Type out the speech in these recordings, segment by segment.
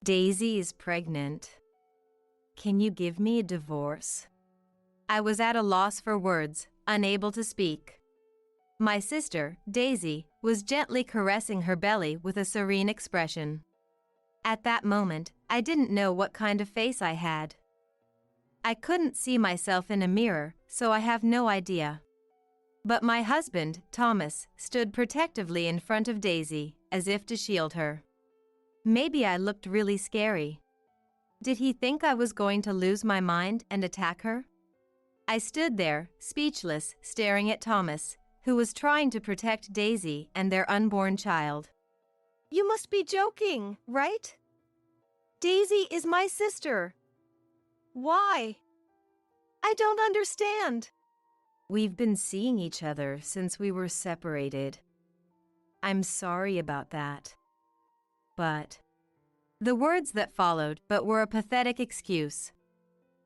Daisy is pregnant. Can you give me a divorce? I was at a loss for words, unable to speak. My sister, Daisy, was gently caressing her belly with a serene expression. At that moment, I didn't know what kind of face I had. I couldn't see myself in a mirror, so I have no idea. But my husband, Thomas, stood protectively in front of Daisy, as if to shield her. Maybe I looked really scary. Did he think I was going to lose my mind and attack her? I stood there, speechless, staring at Thomas, who was trying to protect Daisy and their unborn child. You must be joking, right? Daisy is my sister. Why? I don't understand. We've been seeing each other since we were separated. I'm sorry about that. But the words that followed were a pathetic excuse.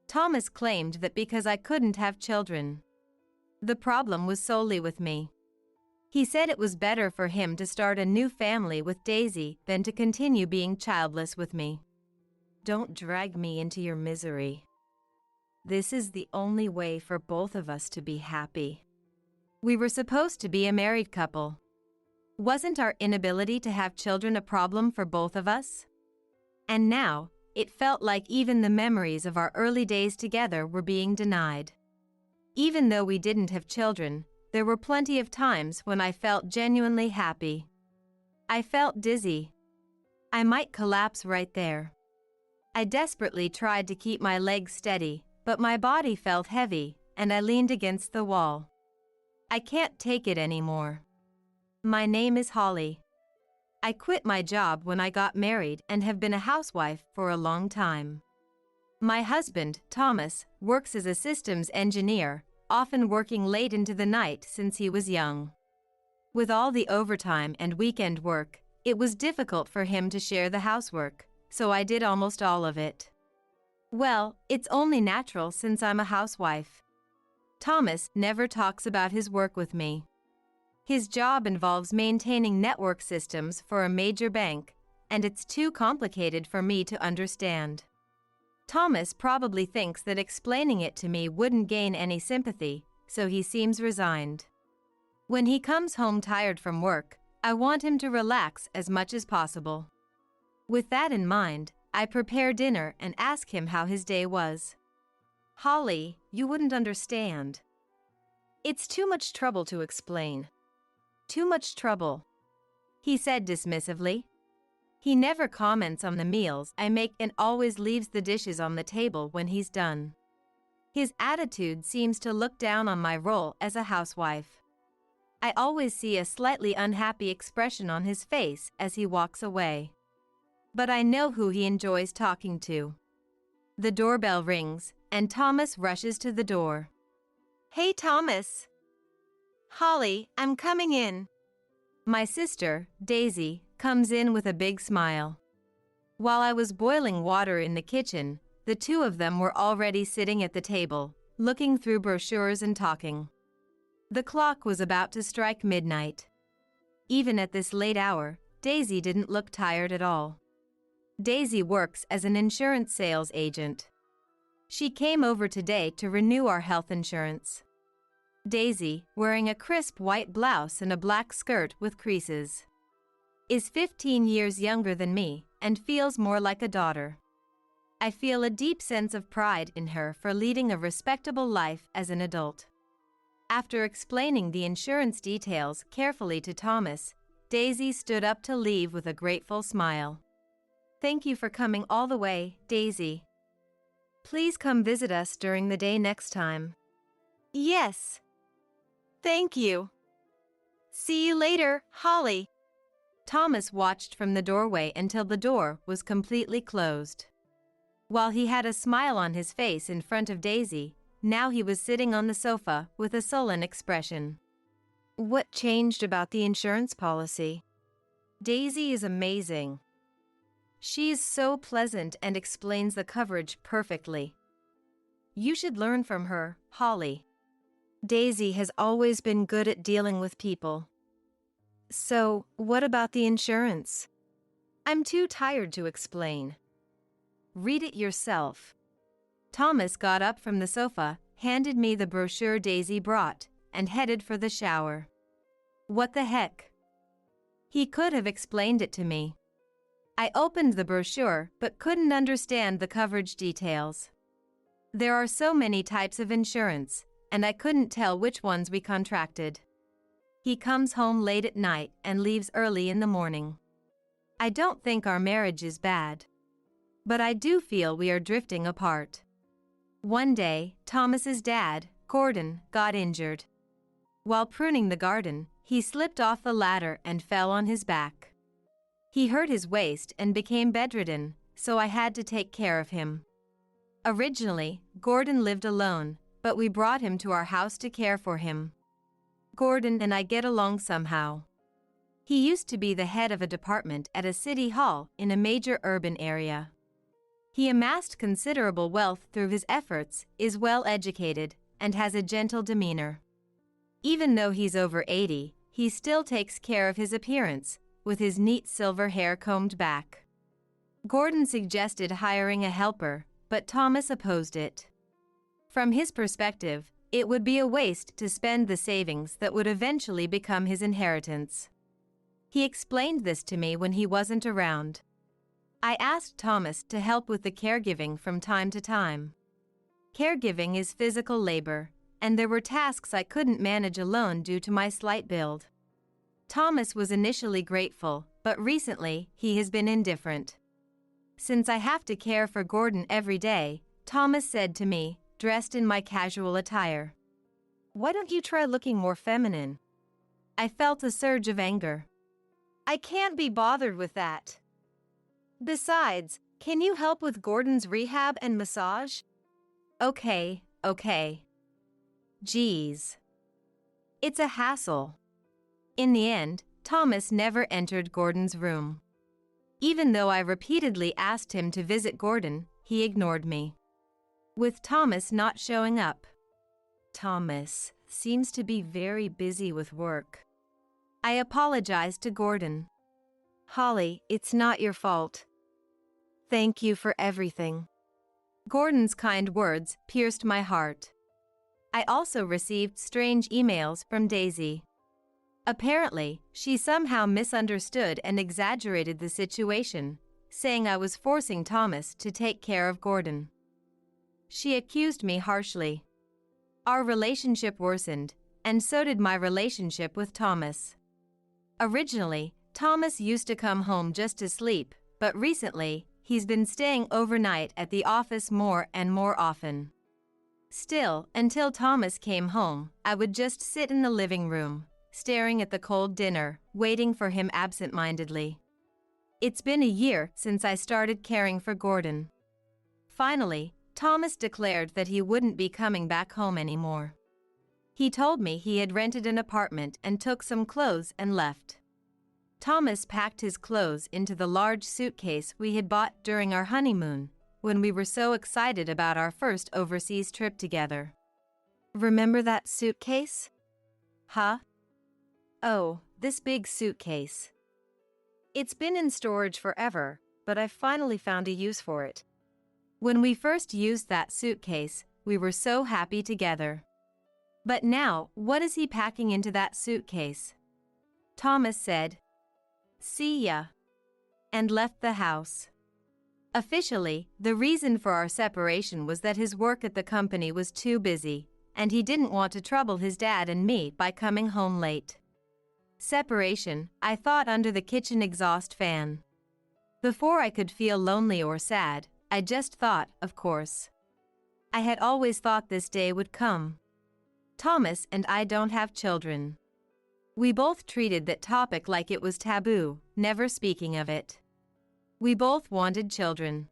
Thomas claimed that because I couldn't have children, the problem was solely with me. He said it was better for him to start a new family with Daisy than to continue being childless with me. Don't drag me into your misery. This is the only way for both of us to be happy. We were supposed to be a married couple. Wasn't our inability to have children a problem for both of us? And now, it felt like even the memories of our early days together were being denied. Even though we didn't have children, there were plenty of times when I felt genuinely happy. I felt dizzy. I might collapse right there. I desperately tried to keep my legs steady, but my body felt heavy, and I leaned against the wall. I can't take it anymore. My name is Holly. I quit my job when I got married and have been a housewife for a long time. My husband, Thomas, works as a systems engineer, often working late into the night since he was young. With all the overtime and weekend work, it was difficult for him to share the housework, so I did almost all of it. Well, it's only natural since I'm a housewife. Thomas never talks about his work with me. His job involves maintaining network systems for a major bank, and it's too complicated for me to understand. Thomas probably thinks that explaining it to me wouldn't gain any sympathy, so he seems resigned. When he comes home tired from work, I want him to relax as much as possible. With that in mind, I prepare dinner and ask him how his day was. Holly, you wouldn't understand. It's too much trouble to explain. Too much trouble, he said dismissively. He never comments on the meals I make and always leaves the dishes on the table when he's done. His attitude seems to look down on my role as a housewife. I always see a slightly unhappy expression on his face as he walks away. But I know who he enjoys talking to. The doorbell rings, and Thomas rushes to the door. Hey, Thomas. Holly, I'm coming in. My sister, Daisy, comes in with a big smile. While I was boiling water in the kitchen, the two of them were already sitting at the table, looking through brochures and talking. The clock was about to strike midnight. Even at this late hour, Daisy didn't look tired at all. Daisy works as an insurance sales agent. She came over today to renew our health insurance. Daisy, wearing a crisp white blouse and a black skirt with creases, is 15 years younger than me and feels more like a daughter. I feel a deep sense of pride in her for leading a respectable life as an adult. After explaining the insurance details carefully to Thomas, Daisy stood up to leave with a grateful smile. Thank you for coming all the way, Daisy. Please come visit us during the day next time. Yes. Thank you. See you later, Holly. Thomas watched from the doorway until the door was completely closed. While he had a smile on his face in front of Daisy, now he was sitting on the sofa with a sullen expression. What changed about the insurance policy? Daisy is amazing. She is so pleasant and explains the coverage perfectly. You should learn from her, Holly. Daisy has always been good at dealing with people. So, what about the insurance? I'm too tired to explain. Read it yourself. Thomas got up from the sofa, handed me the brochure Daisy brought, and headed for the shower. What the heck? He could have explained it to me. I opened the brochure but couldn't understand the coverage details. There are so many types of insurance, and I couldn't tell which ones we contracted. He comes home late at night and leaves early in the morning. I don't think our marriage is bad, but I do feel we are drifting apart. One day, Thomas's dad, Gordon, got injured. While pruning the garden, he slipped off the ladder and fell on his back. He hurt his waist and became bedridden, so I had to take care of him. Originally, Gordon lived alone, but we brought him to our house to care for him. Gordon and I get along somehow. He used to be the head of a department at a city hall in a major urban area. He amassed considerable wealth through his efforts, is well educated, and has a gentle demeanor. Even though he's over 80, he still takes care of his appearance, with his neat silver hair combed back. Gordon suggested hiring a helper, but Thomas opposed it. From his perspective, it would be a waste to spend the savings that would eventually become his inheritance. He explained this to me when he wasn't around. I asked Thomas to help with the caregiving from time to time. Caregiving is physical labor, and there were tasks I couldn't manage alone due to my slight build. Thomas was initially grateful, but recently he has been indifferent. Since I have to care for Gordon every day, Thomas said to me, dressed in my casual attire, "Why don't you try looking more feminine?" I felt a surge of anger. I can't be bothered with that. Besides, can you help with Gordon's rehab and massage? Okay. Geez. It's a hassle. In the end, Thomas never entered Gordon's room. Even though I repeatedly asked him to visit Gordon, he ignored me. With Thomas not showing up. Thomas seems to be very busy with work. I apologized to Gordon. Holly, it's not your fault. Thank you for everything. Gordon's kind words pierced my heart. I also received strange emails from Daisy. Apparently, she somehow misunderstood and exaggerated the situation, saying I was forcing Thomas to take care of Gordon. She accused me harshly. Our relationship worsened, and so did my relationship with Thomas. Originally, Thomas used to come home just to sleep, but recently, he's been staying overnight at the office more and more often. Still, until Thomas came home, I would just sit in the living room, staring at the cold dinner, waiting for him absent-mindedly. It's been a year since I started caring for Gordon. Finally, Thomas declared that he wouldn't be coming back home anymore. He told me he had rented an apartment and took some clothes and left. Thomas packed his clothes into the large suitcase we had bought during our honeymoon, when we were so excited about our first overseas trip together. Remember that suitcase? Huh? Oh, this big suitcase. It's been in storage forever, but I finally found a use for it. When we first used that suitcase, we were so happy together. But now, what is he packing into that suitcase? Thomas said, "See ya," and left the house. Officially, the reason for our separation was that his work at the company was too busy, and he didn't want to trouble his dad and me by coming home late. Separation, I thought under the kitchen exhaust fan. Before I could feel lonely or sad, I just thought, of course. I had always thought this day would come. Thomas and I don't have children. We both treated that topic like it was taboo, never speaking of it. We both wanted children.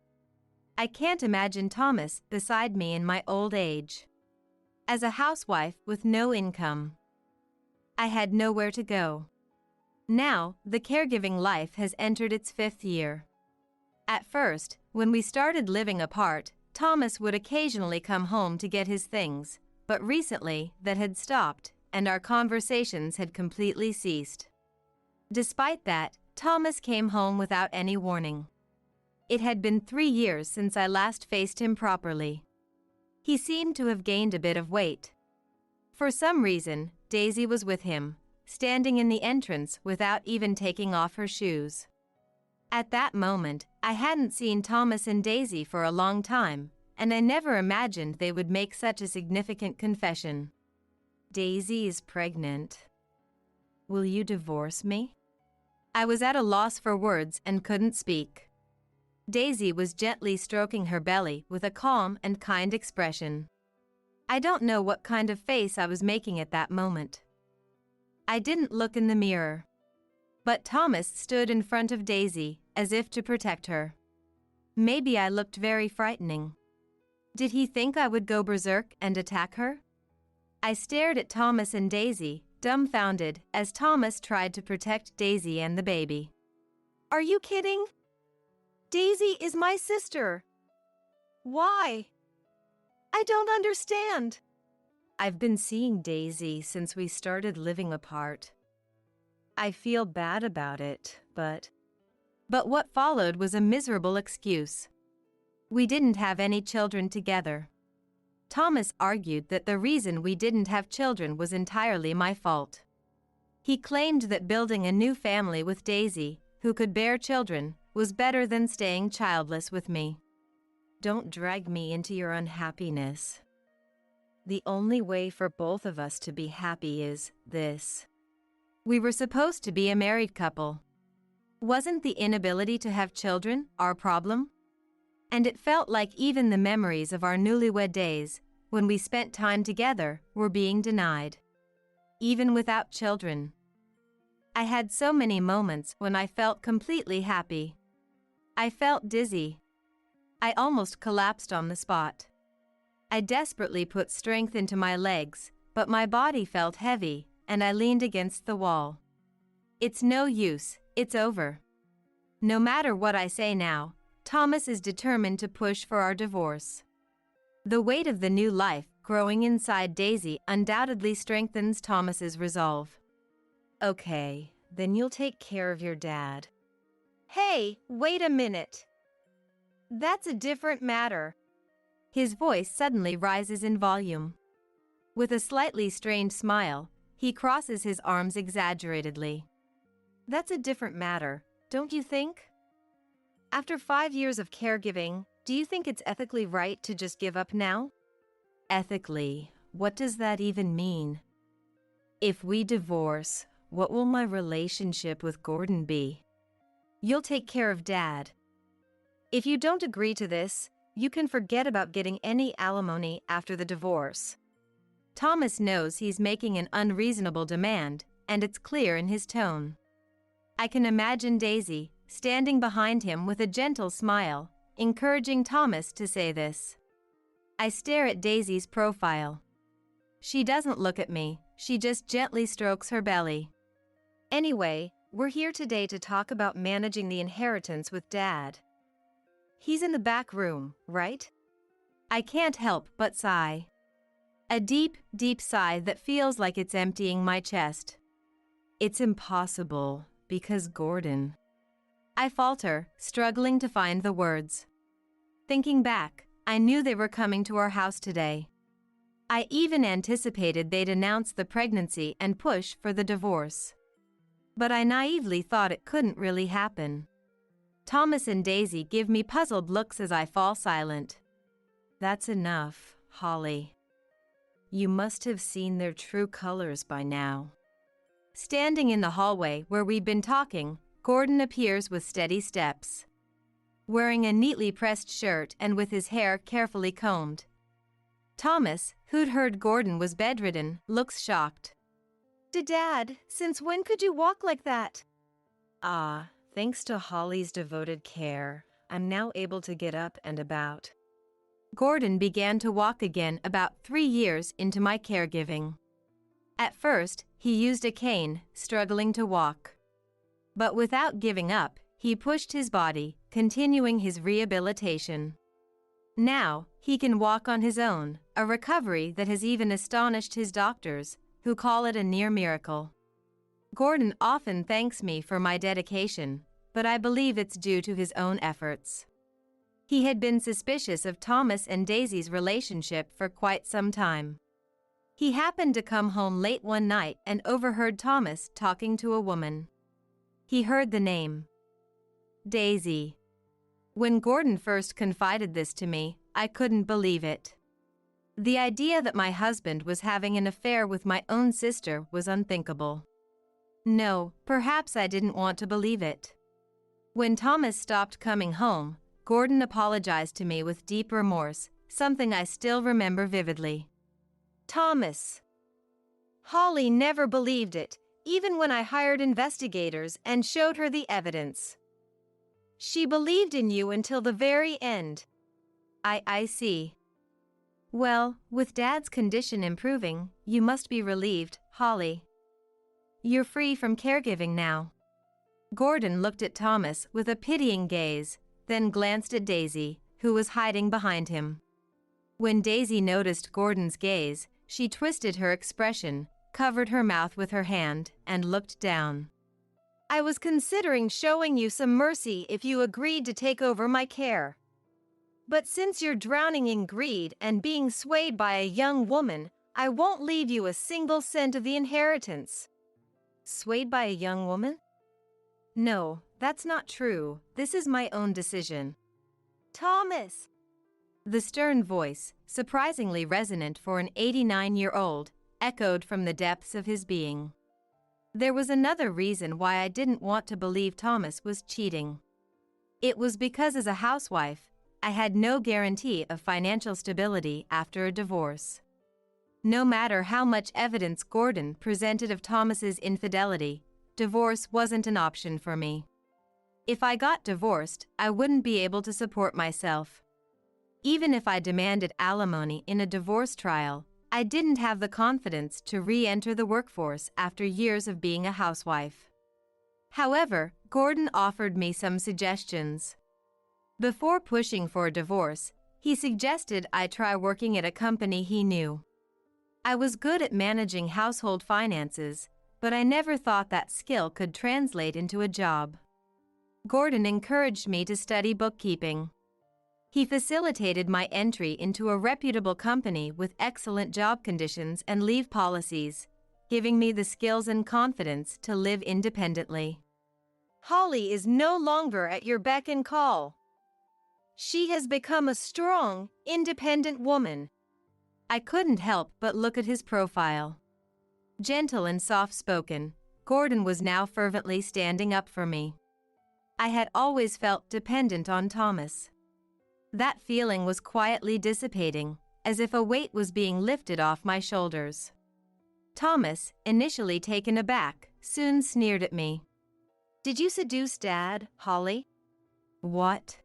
I can't imagine Thomas beside me in my old age. As a housewife with no income, I had nowhere to go. Now, the caregiving life has entered its 5th year. At first, when we started living apart, Thomas would occasionally come home to get his things, but recently that had stopped, and our conversations had completely ceased. Despite that, Thomas came home without any warning. It had been 3 years since I last faced him properly. He seemed to have gained a bit of weight. For some reason, Daisy was with him, standing in the entrance without even taking off her shoes. At that moment, I hadn't seen Thomas and Daisy for a long time, and I never imagined they would make such a significant confession. Daisy is pregnant. Will you divorce me? I was at a loss for words and couldn't speak. Daisy was gently stroking her belly with a calm and kind expression. I don't know what kind of face I was making at that moment. I didn't look in the mirror. But Thomas stood in front of Daisy, as if to protect her. Maybe I looked very frightening. Did he think I would go berserk and attack her? I stared at Thomas and Daisy, dumbfounded, as Thomas tried to protect Daisy and the baby. Are you kidding? Daisy is my sister. Why? I don't understand. I've been seeing Daisy since we started living apart. I feel bad about it, but what followed was a miserable excuse. We didn't have any children together. Thomas argued that the reason we didn't have children was entirely my fault. He claimed that building a new family with Daisy, who could bear children, was better than staying childless with me. Don't drag me into your unhappiness. The only way for both of us to be happy is this. We were supposed to be a married couple. Wasn't the inability to have children our problem? And it felt like even the memories of our newlywed days, when we spent time together, were being denied. Even without children. I had so many moments when I felt completely happy. I felt dizzy. I almost collapsed on the spot. I desperately put strength into my legs, but my body felt heavy, and I leaned against the wall. It's no use, it's over. No matter what I say now, Thomas is determined to push for our divorce. The weight of the new life growing inside Daisy undoubtedly strengthens Thomas's resolve. Okay, then you'll take care of your dad. Hey, wait a minute. That's a different matter. His voice suddenly rises in volume. With a slightly strained smile, he crosses his arms exaggeratedly. That's a different matter, don't you think? After 5 years of caregiving, do you think it's ethically right to just give up now? Ethically, what does that even mean? If we divorce, what will my relationship with Gordon be? You'll take care of Dad. If you don't agree to this, you can forget about getting any alimony after the divorce. Thomas knows he's making an unreasonable demand, and it's clear in his tone. I can imagine Daisy, standing behind him with a gentle smile, encouraging Thomas to say this. I stare at Daisy's profile. She doesn't look at me, she just gently strokes her belly. Anyway, we're here today to talk about managing the inheritance with Dad. He's in the back room, right? I can't help but sigh. A deep, deep sigh that feels like it's emptying my chest. It's impossible, because Gordon. I falter, struggling to find the words. Thinking back, I knew they were coming to our house today. I even anticipated they'd announce the pregnancy and push for the divorce. But I naively thought it couldn't really happen. Thomas and Daisy give me puzzled looks as I fall silent. That's enough, Holly. You must have seen their true colors by now. Standing in the hallway where we'd been talking, Gordon appears with steady steps. Wearing a neatly pressed shirt and with his hair carefully combed. Thomas, who'd heard Gordon was bedridden, looks shocked. Dad, since when could you walk like that? Thanks to Holly's devoted care, I'm now able to get up and about. Gordon began to walk again about 3 years into my caregiving. At first, he used a cane, struggling to walk. But without giving up, he pushed his body, continuing his rehabilitation. Now, he can walk on his own, a recovery that has even astonished his doctors, who call it a near miracle. Gordon often thanks me for my dedication, but I believe it's due to his own efforts. He had been suspicious of Thomas and Daisy's relationship for quite some time. He happened to come home late one night and overheard Thomas talking to a woman. He heard the name Daisy. When Gordon first confided this to me, I couldn't believe it. The idea that my husband was having an affair with my own sister was unthinkable. No, perhaps I didn't want to believe it. When Thomas stopped coming home, Gordon apologized to me with deep remorse, something I still remember vividly. Thomas. Holly never believed it, even when I hired investigators and showed her the evidence. She believed in you until the very end. I see. Well, with Dad's condition improving, you must be relieved, Holly. You're free from caregiving now. Gordon looked at Thomas with a pitying gaze, then glanced at Daisy, who was hiding behind him. When Daisy noticed Gordon's gaze, she twisted her expression, covered her mouth with her hand, and looked down. I was considering showing you some mercy if you agreed to take over my care. But since you're drowning in greed and being swayed by a young woman, I won't leave you a single cent of the inheritance. Swayed by a young woman? No, that's not true. This is my own decision. Thomas! The stern voice, surprisingly resonant for an 89-year-old, echoed from the depths of his being. There was another reason why I didn't want to believe Thomas was cheating. It was because as a housewife, I had no guarantee of financial stability after a divorce. No matter how much evidence Gordon presented of Thomas's infidelity, divorce wasn't an option for me. If I got divorced, I wouldn't be able to support myself. Even if I demanded alimony in a divorce trial, I didn't have the confidence to re-enter the workforce after years of being a housewife. However, Gordon offered me some suggestions. Before pushing for a divorce, he suggested I try working at a company he knew. I was good at managing household finances, but I never thought that skill could translate into a job. Gordon encouraged me to study bookkeeping. He facilitated my entry into a reputable company with excellent job conditions and leave policies, giving me the skills and confidence to live independently. Holly is no longer at your beck and call. She has become a strong, independent woman. I couldn't help but look at his profile. Gentle and soft-spoken, Gordon was now fervently standing up for me. I had always felt dependent on Thomas. That feeling was quietly dissipating, as if a weight was being lifted off my shoulders. Thomas, initially taken aback, soon sneered at me. Did you seduce Dad, Holly? What?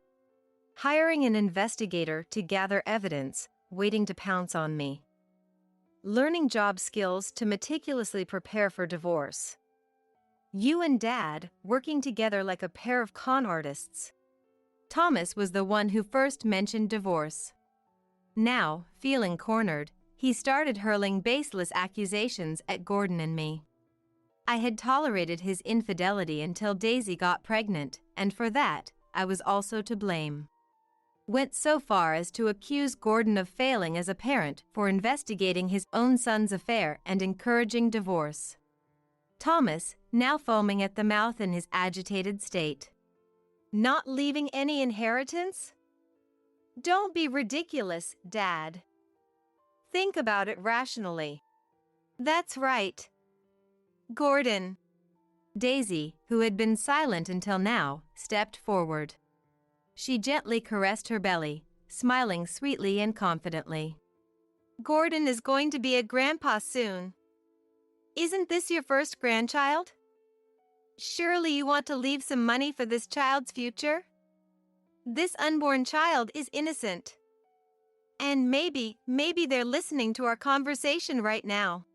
Hiring an investigator to gather evidence, waiting to pounce on me. Learning job skills to meticulously prepare for divorce. You and Dad working together like a pair of con artists. Thomas was the one who first mentioned divorce. Now, feeling cornered, he started hurling baseless accusations at Gordon and me. I had tolerated his infidelity until Daisy got pregnant, and for that, I was also to blame. Went so far as to accuse Gordon of failing as a parent for investigating his own son's affair and encouraging divorce. Thomas, now foaming at the mouth in his agitated state. Not leaving any inheritance? Don't be ridiculous, Dad. Think about it rationally. That's right. Gordon. Daisy, who had been silent until now, stepped forward. She gently caressed her belly, smiling sweetly and confidently. Gordon is going to be a grandpa soon. Isn't this your first grandchild? Surely you want to leave some money for this child's future? This unborn child is innocent. And maybe they're listening to our conversation right now.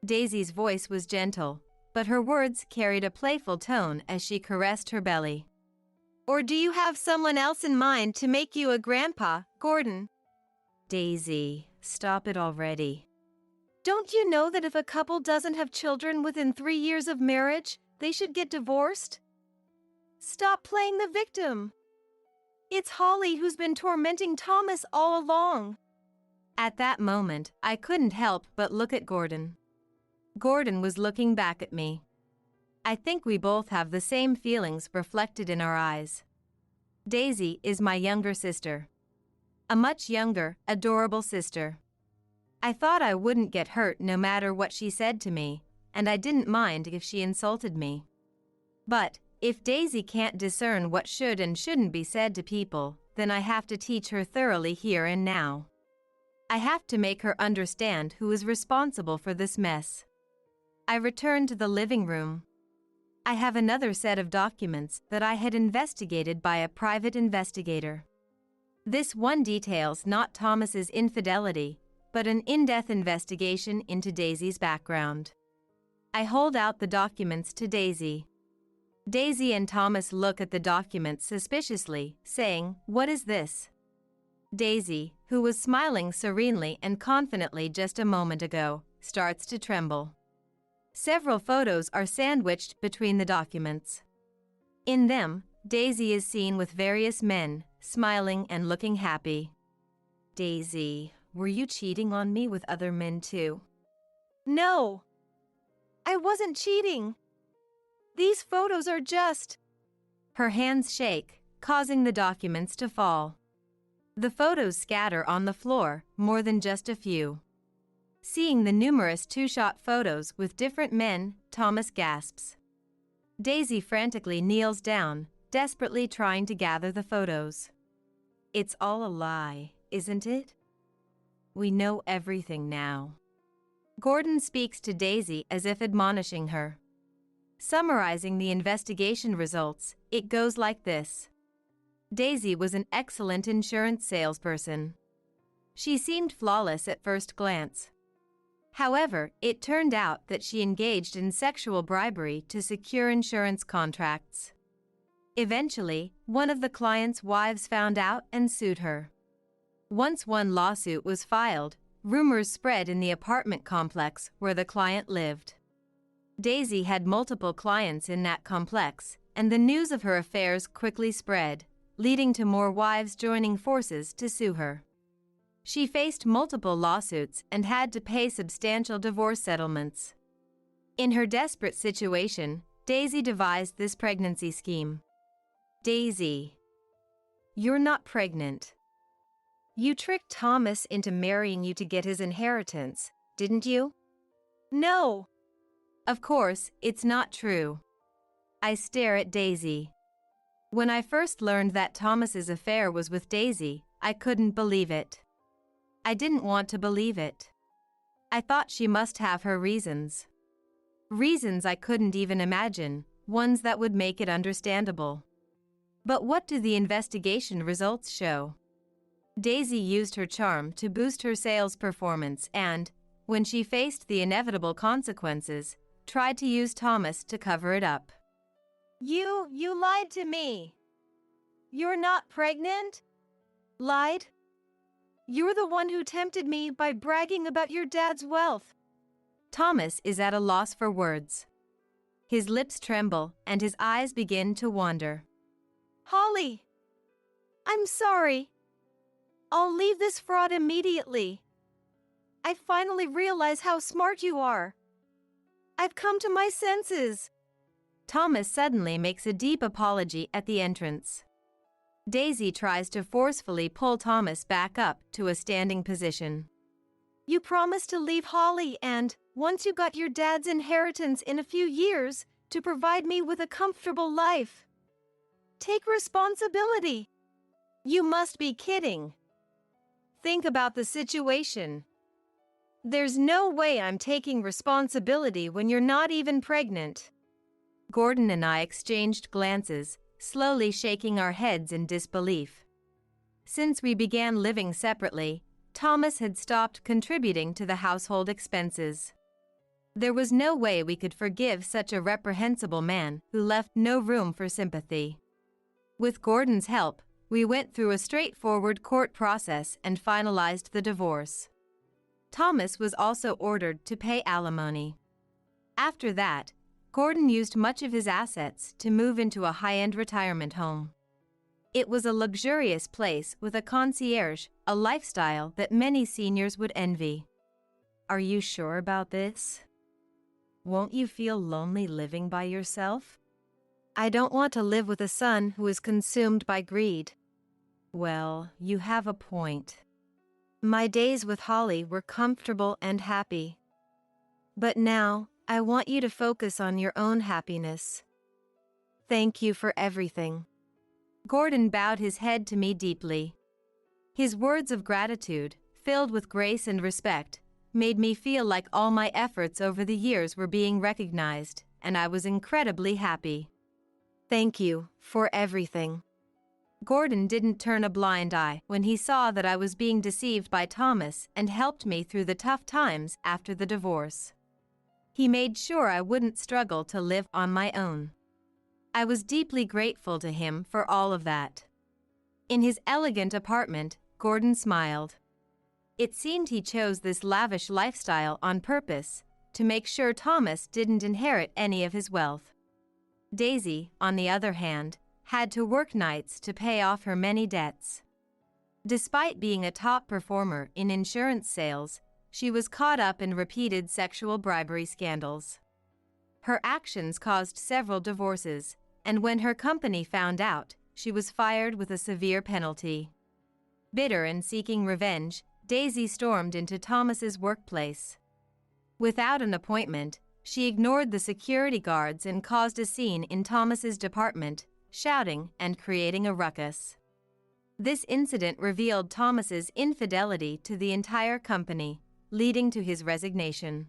Daisy's voice was gentle, but her words carried a playful tone as she caressed her belly. Or do you have someone else in mind to make you a grandpa, Gordon? Daisy, stop it already. Don't you know that if a couple doesn't have children within 3 years of marriage, they should get divorced? Stop playing the victim. It's Holly who's been tormenting Thomas all along. At that moment, I couldn't help but look at Gordon. Gordon was looking back at me. I think we both have the same feelings reflected in our eyes. Daisy is my younger sister. A much younger, adorable sister. I thought I wouldn't get hurt no matter what she said to me, and I didn't mind if she insulted me. But, if Daisy can't discern what should and shouldn't be said to people, then I have to teach her thoroughly here and now. I have to make her understand who is responsible for this mess. I returned to the living room. I have another set of documents that I had investigated by a private investigator. This one details not Thomas's infidelity, but an in-depth investigation into Daisy's background. I hold out the documents to Daisy. Daisy and Thomas look at the documents suspiciously, saying, "What is this?" Daisy, who was smiling serenely and confidently just a moment ago, starts to tremble. Several photos are sandwiched between the documents. In them, Daisy is seen with various men, smiling and looking happy. Daisy, were you cheating on me with other men too? No. I wasn't cheating. These photos are just... Her hands shake, causing the documents to fall. The photos scatter on the floor, more than just a few. Seeing the numerous two-shot photos with different men, Thomas gasps. Daisy frantically kneels down, desperately trying to gather the photos. It's all a lie, isn't it? We know everything now. Gordon speaks to Daisy as if admonishing her. Summarizing the investigation results, it goes like this. Daisy was an excellent insurance salesperson. She seemed flawless at first glance. However, it turned out that she engaged in sexual bribery to secure insurance contracts. Eventually, one of the client's wives found out and sued her. Once one lawsuit was filed, rumors spread in the apartment complex where the client lived. Daisy had multiple clients in that complex, and the news of her affairs quickly spread, leading to more wives joining forces to sue her. She faced multiple lawsuits and had to pay substantial divorce settlements. In her desperate situation, Daisy devised this pregnancy scheme. Daisy, you're not pregnant. You tricked Thomas into marrying you to get his inheritance, didn't you? No. Of course, it's not true. I stare at Daisy. When I first learned that Thomas's affair was with Daisy, I couldn't believe it. I didn't want to believe it. I thought she must have her reasons. Reasons I couldn't even imagine, ones that would make it understandable. But what do the investigation results show? Daisy used her charm to boost her sales performance and, when she faced the inevitable consequences, tried to use Thomas to cover it up. You lied to me. You're not pregnant? Lied? You're the one who tempted me by bragging about your dad's wealth. Thomas is at a loss for words. His lips tremble and his eyes begin to wander. Holly, I'm sorry. I'll leave this fraud immediately. I finally realize how smart you are. I've come to my senses. Thomas suddenly makes a deep apology at the entrance. Daisy tries to forcefully pull Thomas back up to a standing position. You promised to leave Holly and, once you got your dad's inheritance in a few years, to provide me with a comfortable life. Take responsibility. You must be kidding. Think about the situation. There's no way I'm taking responsibility when you're not even pregnant. Gordon and I exchanged glances, slowly shaking our heads in disbelief. Since we began living separately, Thomas had stopped contributing to the household expenses. There was no way we could forgive such a reprehensible man who left no room for sympathy. With Gordon's help, we went through a straightforward court process and finalized the divorce. Thomas was also ordered to pay alimony. After that, Gordon used much of his assets to move into a high-end retirement home. It was a luxurious place with a concierge, a lifestyle that many seniors would envy. Are you sure about this? Won't you feel lonely living by yourself? I don't want to live with a son who is consumed by greed. Well, you have a point. My days with Holly were comfortable and happy. But now, I want you to focus on your own happiness. Thank you for everything. Gordon bowed his head to me deeply. His words of gratitude, filled with grace and respect, made me feel like all my efforts over the years were being recognized, and I was incredibly happy. Thank you for everything. Gordon didn't turn a blind eye when he saw that I was being deceived by Thomas and helped me through the tough times after the divorce. He made sure I wouldn't struggle to live on my own. I was deeply grateful to him for all of that. In his elegant apartment, Gordon smiled. It seemed he chose this lavish lifestyle on purpose, to make sure Thomas didn't inherit any of his wealth. Daisy, on the other hand, had to work nights to pay off her many debts. Despite being a top performer in insurance sales, she was caught up in repeated sexual bribery scandals. Her actions caused several divorces, and when her company found out, she was fired with a severe penalty. Bitter and seeking revenge, Daisy stormed into Thomas's workplace. Without an appointment, she ignored the security guards and caused a scene in Thomas's department, shouting and creating a ruckus. This incident revealed Thomas's infidelity to the entire company, leading to his resignation.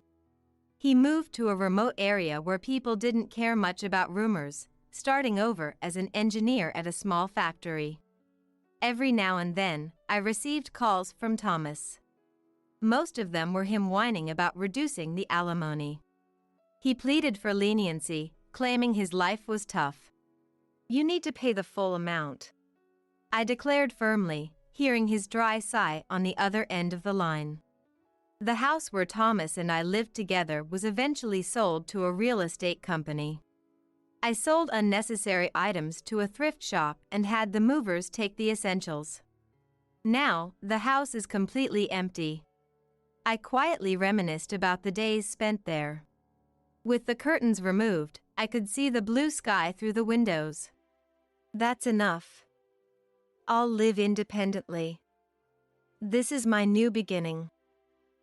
He moved to a remote area where people didn't care much about rumors, starting over as an engineer at a small factory. Every now and then, I received calls from Thomas. Most of them were him whining about reducing the alimony. He pleaded for leniency, claiming his life was tough. "You need to pay the full amount," I declared firmly, hearing his dry sigh on the other end of the line. The house where Thomas and I lived together was eventually sold to a real estate company. I sold unnecessary items to a thrift shop and had the movers take the essentials. Now, the house is completely empty. I quietly reminisced about the days spent there. With the curtains removed, I could see the blue sky through the windows. That's enough. I'll live independently. This is my new beginning.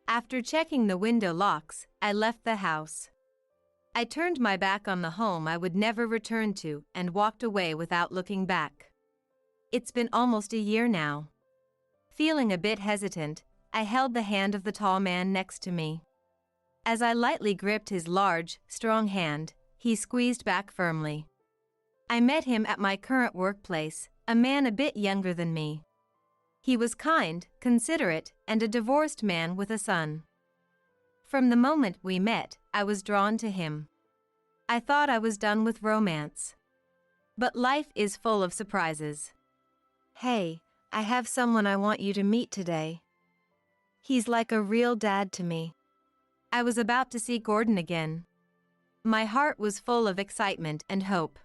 After checking the window locks, I left the house. I turned my back on the home I would never return to and walked away without looking back. It's been almost a year now. Feeling a bit hesitant, I held the hand of the tall man next to me. As I lightly gripped his large, strong hand, he squeezed back firmly. I met him at my current workplace, a man a bit younger than me. He was kind, considerate, and a divorced man with a son. From the moment we met, I was drawn to him. I thought I was done with romance. But life is full of surprises. "Hey, I have someone I want you to meet today. He's like a real dad to me." I was about to see Gordon again. My heart was full of excitement and hope.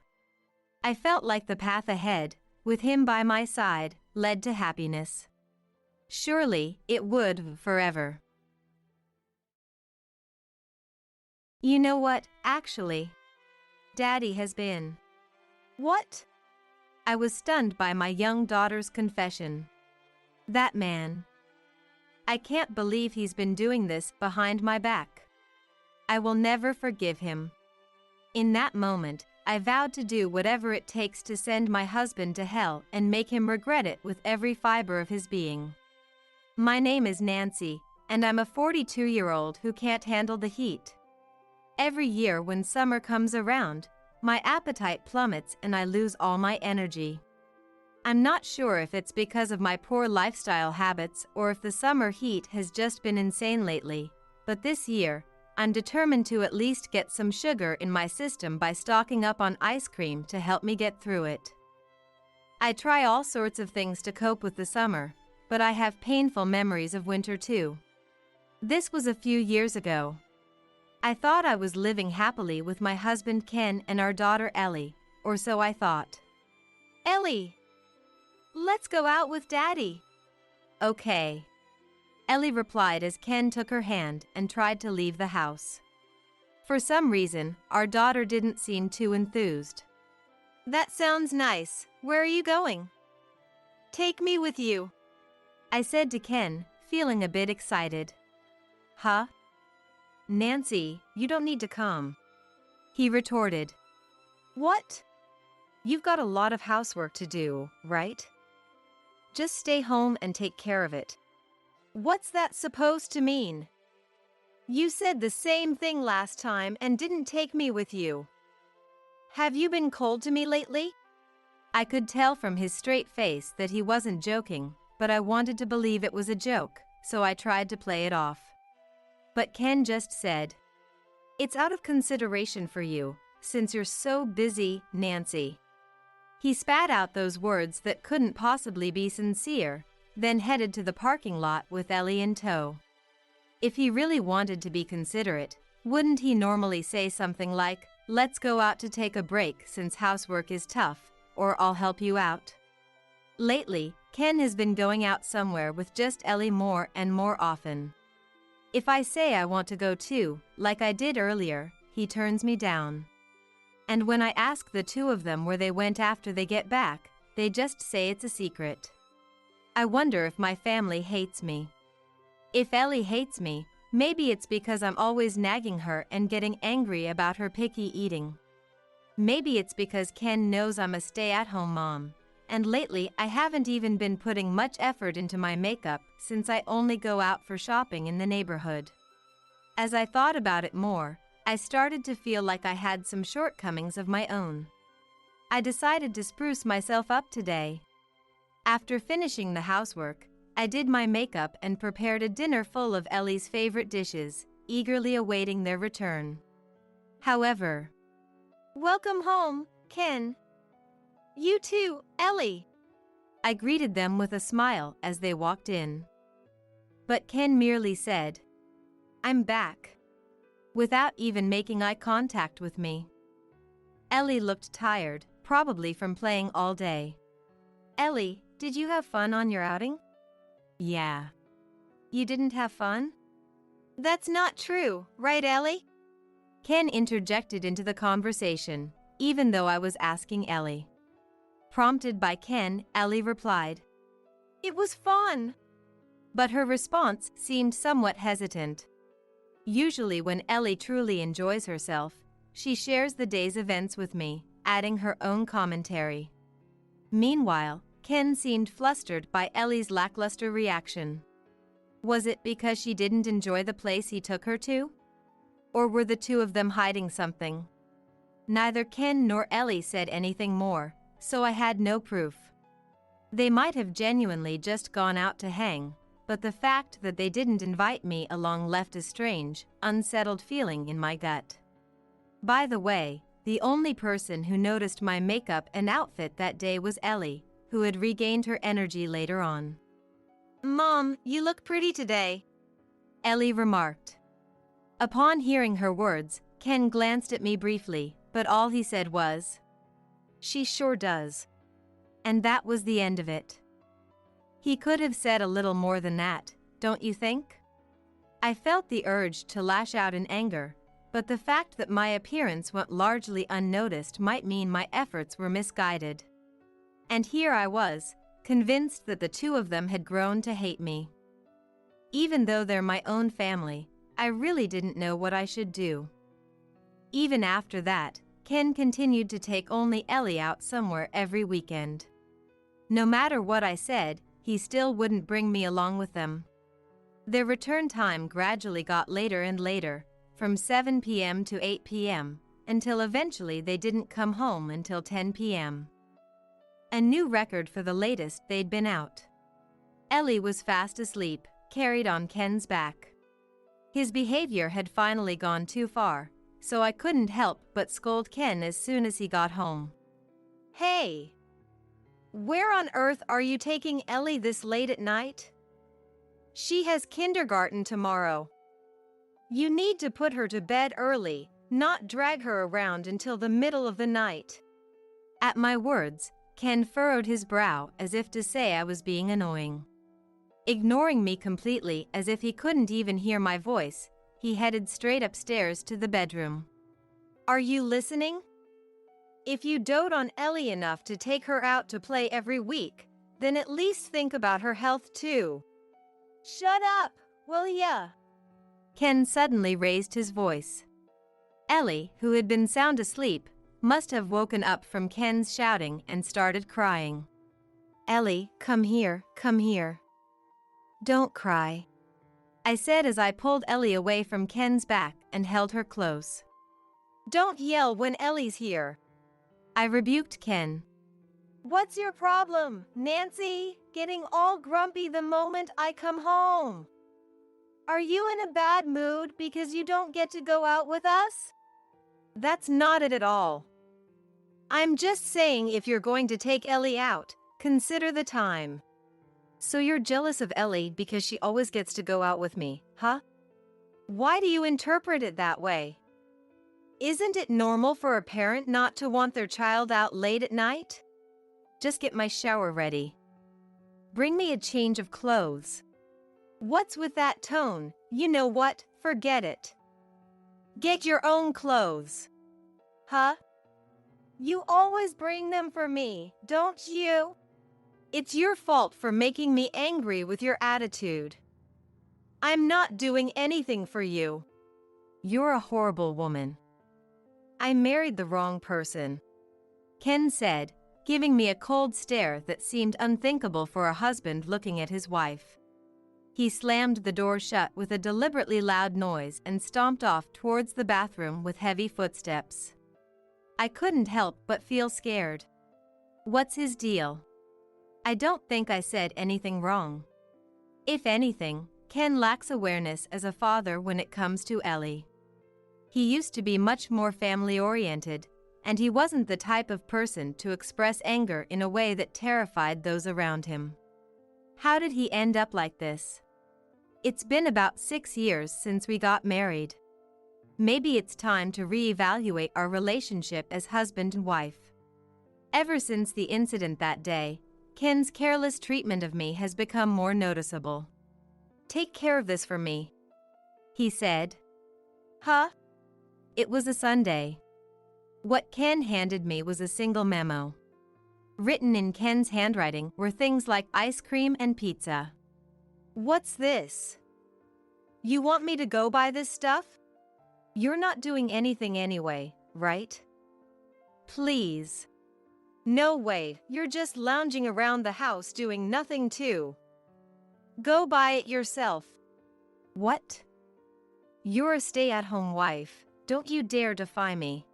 I felt like the path ahead, with him by my side, led to happiness. Surely, it would forever. You know what, actually? Daddy has been. What? I was stunned by my young daughter's confession. That man. I can't believe he's been doing this behind my back. I will never forgive him. In that moment, I vowed to do whatever it takes to send my husband to hell and make him regret it with every fiber of his being. My name is Nancy, and I'm a 42-year-old who can't handle the heat. Every year when summer comes around, my appetite plummets and I lose all my energy. I'm not sure if it's because of my poor lifestyle habits or if the summer heat has just been insane lately, but this year, I'm determined to at least get some sugar in my system by stocking up on ice cream to help me get through it. I try all sorts of things to cope with the summer, but I have painful memories of winter too. This was a few years ago. I thought I was living happily with my husband Ken and our daughter Ellie, or so I thought. Ellie! Let's go out with Daddy. Okay, Ellie replied as Ken took her hand and tried to leave the house. For some reason, our daughter didn't seem too enthused. That sounds nice. Where are you going? Take me with you, I said to Ken, feeling a bit excited. Huh? Nancy, you don't need to come, he retorted. What? You've got a lot of housework to do, right? Just stay home and take care of it. What's that supposed to mean? You said the same thing last time and didn't take me with you. Have you been cold to me lately? I could tell from his straight face that he wasn't joking, but I wanted to believe it was a joke, so I tried to play it off. But Ken just said, "It's out of consideration for you, since you're so busy, Nancy." He spat out those words that couldn't possibly be sincere, then headed to the parking lot with Ellie in tow. If he really wanted to be considerate, wouldn't he normally say something like, "Let's go out to take a break since housework is tough," or "I'll help you out"? Lately, Ken has been going out somewhere with just Ellie more and more often. If I say I want to go too, like I did earlier, he turns me down. And when I ask the two of them where they went after they get back, they just say it's a secret. I wonder if my family hates me. If Ellie hates me, maybe it's because I'm always nagging her and getting angry about her picky eating. Maybe it's because Ken knows I'm a stay-at-home mom, and lately I haven't even been putting much effort into my makeup since I only go out for shopping in the neighborhood. As I thought about it more, I started to feel like I had some shortcomings of my own. I decided to spruce myself up today. After finishing the housework, I did my makeup and prepared a dinner full of Ellie's favorite dishes, eagerly awaiting their return. However, Welcome home, Ken. You too, Ellie. I greeted them with a smile as they walked in. But Ken merely said, "I'm back," without even making eye contact with me. Ellie looked tired, probably from playing all day. "Ellie, did you have fun on your outing?" "Yeah." "You didn't have fun?" That's not true, right, Ellie? Ken interjected into the conversation, even though I was asking Ellie. Prompted by Ken, Ellie replied, "It was fun." but her response seemed somewhat hesitant. Usually when Ellie truly enjoys herself, she shares the day's events with me, adding her own commentary. Meanwhile, Ken seemed flustered by Ellie's lackluster reaction. Was it because she didn't enjoy the place he took her to? Or were the two of them hiding something? Neither Ken nor Ellie said anything more, so I had no proof. They might have genuinely just gone out to hang, but the fact that they didn't invite me along left a strange, unsettled feeling in my gut. By the way, the only person who noticed my makeup and outfit that day was Ellie, who had regained her energy later on. "Mom, you look pretty today," Ellie remarked. Upon hearing her words, Ken glanced at me briefly, but all he said was, "She sure does." And that was the end of it. He could have said a little more than that, don't you think? I felt the urge to lash out in anger, but the fact that my appearance went largely unnoticed might mean my efforts were misguided. And here I was, convinced that the two of them had grown to hate me. Even though they're my own family, I really didn't know what I should do. Even after that, Ken continued to take only Ellie out somewhere every weekend. No matter what I said, he still wouldn't bring me along with them. Their return time gradually got later and later, from 7 p.m. to 8 p.m., until eventually they didn't come home until 10 p.m. A new record for the latest they'd been out. Ellie was fast asleep, carried on Ken's back. His behavior had finally gone too far, so I couldn't help but scold Ken as soon as he got home. "Hey! Where on earth are you taking Ellie this late at night? She has kindergarten tomorrow. You need to put her to bed early, not drag her around until the middle of the night." At my words, Ken furrowed his brow as if to say I was being annoying. Ignoring me completely as if he couldn't even hear my voice, he headed straight upstairs to the bedroom. Are you listening? If you dote on Ellie enough to take her out to play every week, then at least think about her health too. Shut up, will ya? Ken suddenly raised his voice. Ellie, who had been sound asleep, must have woken up from Ken's shouting and started crying. Ellie, come here, come here. Don't cry, I said as I pulled Ellie away from Ken's back and held her close. Don't yell when Ellie's here, I rebuked Ken. What's your problem, Nancy? Getting all grumpy the moment I come home. Are you in a bad mood because you don't get to go out with us? That's not it at all. I'm just saying if you're going to take Ellie out, consider the time. So you're jealous of Ellie because she always gets to go out with me, huh? Why do you interpret it that way? Isn't it normal for a parent not to want their child out late at night? Just get my shower ready. Bring me a change of clothes. What's with that tone? You know what? Forget it. Get your own clothes. Huh? You always bring them for me, don't you? It's your fault for making me angry with your attitude. I'm not doing anything for you. You're a horrible woman. I married the wrong person, Ken said, giving me a cold stare that seemed unthinkable for a husband looking at his wife. He slammed the door shut with a deliberately loud noise and stomped off towards the bathroom with heavy footsteps. I couldn't help but feel scared. What's his deal? I don't think I said anything wrong. If anything, Ken lacks awareness as a father when it comes to Ellie. He used to be much more family-oriented, and he wasn't the type of person to express anger in a way that terrified those around him. How did he end up like this? It's been about 6 years since we got married. Maybe it's time to reevaluate our relationship as husband and wife. Ever since the incident that day, Ken's careless treatment of me has become more noticeable. Take care of this for me, he said. Huh? It was a Sunday. What Ken handed me was a single memo. Written in Ken's handwriting were things like ice cream and pizza. What's this? You want me to go buy this stuff? You're not doing anything anyway, right? Please. No way, you're just lounging around the house doing nothing too. Go buy it yourself. What? You're a stay-at-home wife. Don't you dare defy me.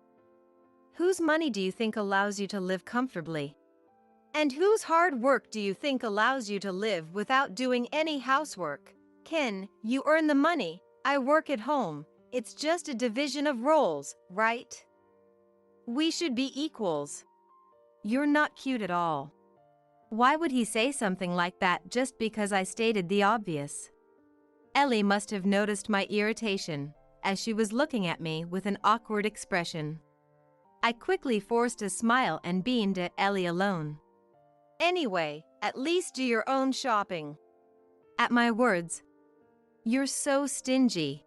Whose money do you think allows you to live comfortably? And whose hard work do you think allows you to live without doing any housework? Ken, you earn the money, I work at home. It's just a division of roles, right? We should be equals. You're not cute at all. Why would he say something like that just because I stated the obvious? Ellie must have noticed my irritation, as she was looking at me with an awkward expression. I quickly forced a smile and beamed at Ellie alone. Anyway, at least do your own shopping. At my words, "You're so stingy,"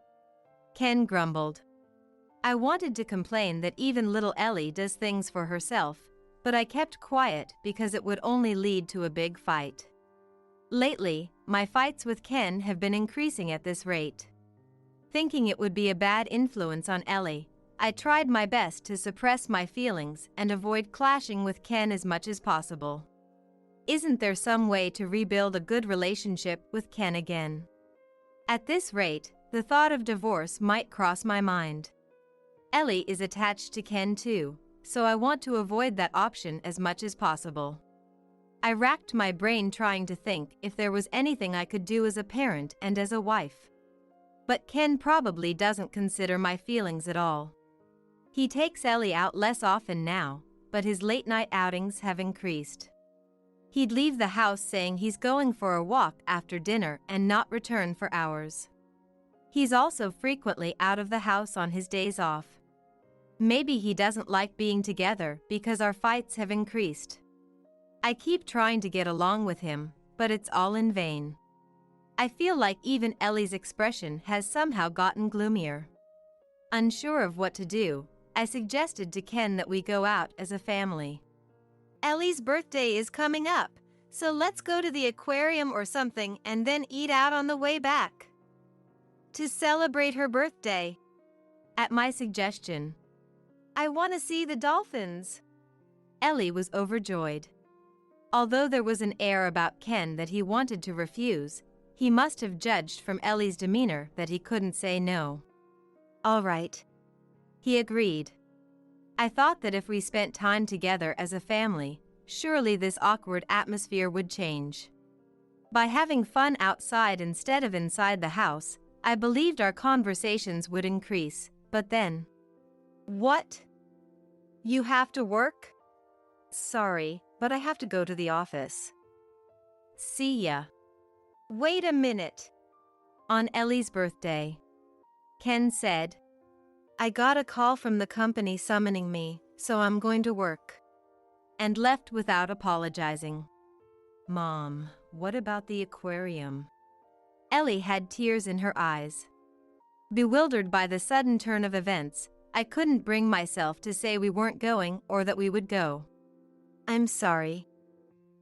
Ken grumbled. I wanted to complain that even little Ellie does things for herself, but I kept quiet because it would only lead to a big fight. Lately, my fights with Ken have been increasing at this rate. Thinking it would be a bad influence on Ellie, I tried my best to suppress my feelings and avoid clashing with Ken as much as possible. Isn't there some way to rebuild a good relationship with Ken again? At this rate, the thought of divorce might cross my mind. Ellie is attached to Ken too, so I want to avoid that option as much as possible. I racked my brain trying to think if there was anything I could do as a parent and as a wife. But Ken probably doesn't consider my feelings at all. He takes Ellie out less often now, but his late-night outings have increased. He'd leave the house saying he's going for a walk after dinner and not return for hours. He's also frequently out of the house on his days off. Maybe he doesn't like being together because our fights have increased. I keep trying to get along with him, but it's all in vain. I feel like even Ellie's expression has somehow gotten gloomier. Unsure of what to do, I suggested to Ken that we go out as a family. Ellie's birthday is coming up, so let's go to the aquarium or something and then eat out on the way back. To celebrate her birthday. At my suggestion, I want to see the dolphins. Ellie was overjoyed. Although there was an air about Ken that he wanted to refuse, he must have judged from Ellie's demeanor that he couldn't say no. All right, he agreed. I thought that if we spent time together as a family, surely this awkward atmosphere would change. By having fun outside instead of inside the house, I believed our conversations would increase, but then… What? You have to work? Sorry, but I have to go to the office. See ya. Wait a minute. On Ellie's birthday, Ken said, I got a call from the company summoning me, so I'm going to work. And left without apologizing. Mom, what about the aquarium? Ellie had tears in her eyes. Bewildered by the sudden turn of events, I couldn't bring myself to say we weren't going or that we would go. I'm sorry.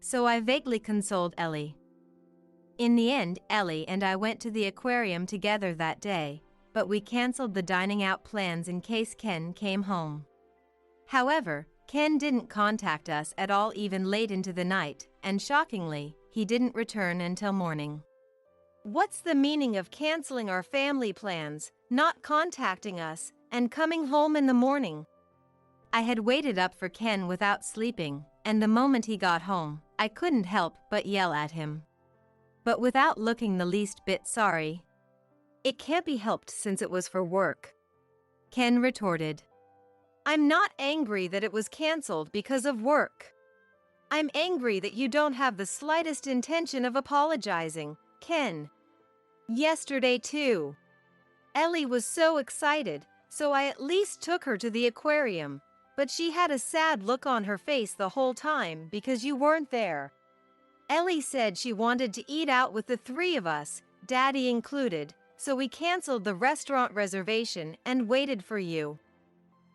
So I vaguely consoled Ellie. In the end, Ellie and I went to the aquarium together that day, but we canceled the dining out plans in case Ken came home. However, Ken didn't contact us at all even late into the night, and shockingly, he didn't return until morning. What's the meaning of canceling our family plans, not contacting us, and coming home in the morning? I had waited up for Ken without sleeping, and the moment he got home, I couldn't help but yell at him. But without looking the least bit sorry. It can't be helped since it was for work, Ken retorted. I'm not angry that it was canceled because of work. I'm angry that you don't have the slightest intention of apologizing, Ken. Yesterday too. Ellie was so excited, so I at least took her to the aquarium, but she had a sad look on her face the whole time because you weren't there. Ellie said she wanted to eat out with the three of us, Daddy included, so we canceled the restaurant reservation and waited for you.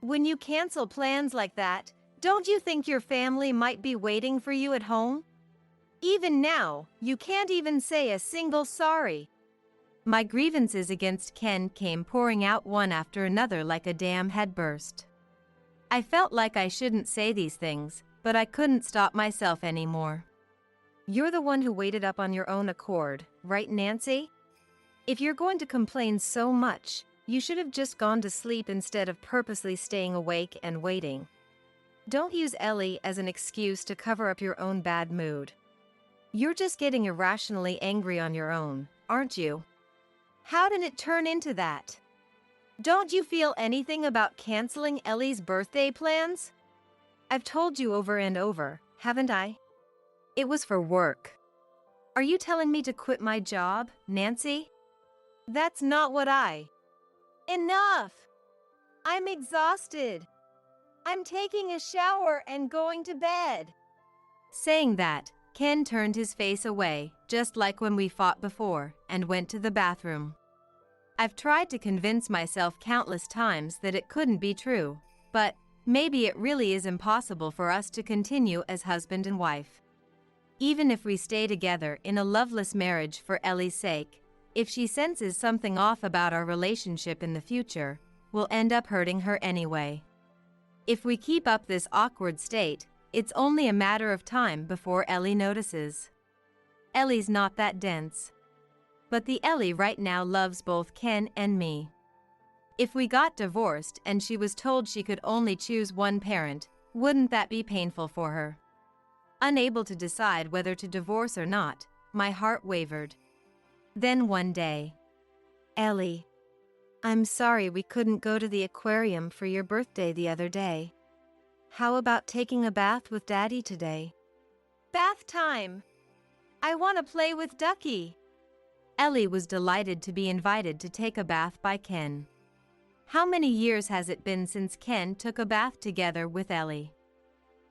When you cancel plans like that, don't you think your family might be waiting for you at home? Even now, you can't even say a single sorry. My grievances against Ken came pouring out one after another like a dam had burst. I felt like I shouldn't say these things, but I couldn't stop myself anymore. You're the one who waited up on your own accord, right, Nancy? If you're going to complain so much, you should have just gone to sleep instead of purposely staying awake and waiting. Don't use Ellie as an excuse to cover up your own bad mood. You're just getting irrationally angry on your own, aren't you? How did it turn into that? Don't you feel anything about canceling Ellie's birthday plans? I've told you over and over, haven't I? It was for work. Are you telling me to quit my job, Nancy? That's not what I… Enough! I'm exhausted. I'm taking a shower and going to bed. Saying that, Ken turned his face away, just like when we fought before, and went to the bathroom. I've tried to convince myself countless times that it couldn't be true, but maybe it really is impossible for us to continue as husband and wife. Even if we stay together in a loveless marriage for Ellie's sake, if she senses something off about our relationship in the future, we'll end up hurting her anyway. If we keep up this awkward state, it's only a matter of time before Ellie notices. Ellie's not that dense. But the Ellie right now loves both Ken and me. If we got divorced and she was told she could only choose one parent, wouldn't that be painful for her? Unable to decide whether to divorce or not, my heart wavered. Then one day, Ellie, I'm sorry we couldn't go to the aquarium for your birthday the other day. How about taking a bath with Daddy today? Bath time! I want to play with Ducky. Ellie was delighted to be invited to take a bath by Ken. How many years has it been since Ken took a bath together with Ellie?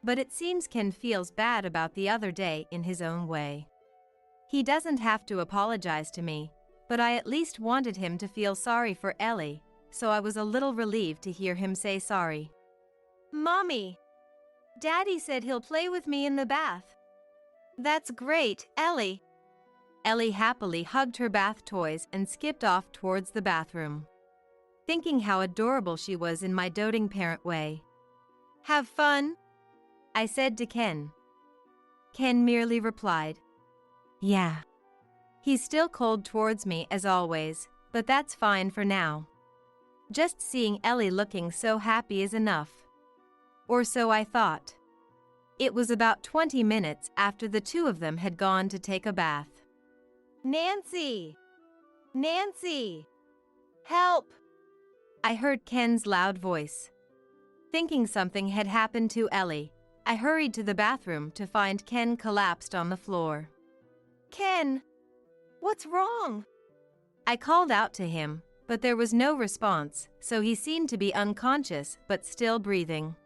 But it seems Ken feels bad about the other day in his own way. He doesn't have to apologize to me, but I at least wanted him to feel sorry for Ellie, so I was a little relieved to hear him say sorry. Mommy, Daddy said he'll play with me in the bath. That's great, Ellie. Ellie happily hugged her bath toys and skipped off towards the bathroom, thinking how adorable she was in my doting parent way. Have fun, I said to Ken. Ken merely replied, "Yeah." He's still cold towards me as always, but that's fine for now. Just seeing Ellie looking so happy is enough. Or so I thought. It was about 20 minutes after the two of them had gone to take a bath. Nancy! Nancy! Help! I heard Ken's loud voice. Thinking something had happened to Ellie, I hurried to the bathroom to find Ken collapsed on the floor. Ken! What's wrong? I called out to him, but there was no response, so he seemed to be unconscious but still breathing.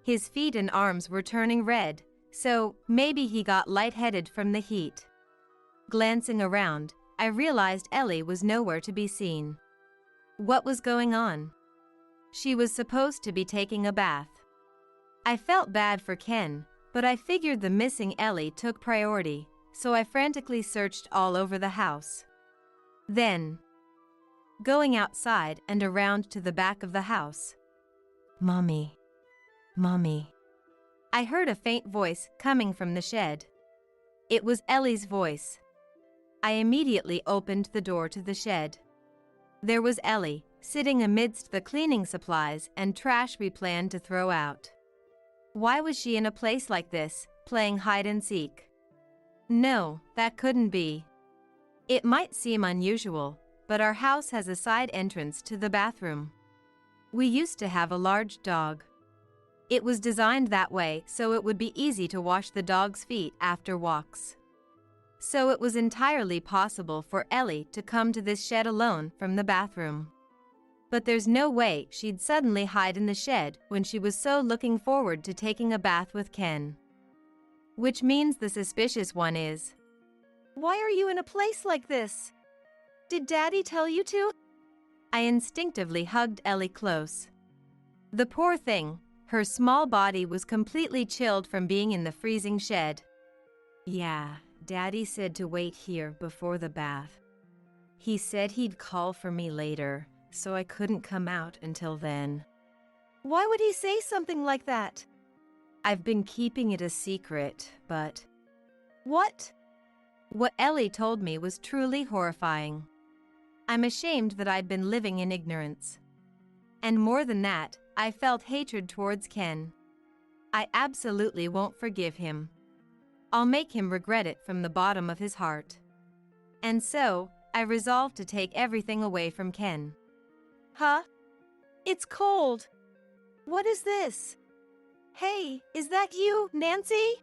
His feet and arms were turning red, so maybe he got lightheaded from the heat. Glancing around, I realized Ellie was nowhere to be seen. What was going on? She was supposed to be taking a bath. I felt bad for Ken, but I figured the missing Ellie took priority, so I frantically searched all over the house. Then, going outside and around to the back of the house. "Mommy, Mommy." I heard a faint voice coming from the shed. It was Ellie's voice. I immediately opened the door to the shed. There was Ellie, sitting amidst the cleaning supplies and trash we planned to throw out. Why was she in a place like this, playing hide and seek? No, that couldn't be. It might seem unusual, but our house has a side entrance to the bathroom. We used to have a large dog. It was designed that way so it would be easy to wash the dog's feet after walks. So it was entirely possible for Ellie to come to this shed alone from the bathroom. But there's no way she'd suddenly hide in the shed when she was so looking forward to taking a bath with Ken. Which means the suspicious one is, Why are you in a place like this? Did Daddy tell you to? I instinctively hugged Ellie close. The poor thing, her small body was completely chilled from being in the freezing shed. "Yeah, Daddy said to wait here before the bath. He said he'd call for me later, so I couldn't come out until then." Why would he say something like that? I've been keeping it a secret, but What? what Ellie told me was truly horrifying. I'm ashamed that I'd been living in ignorance. And more than that, I felt hatred towards Ken. I absolutely won't forgive him. I'll make him regret it from the bottom of his heart. And so, I resolved to take everything away from Ken. Huh? It's cold. What is this? Hey, is that you, Nancy?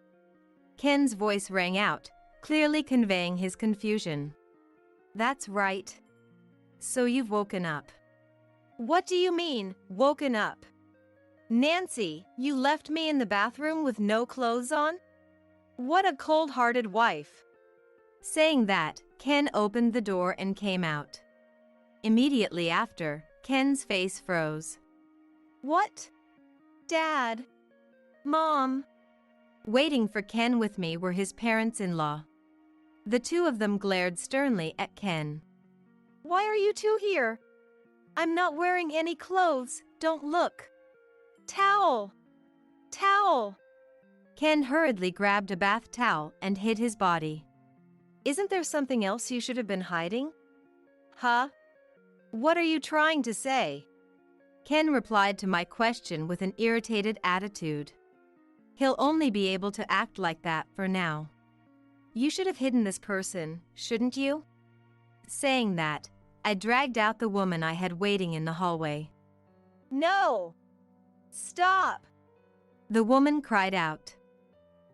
Ken's voice rang out, clearly conveying his confusion. "That's right. So you've woken up." What do you mean, woken up? Nancy, you left me in the bathroom with no clothes on? What a cold-hearted wife. Saying that, Ken opened the door and came out. Immediately after, Ken's face froze. What? Dad? Mom? Waiting for Ken with me were his parents-in-law. The two of them glared sternly at Ken. Why are you two here? I'm not wearing any clothes, don't look. Towel! Towel! Ken hurriedly grabbed a bath towel and hid his body. Isn't there something else you should have been hiding? Huh? What are you trying to say? Ken replied to my question with an irritated attitude. He'll only be able to act like that for now. You should have hidden this person, shouldn't you? Saying that, I dragged out the woman I had waiting in the hallway. No! Stop! The woman cried out.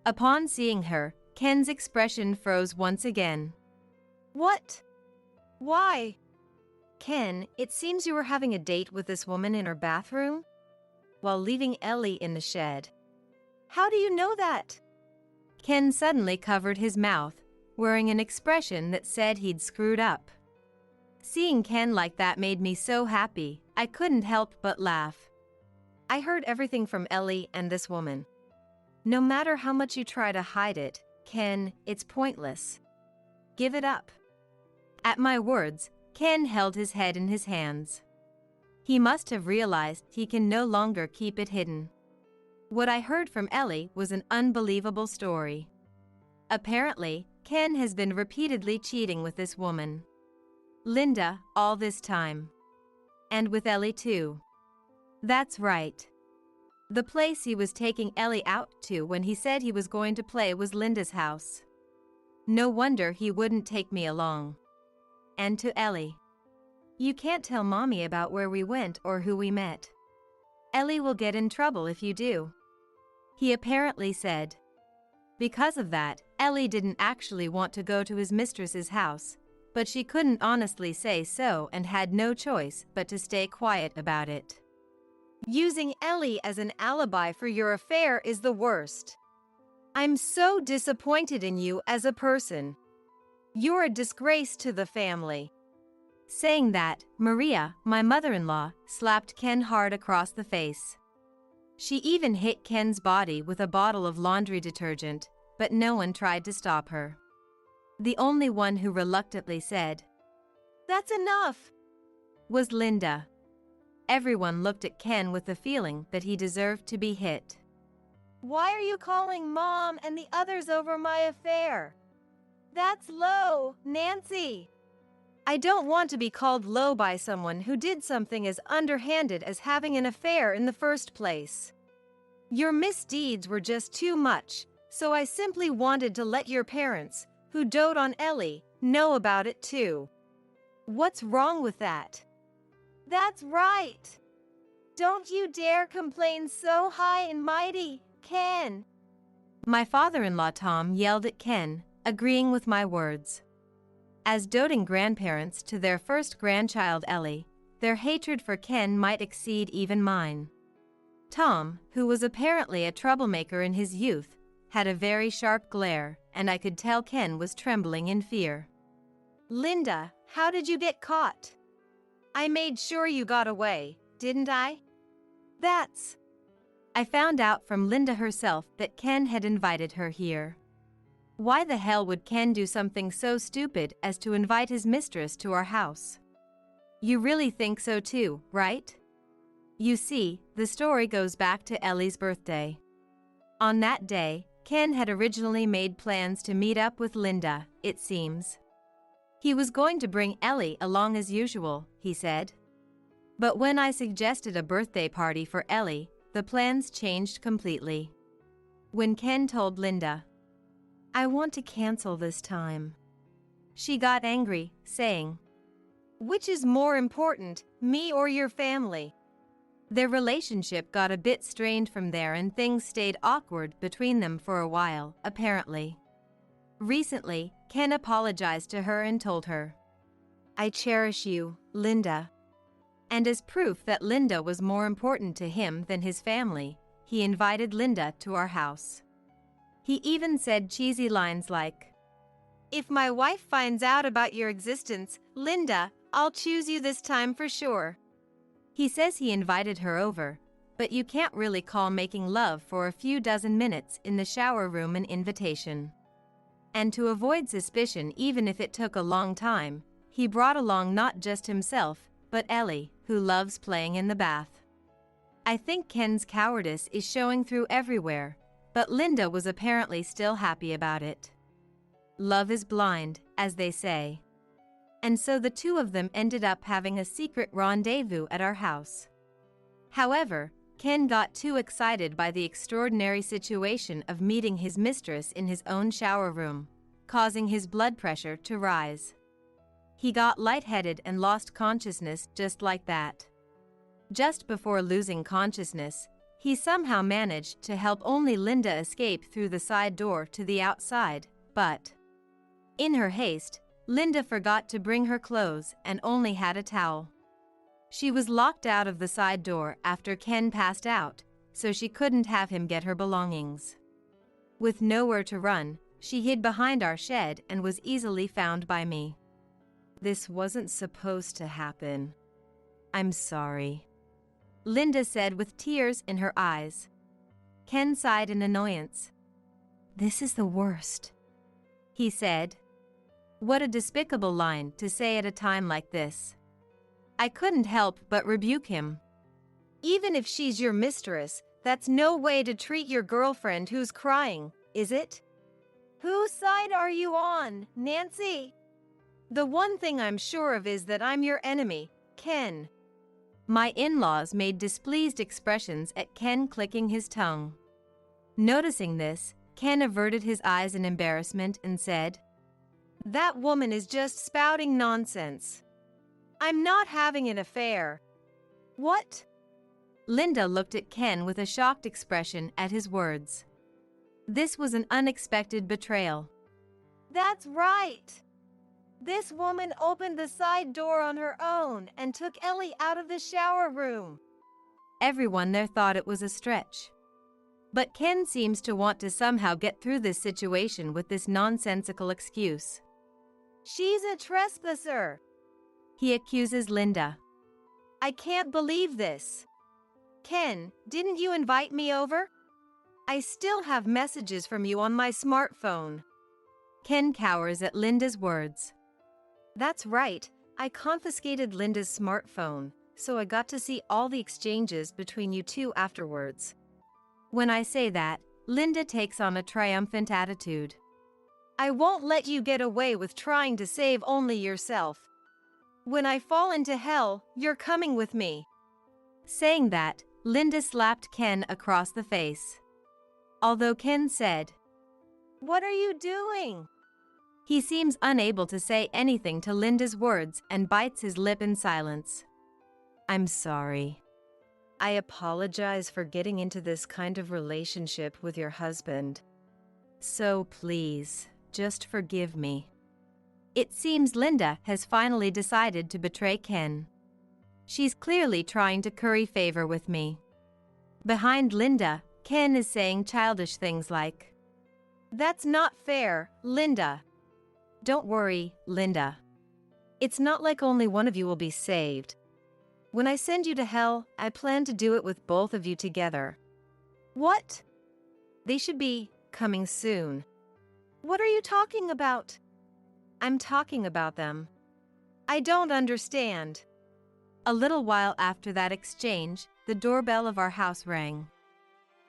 Upon seeing her, Ken's expression froze once again. What? Why? Ken, it seems you were having a date with this woman in her bathroom while leaving Ellie in the shed. How do you know that? Ken suddenly covered his mouth, wearing an expression that said he'd screwed up. Seeing Ken like that made me so happy, I couldn't help but laugh. I heard everything from Ellie and this woman. No matter how much you try to hide it, Ken, it's pointless. Give it up. At my words, Ken held his head in his hands. He must have realized he can no longer keep it hidden. What I heard from Ellie was an unbelievable story. Apparently, Ken has been repeatedly cheating with this woman, Linda, all this time. And with Ellie too. That's right. The place he was taking Ellie out to when he said he was going to play was Linda's house. No wonder he wouldn't take me along. And to Ellie. You can't tell Mommy about where we went or who we met. Ellie will get in trouble if you do. He apparently said. Because of that, Ellie didn't actually want to go to his mistress's house, but she couldn't honestly say so and had no choice but to stay quiet about it. Using Ellie as an alibi for your affair is the worst. I'm so disappointed in you as a person. You're a disgrace to the family. Saying that, Maria, my mother-in-law, slapped Ken hard across the face. She even hit Ken's body with a bottle of laundry detergent, but no one tried to stop her. The only one who reluctantly said, "That's enough," was Linda. Everyone looked at Ken with the feeling that he deserved to be hit. Why are you calling Mom and the others over my affair? That's low, Nancy. I don't want to be called low by someone who did something as underhanded as having an affair in the first place. Your misdeeds were just too much, so I simply wanted to let your parents, who dote on Ellie, know about it too. What's wrong with that? That's right. Don't you dare complain so high and mighty, Ken. My father-in-law Tom yelled at Ken, agreeing with my words. As doting grandparents to their first grandchild Ellie, their hatred for Ken might exceed even mine. Tom, who was apparently a troublemaker in his youth, had a very sharp glare, and I could tell Ken was trembling in fear. Linda, how did you get caught? I made sure you got away, didn't I? I found out from Linda herself that Ken had invited her here. Why the hell would Ken do something so stupid as to invite his mistress to our house? You really think so too, right? You see, the story goes back to Ellie's birthday. On that day, Ken had originally made plans to meet up with Linda, it seems. He was going to bring Ellie along as usual, he said. But when I suggested a birthday party for Ellie, the plans changed completely. When Ken told Linda, "I want to cancel this time," she got angry, saying, "Which is more important, me or your family?" Their relationship got a bit strained from there and things stayed awkward between them for a while, apparently. Recently, Ken apologized to her and told her, "I cherish you, Linda." And as proof that Linda was more important to him than his family, he invited Linda to our house. He even said cheesy lines like, "If my wife finds out about your existence, Linda, I'll choose you this time for sure." He says he invited her over, but you can't really call making love for a few dozen minutes in the shower room an invitation. And to avoid suspicion even if it took a long time, he brought along not just himself, but Ellie, who loves playing in the bath. I think Ken's cowardice is showing through everywhere, but Linda was apparently still happy about it. Love is blind, as they say. And so the two of them ended up having a secret rendezvous at our house. However, Ken got too excited by the extraordinary situation of meeting his mistress in his own shower room, causing his blood pressure to rise. He got lightheaded and lost consciousness just like that. Just before losing consciousness, he somehow managed to help only Linda escape through the side door to the outside, but in her haste, Linda forgot to bring her clothes and only had a towel. She was locked out of the side door after Ken passed out, so she couldn't have him get her belongings. With nowhere to run, she hid behind our shed and was easily found by me. This wasn't supposed to happen. I'm sorry, Linda said with tears in her eyes. Ken sighed in annoyance. This is the worst, he said. What a despicable line to say at a time like this. I couldn't help but rebuke him. Even if she's your mistress, that's no way to treat your girlfriend who's crying, is it? Whose side are you on, Nancy? The one thing I'm sure of is that I'm your enemy, Ken. My in-laws made displeased expressions at Ken clicking his tongue. Noticing this, Ken averted his eyes in embarrassment and said, That woman is just spouting nonsense. I'm not having an affair. What? Linda looked at Ken with a shocked expression at his words. This was an unexpected betrayal. That's right. This woman opened the side door on her own and took Ellie out of the shower room. Everyone there thought it was a stretch. But Ken seems to want to somehow get through this situation with this nonsensical excuse. She's a trespasser, he accuses Linda. I can't believe this. Ken, didn't you invite me over? I still have messages from you on my smartphone. Ken cowers at Linda's words. That's right, I confiscated Linda's smartphone, so I got to see all the exchanges between you two afterwards. When I say that, Linda takes on a triumphant attitude. I won't let you get away with trying to save only yourself. When I fall into hell, you're coming with me. Saying that, Linda slapped Ken across the face. Although Ken said, What are you doing? He seems unable to say anything to Linda's words and bites his lip in silence. I'm sorry. I apologize for getting into this kind of relationship with your husband. So please, just forgive me. It seems Linda has finally decided to betray Ken. She's clearly trying to curry favor with me. Behind Linda, Ken is saying childish things like, That's not fair, Linda. Don't worry, Linda. It's not like only one of you will be saved. When I send you to hell, I plan to do it with both of you together. What? They should be coming soon. What are you talking about? I'm talking about them. I don't understand. A little while after that exchange, the doorbell of our house rang.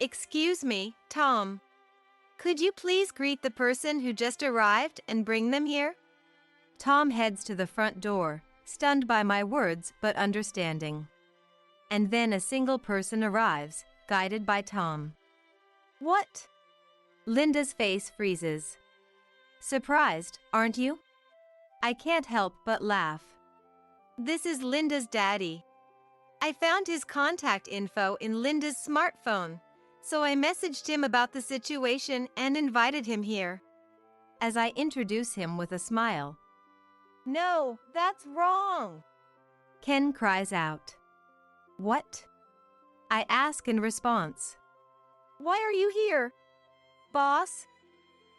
Excuse me, Tom. Could you please greet the person who just arrived and bring them here? Tom heads to the front door, stunned by my words but understanding. And then a single person arrives, guided by Tom. What? Linda's face freezes. Surprised, aren't you? I can't help but laugh. This is Linda's daddy. I found his contact info in Linda's smartphone, so I messaged him about the situation and invited him here. As I introduce him with a smile. No, that's wrong. Ken cries out. What? I ask in response. Why are you here, boss?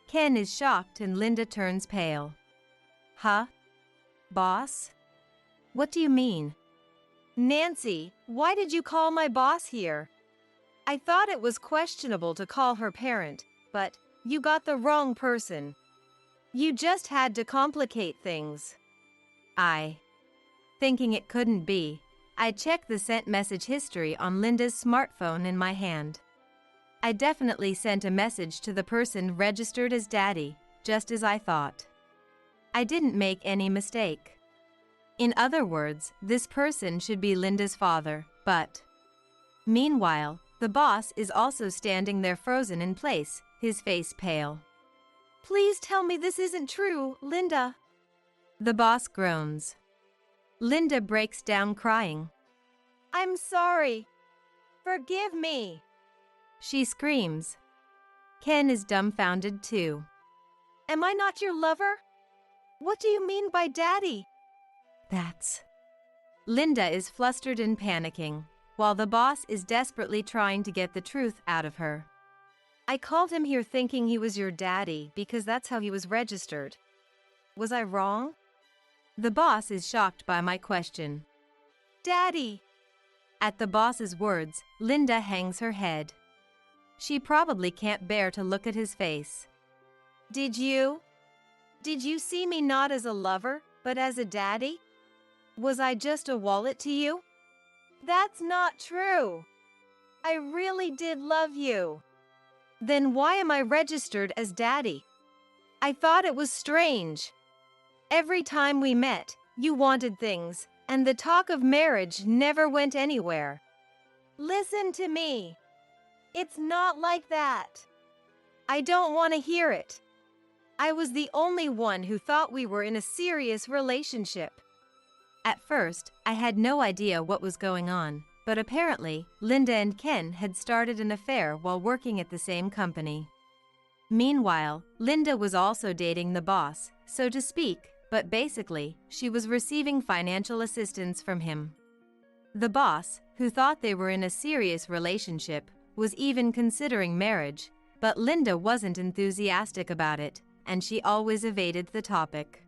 Ken is shocked and Linda turns pale. Huh? Boss? What do you mean? Nancy, why did you call my boss here? I thought it was questionable to call her parent, but you got the wrong person. You just had to complicate things. Thinking it couldn't be, I checked the sent message history on Linda's smartphone in my hand. I definitely sent a message to the person registered as Daddy, just as I thought. I didn't make any mistake. In other words, this person should be Linda's father, but... Meanwhile, the boss is also standing there frozen in place, his face pale. Please tell me this isn't true, Linda. The boss groans. Linda breaks down crying. I'm sorry. Forgive me. She screams. Ken is dumbfounded too. Am I not your lover? What do you mean by daddy? Linda is flustered and panicking. while the boss is desperately trying to get the truth out of her. I called him here thinking he was your daddy because that's how he was registered. Was I wrong? The boss is shocked by my question. Daddy! At the boss's words, Linda hangs her head. She probably can't bear to look at his face. Did you see me not as a lover, but as a daddy? Was I just a wallet to you? That's not true. I really did love you. Then why am I registered as daddy? I thought it was strange. Every time we met, you wanted things, and the talk of marriage never went anywhere. Listen to me. It's not like that. I don't want to hear it. I was the only one who thought we were in a serious relationship. At first, I had no idea what was going on, but apparently, Linda and Ken had started an affair while working at the same company. Meanwhile, Linda was also dating the boss, so to speak, but basically, she was receiving financial assistance from him. The boss, who thought they were in a serious relationship, was even considering marriage, but Linda wasn't enthusiastic about it, and she always evaded the topic.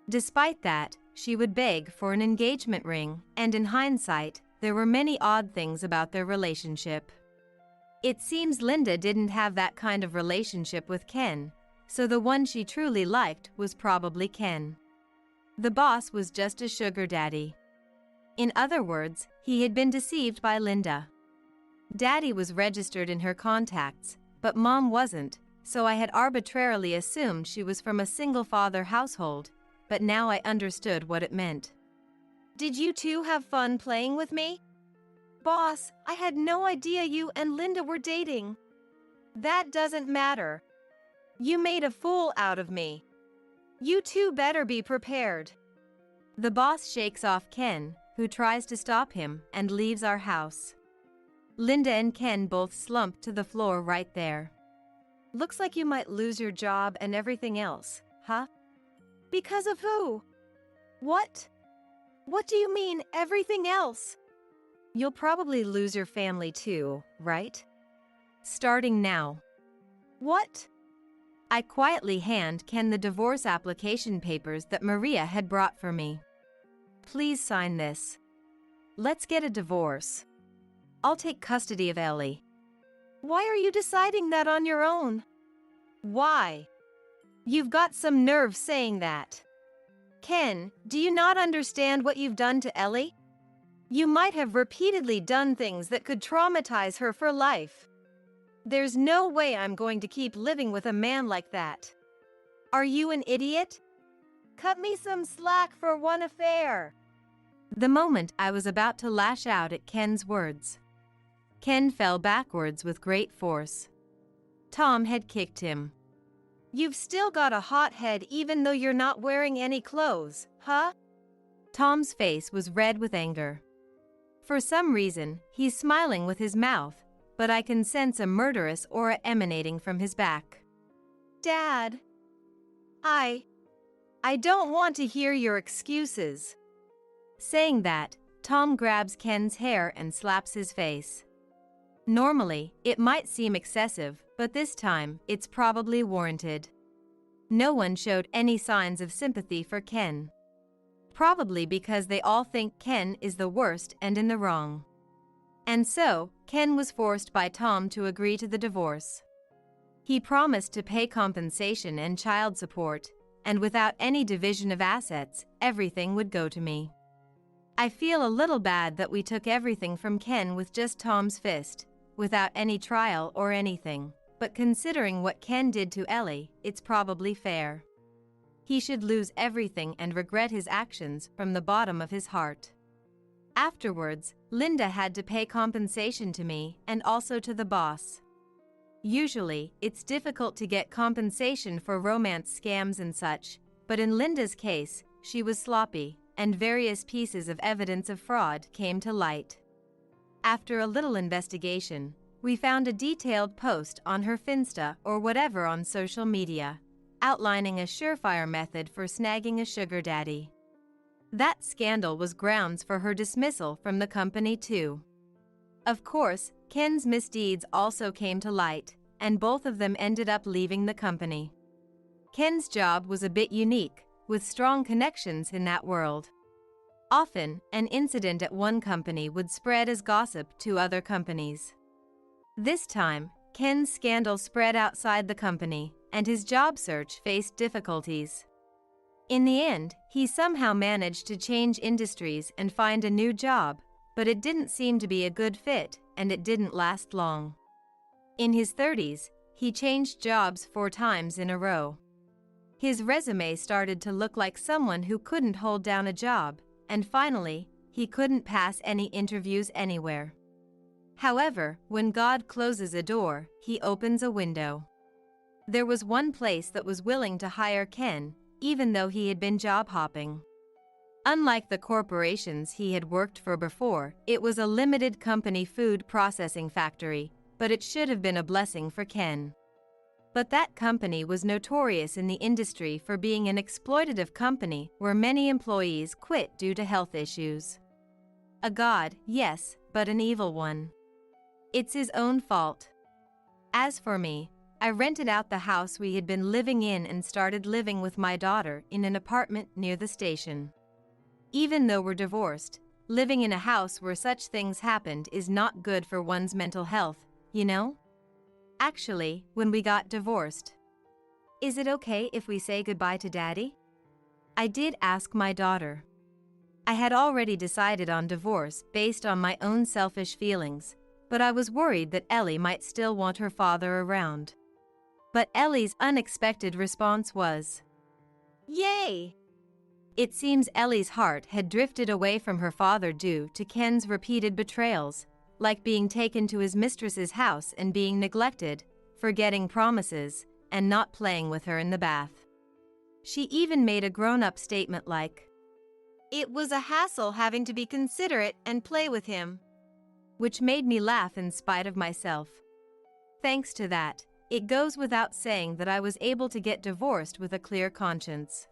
Despite that, she would beg for an engagement ring, and in hindsight, there were many odd things about their relationship. It seems Linda didn't have that kind of relationship with Ken, so the one she truly liked was probably Ken. The boss was just a sugar daddy. In other words, he had been deceived by Linda. Daddy was registered in her contacts, but Mom wasn't, so I had arbitrarily assumed she was from a single-father household, but now I understood what it meant. Did you two have fun playing with me? Boss, I had no idea you and Linda were dating. That doesn't matter. You made a fool out of me. You two better be prepared. The boss shakes off Ken, who tries to stop him, and leaves our house. Linda and Ken both slump to the floor right there. Looks like you might lose your job and everything else, huh? Because of who? What? What do you mean, everything else? You'll probably lose your family too, right? Starting now. What? I quietly hand Ken the divorce application papers that Maria had brought for me. Please sign this. Let's get a divorce. I'll take custody of Ellie. Why are you deciding that on your own? Why? You've got some nerve saying that. Ken, do you not understand what you've done to Ellie? You might have repeatedly done things that could traumatize her for life. There's no way I'm going to keep living with a man like that. Are you an idiot? Cut me some slack for one affair. The moment I was about to lash out at Ken's words, Ken fell backwards with great force. Tom had kicked him. You've still got a hot head even though you're not wearing any clothes, huh? Tom's face was red with anger. For some reason, he's smiling with his mouth, but I can sense a murderous aura emanating from his back. Dad, I don't want to hear your excuses. Saying that, Tom grabs Ken's hair and slaps his face. Normally, it might seem excessive, but this time, it's probably warranted. No one showed any signs of sympathy for Ken. Probably because they all think Ken is the worst and in the wrong. And so, Ken was forced by Tom to agree to the divorce. He promised to pay compensation and child support, and without any division of assets, everything would go to me. I feel a little bad that we took everything from Ken with just Tom's fist, without any trial or anything, but considering what Ken did to Ellie, it's probably fair. He should lose everything and regret his actions from the bottom of his heart. Afterwards, Linda had to pay compensation to me and also to the boss. Usually, it's difficult to get compensation for romance scams and such, but in Linda's case, she was sloppy, and various pieces of evidence of fraud came to light. After a little investigation, we found a detailed post on her Finsta or whatever on social media, outlining a surefire method for snagging a sugar daddy. That scandal was grounds for her dismissal from the company too. Of course, Ken's misdeeds also came to light, and both of them ended up leaving the company. Ken's job was a bit unique, with strong connections in that world. Often, an incident at one company would spread as gossip to other companies. This time, Ken's scandal spread outside the company, and his job search faced difficulties. In the end, he somehow managed to change industries and find a new job, but it didn't seem to be a good fit, and it didn't last long. In his 30s, he changed jobs 4 times in a row. His resume started to look like someone who couldn't hold down a job, and finally, he couldn't pass any interviews anywhere. However, when God closes a door, he opens a window. There was one place that was willing to hire Ken, even though he had been job hopping. Unlike the corporations he had worked for before, it was a limited company food processing factory, but it should have been a blessing for Ken. But that company was notorious in the industry for being an exploitative company where many employees quit due to health issues. A god, yes, but an evil one. It's his own fault. As for me, I rented out the house we had been living in and started living with my daughter in an apartment near the station. Even though we're divorced, living in a house where such things happened is not good for one's mental health, you know? Actually, when we got divorced. Is it okay if we say goodbye to Daddy? I did ask my daughter. I had already decided on divorce based on my own selfish feelings, but I was worried that Ellie might still want her father around. But Ellie's unexpected response was, "Yay!" It seems Ellie's heart had drifted away from her father due to Ken's repeated betrayals, like being taken to his mistress's house and being neglected, forgetting promises, and not playing with her in the bath. She even made a grown-up statement like, "It was a hassle having to be considerate and play with him," which made me laugh in spite of myself. Thanks to that, it goes without saying that I was able to get divorced with a clear conscience.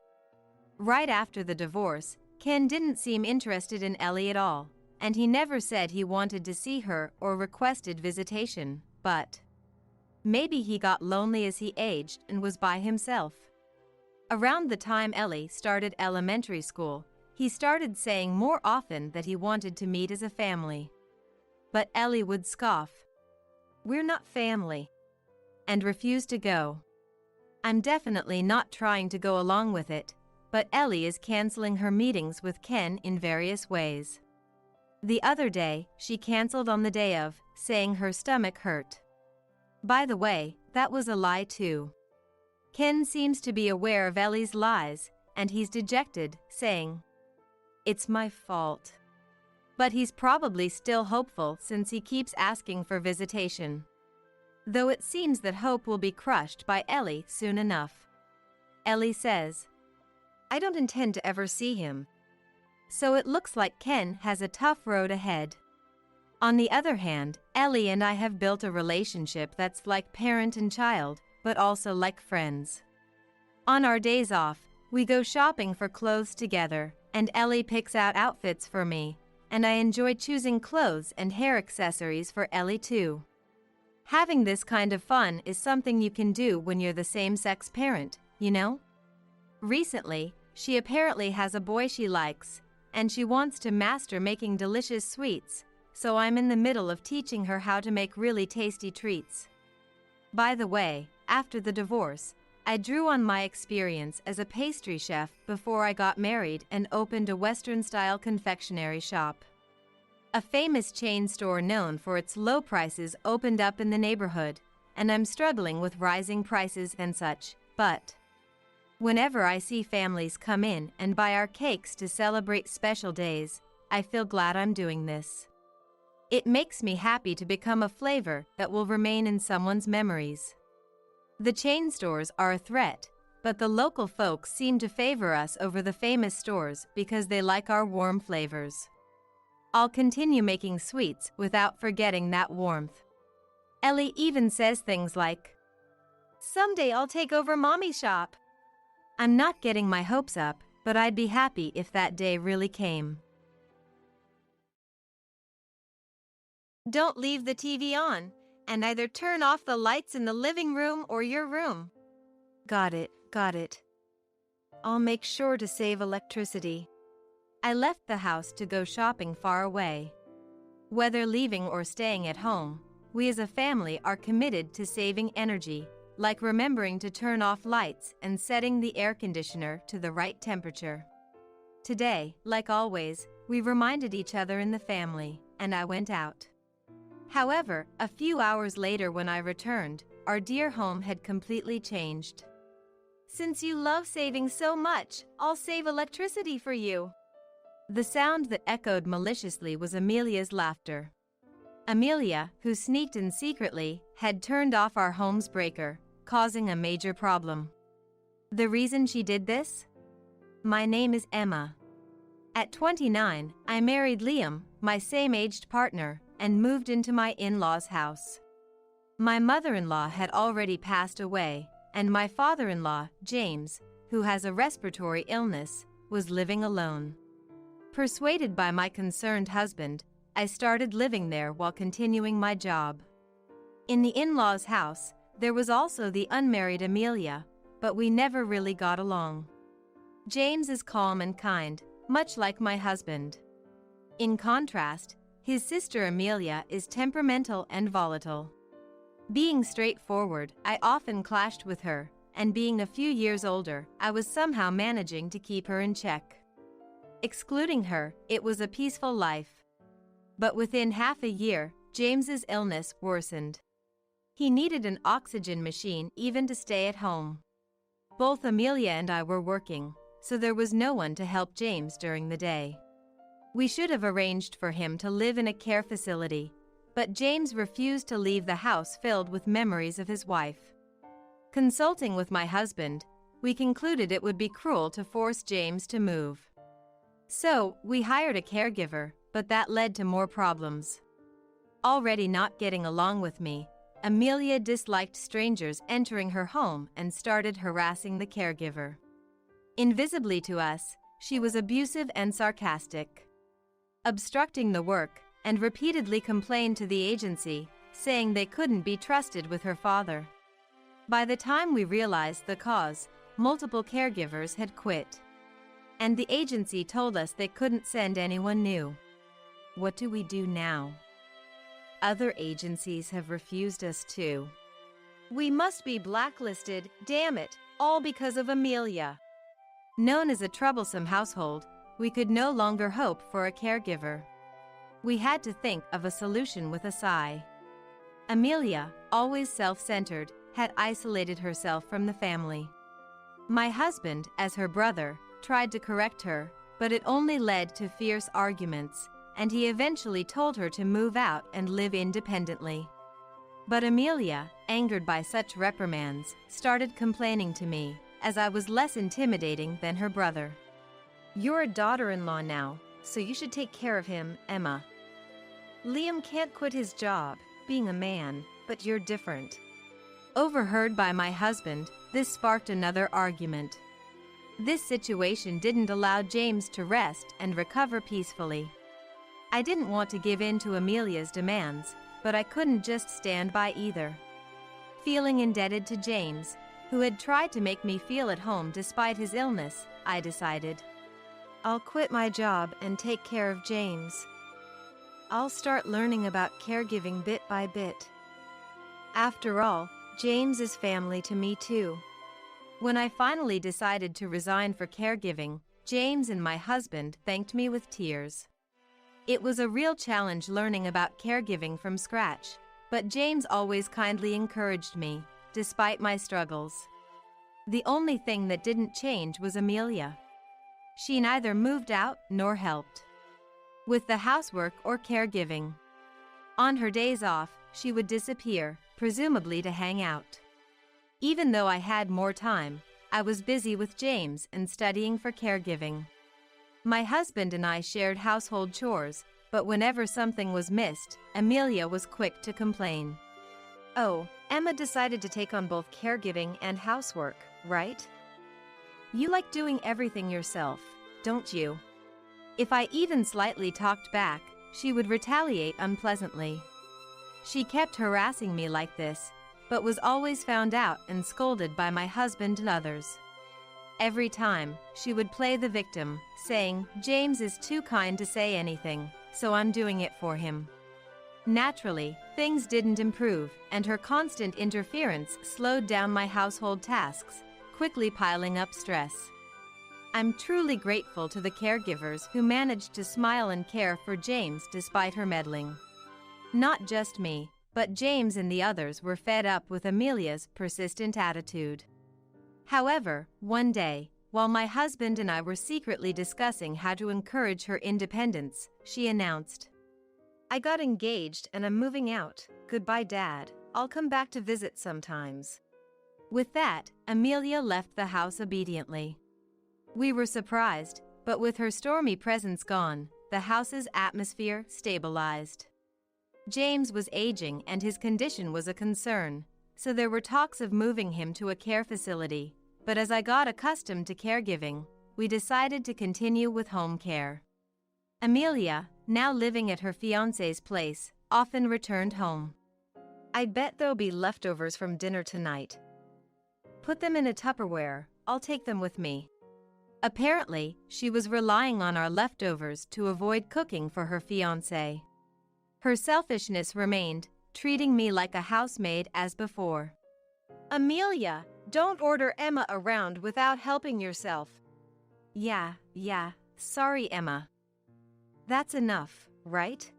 Right after the divorce, Ken didn't seem interested in Ellie at all, and he never said he wanted to see her or requested visitation, but maybe he got lonely as he aged and was by himself. Around the time Ellie started elementary school, he started saying more often that he wanted to meet as a family. But Ellie would scoff, "We're not family," and refuse to go. I'm definitely not trying to go along with it, but Ellie is canceling her meetings with Ken in various ways. The other day, she canceled on the day of, saying her stomach hurt. By the way, that was a lie too. Ken seems to be aware of Ellie's lies, and he's dejected, saying, "It's my fault." But he's probably still hopeful since he keeps asking for visitation. Though it seems that hope will be crushed by Ellie soon enough. Ellie says, "I don't intend to ever see him." So it looks like Ken has a tough road ahead. On the other hand, Ellie and I have built a relationship that's like parent and child, but also like friends. On our days off, we go shopping for clothes together, and Ellie picks out outfits for me, and I enjoy choosing clothes and hair accessories for Ellie too. Having this kind of fun is something you can do when you're the same-sex parent, you know? Recently, she apparently has a boy she likes, and she wants to master making delicious sweets, so I'm in the middle of teaching her how to make really tasty treats. By the way, after the divorce, I drew on my experience as a pastry chef before I got married and opened a Western-style confectionery shop. A famous chain store known for its low prices opened up in the neighborhood, and I'm struggling with rising prices and such, but whenever I see families come in and buy our cakes to celebrate special days, I feel glad I'm doing this. It makes me happy to become a flavor that will remain in someone's memories. The chain stores are a threat, but the local folks seem to favor us over the famous stores because they like our warm flavors. I'll continue making sweets without forgetting that warmth. Ellie even says things like, "Someday I'll take over Mommy's shop." I'm not getting my hopes up, but I'd be happy if that day really came. Don't leave the TV on, and either turn off the lights in the living room or your room. Got it, got it. I'll make sure to save electricity. I left the house to go shopping far away. Whether leaving or staying at home, we as a family are committed to saving energy, like remembering to turn off lights and setting the air conditioner to the right temperature. Today, like always, we reminded each other in the family, and I went out. However, a few hours later when I returned, our dear home had completely changed. Since you love saving so much, I'll save electricity for you. The sound that echoed maliciously was Amelia's laughter. Amelia, who sneaked in secretly, had turned off our home's breaker, causing a major problem. The reason she did this? My name is Emma. At 29, I married Liam, my same-aged partner, and moved into my in-laws' house. My mother-in-law had already passed away, and my father-in-law, James, who has a respiratory illness, was living alone. Persuaded by my concerned husband, I started living there while continuing my job. In the in-laws' house, there was also the unmarried Amelia, but we never really got along. James is calm and kind, much like my husband. In contrast, his sister Amelia is temperamental and volatile. Being straightforward, I often clashed with her, and being a few years older, I was somehow managing to keep her in check. Excluding her, it was a peaceful life. But within half a year, James's illness worsened. He needed an oxygen machine even to stay at home. Both Amelia and I were working, so there was no one to help James during the day. We should have arranged for him to live in a care facility, but James refused to leave the house filled with memories of his wife. Consulting with my husband, we concluded it would be cruel to force James to move. So, we hired a caregiver, but that led to more problems. Already not getting along with me, Amelia disliked strangers entering her home and started harassing the caregiver. Invisibly to us, she was abusive and sarcastic, obstructing the work, and repeatedly complained to the agency, saying they couldn't be trusted with her father. By the time we realized the cause, multiple caregivers had quit. And the agency told us they couldn't send anyone new. What do we do now? Other agencies have refused us too. We must be blacklisted, damn it, all because of Amelia. Known as a troublesome household, we could no longer hope for a caregiver. We had to think of a solution with a sigh. Amelia, always self-centered, had isolated herself from the family. My husband, as her brother, tried to correct her, but it only led to fierce arguments, and he eventually told her to move out and live independently. But Amelia, angered by such reprimands, started complaining to me, as I was less intimidating than her brother. You're a daughter-in-law now, so you should take care of him, Emma. Liam can't quit his job, being a man, but you're different. Overheard by my husband, this sparked another argument. This situation didn't allow James to rest and recover peacefully. I didn't want to give in to Amelia's demands, but I couldn't just stand by either. Feeling indebted to James, who had tried to make me feel at home despite his illness, I decided, I'll quit my job and take care of James. I'll start learning about caregiving bit by bit. After all, James is family to me too. When I finally decided to resign for caregiving, James and my husband thanked me with tears. It was a real challenge learning about caregiving from scratch, but James always kindly encouraged me, despite my struggles. The only thing that didn't change was Amelia. She neither moved out nor helped with the housework or caregiving. On her days off, she would disappear, presumably to hang out. Even though I had more time, I was busy with James and studying for caregiving. My husband and I shared household chores, but whenever something was missed, Amelia was quick to complain. Oh, Emma decided to take on both caregiving and housework, right? You like doing everything yourself, don't you? If I even slightly talked back, she would retaliate unpleasantly. She kept harassing me like this, but was always found out and scolded by my husband and others. Every time, she would play the victim, saying, "James is too kind to say anything, so I'm doing it for him." Naturally, things didn't improve, and her constant interference slowed down my household tasks, quickly piling up stress. I'm truly grateful to the caregivers who managed to smile and care for James despite her meddling. Not just me, but James and the others were fed up with Amelia's persistent attitude. However, one day, while my husband and I were secretly discussing how to encourage her independence, she announced, "I got engaged and I'm moving out. Goodbye, Dad. I'll come back to visit sometimes." With that, Amelia left the house obediently. We were surprised, but with her stormy presence gone, the house's atmosphere stabilized. James was aging and his condition was a concern, so there were talks of moving him to a care facility, but as I got accustomed to caregiving, we decided to continue with home care. Amelia, now living at her fiancé's place, often returned home. "I bet there'll be leftovers from dinner tonight. Put them in a Tupperware, I'll take them with me." Apparently, she was relying on our leftovers to avoid cooking for her fiancé. Her selfishness remained, treating me like a housemaid as before. "Amelia, don't order Emma around without helping yourself." Yeah, sorry Emma. That's enough, right?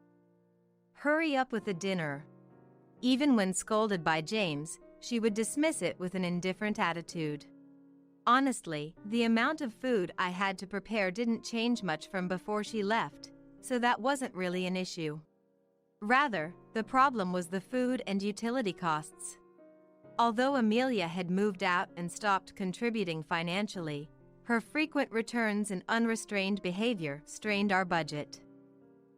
Hurry up with the dinner." Even when scolded by James, she would dismiss it with an indifferent attitude. Honestly, the amount of food I had to prepare didn't change much from before she left, so that wasn't really an issue. Rather, the problem was the food and utility costs. Although Amelia had moved out and stopped contributing financially, her frequent returns and unrestrained behavior strained our budget.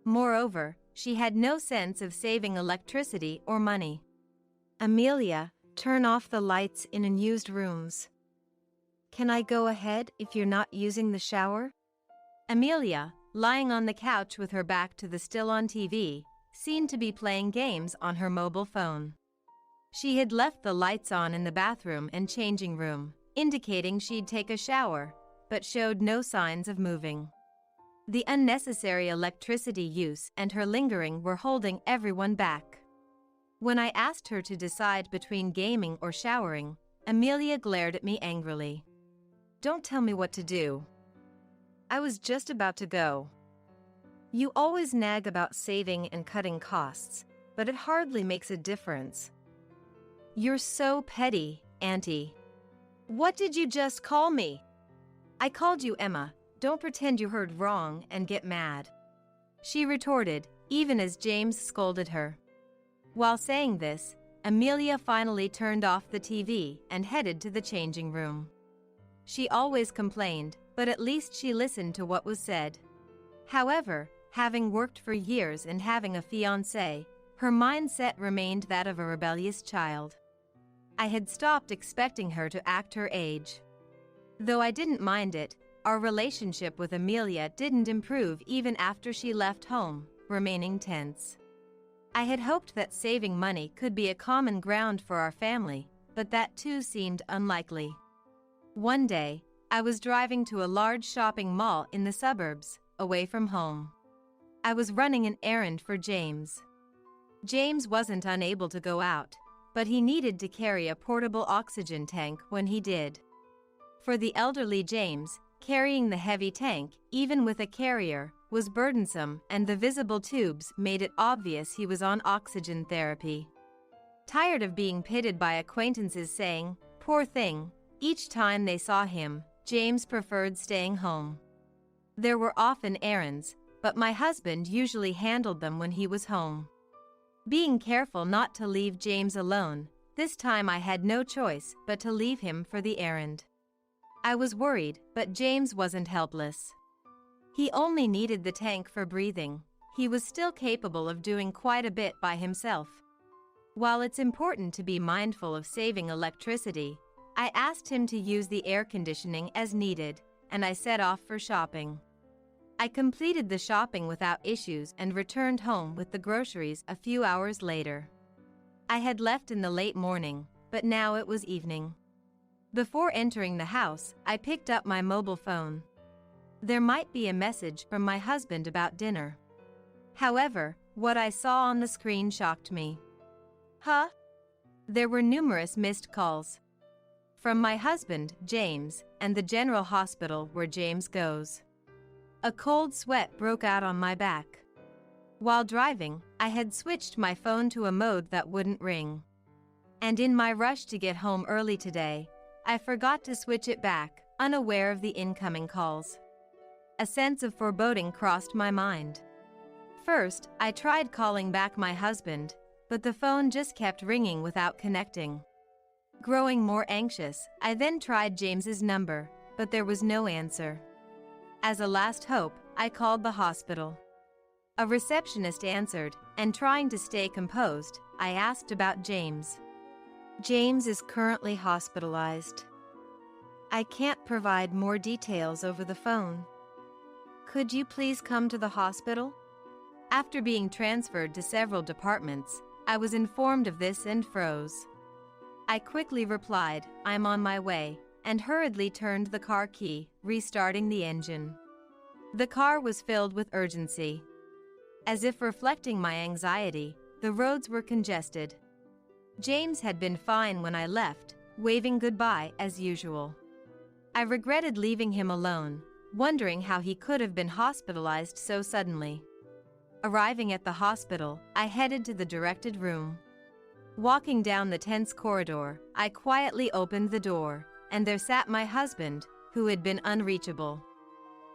Moreover, she had no sense of saving electricity or money. "Amelia, turn off the lights in unused rooms." "Can I go ahead if you're not using the shower?" Amelia, lying on the couch with her back to the still-on TV, seemed to be playing games on her mobile phone. She had left the lights on in the bathroom and changing room, indicating she'd take a shower, but showed no signs of moving. The unnecessary electricity use and her lingering were holding everyone back. When I asked her to decide between gaming or showering, Amelia glared at me angrily. "Don't tell me what to do. I was just about to go. You always nag about saving and cutting costs, but it hardly makes a difference." "You're so petty, Auntie." "What did you just call me?" "I called you Emma. Don't pretend you heard wrong and get mad," she retorted, even as James scolded her. While saying this, Amelia finally turned off the TV and headed to the changing room. She always complained, but at least she listened to what was said. However, having worked for years and having a fiancé, her mindset remained that of a rebellious child. I had stopped expecting her to act her age. Though I didn't mind it, our relationship with Amelia didn't improve even after she left home, remaining tense. I had hoped that saving money could be a common ground for our family, but that too seemed unlikely. One day, I was driving to a large shopping mall in the suburbs, away from home. I was running an errand for James. James wasn't unable to go out, but he needed to carry a portable oxygen tank when he did. For the elderly James, carrying the heavy tank, even with a carrier, was burdensome, and the visible tubes made it obvious he was on oxygen therapy. Tired of being pitted by acquaintances saying, "Poor thing," each time they saw him, James preferred staying home. There were often errands, but my husband usually handled them when he was home. Being careful not to leave James alone, this time I had no choice but to leave him for the errand. I was worried, but James wasn't helpless. He only needed the tank for breathing. He was still capable of doing quite a bit by himself. While it's important to be mindful of saving electricity, I asked him to use the air conditioning as needed, and I set off for shopping. I completed the shopping without issues and returned home with the groceries a few hours later. I had left in the late morning, but now it was evening. Before entering the house, I picked up my mobile phone. There might be a message from my husband about dinner. However, what I saw on the screen shocked me. Huh? There were numerous missed calls. From my husband, James, and the general hospital where James goes. A cold sweat broke out on my back. While driving, I had switched my phone to a mode that wouldn't ring. And in my rush to get home early today, I forgot to switch it back, unaware of the incoming calls. A sense of foreboding crossed my mind. First, I tried calling back my husband, but the phone just kept ringing without connecting. Growing more anxious, I then tried James's number, but there was no answer. As a last hope, I called the hospital. A receptionist answered, and trying to stay composed, I asked about James. James is currently hospitalized. I can't provide more details over the phone. Could you please come to the hospital? After being transferred to several departments, I was informed of this and froze. I quickly replied, "I'm on my way," and hurriedly turned the car key, restarting the engine. The car was filled with urgency. As if reflecting my anxiety, the roads were congested. James had been fine when I left, waving goodbye as usual. I regretted leaving him alone, wondering how he could have been hospitalized so suddenly. Arriving at the hospital, I headed to the directed room. Walking down the tense corridor, I quietly opened the door, and there sat my husband, who had been unreachable.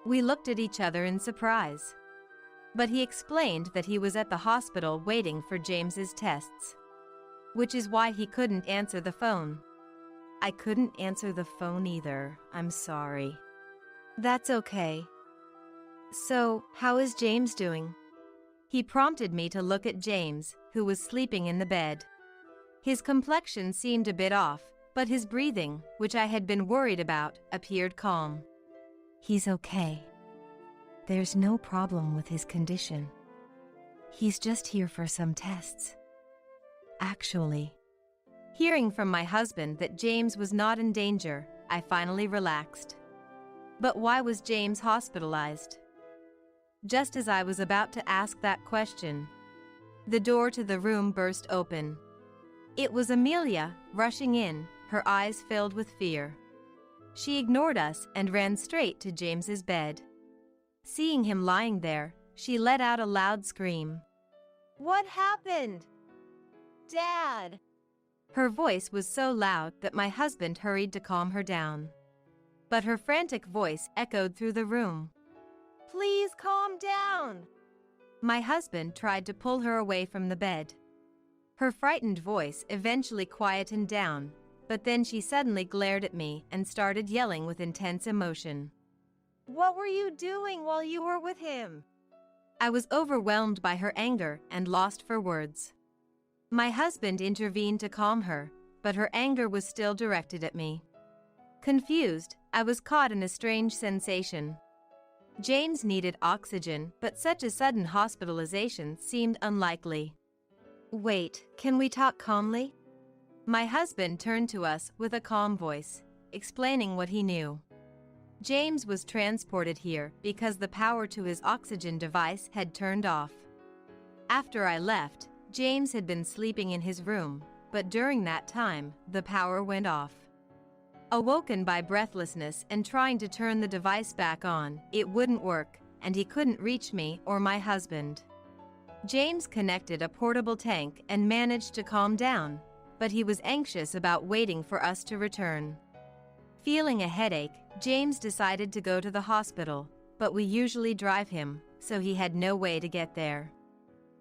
We looked at each other in surprise. But he explained that he was at the hospital waiting for James's tests. Which is why he couldn't answer the phone. I couldn't answer the phone either, I'm sorry. That's okay. So, how is James doing? He prompted me to look at James, who was sleeping in the bed. His complexion seemed a bit off, but his breathing, which I had been worried about, appeared calm. He's okay. There's no problem with his condition. He's just here for some tests. Actually, hearing from my husband that James was not in danger, I finally relaxed. But why was James hospitalized? Just as I was about to ask that question, the door to the room burst open. It was Amelia, rushing in, her eyes filled with fear. She ignored us and ran straight to James's bed. Seeing him lying there, she let out a loud scream. What happened? Dad! Her voice was so loud that my husband hurried to calm her down. But her frantic voice echoed through the room. Please calm down! My husband tried to pull her away from the bed. Her frightened voice eventually quietened down, but then she suddenly glared at me and started yelling with intense emotion. What were you doing while you were with him? I was overwhelmed by her anger and lost for words. My husband intervened to calm her, but her anger was still directed at me. Confused, I was caught in a strange sensation. James needed oxygen, but such a sudden hospitalization seemed unlikely. Wait, can we talk calmly? My husband turned to us with a calm voice, explaining what he knew. James was transported here because the power to his oxygen device had turned off. After I left, James had been sleeping in his room, but during that time, the power went off. Awoken by breathlessness and trying to turn the device back on, it wouldn't work, and he couldn't reach me or my husband. James connected a portable tank and managed to calm down, but he was anxious about waiting for us to return. Feeling a headache, James decided to go to the hospital, but we usually drive him, so he had no way to get there.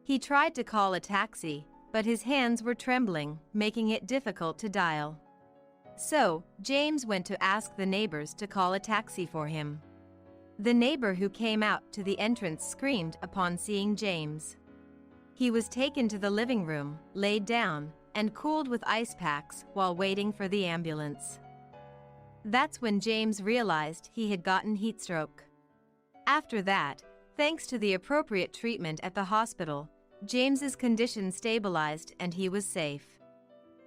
He tried to call a taxi, but his hands were trembling, making it difficult to dial. So, James went to ask the neighbors to call a taxi for him. The neighbor who came out to the entrance screamed upon seeing James. He was taken to the living room, laid down, and cooled with ice packs while waiting for the ambulance. That's when James realized he had gotten heat stroke. After that, thanks to the appropriate treatment at the hospital, James's condition stabilized and he was safe.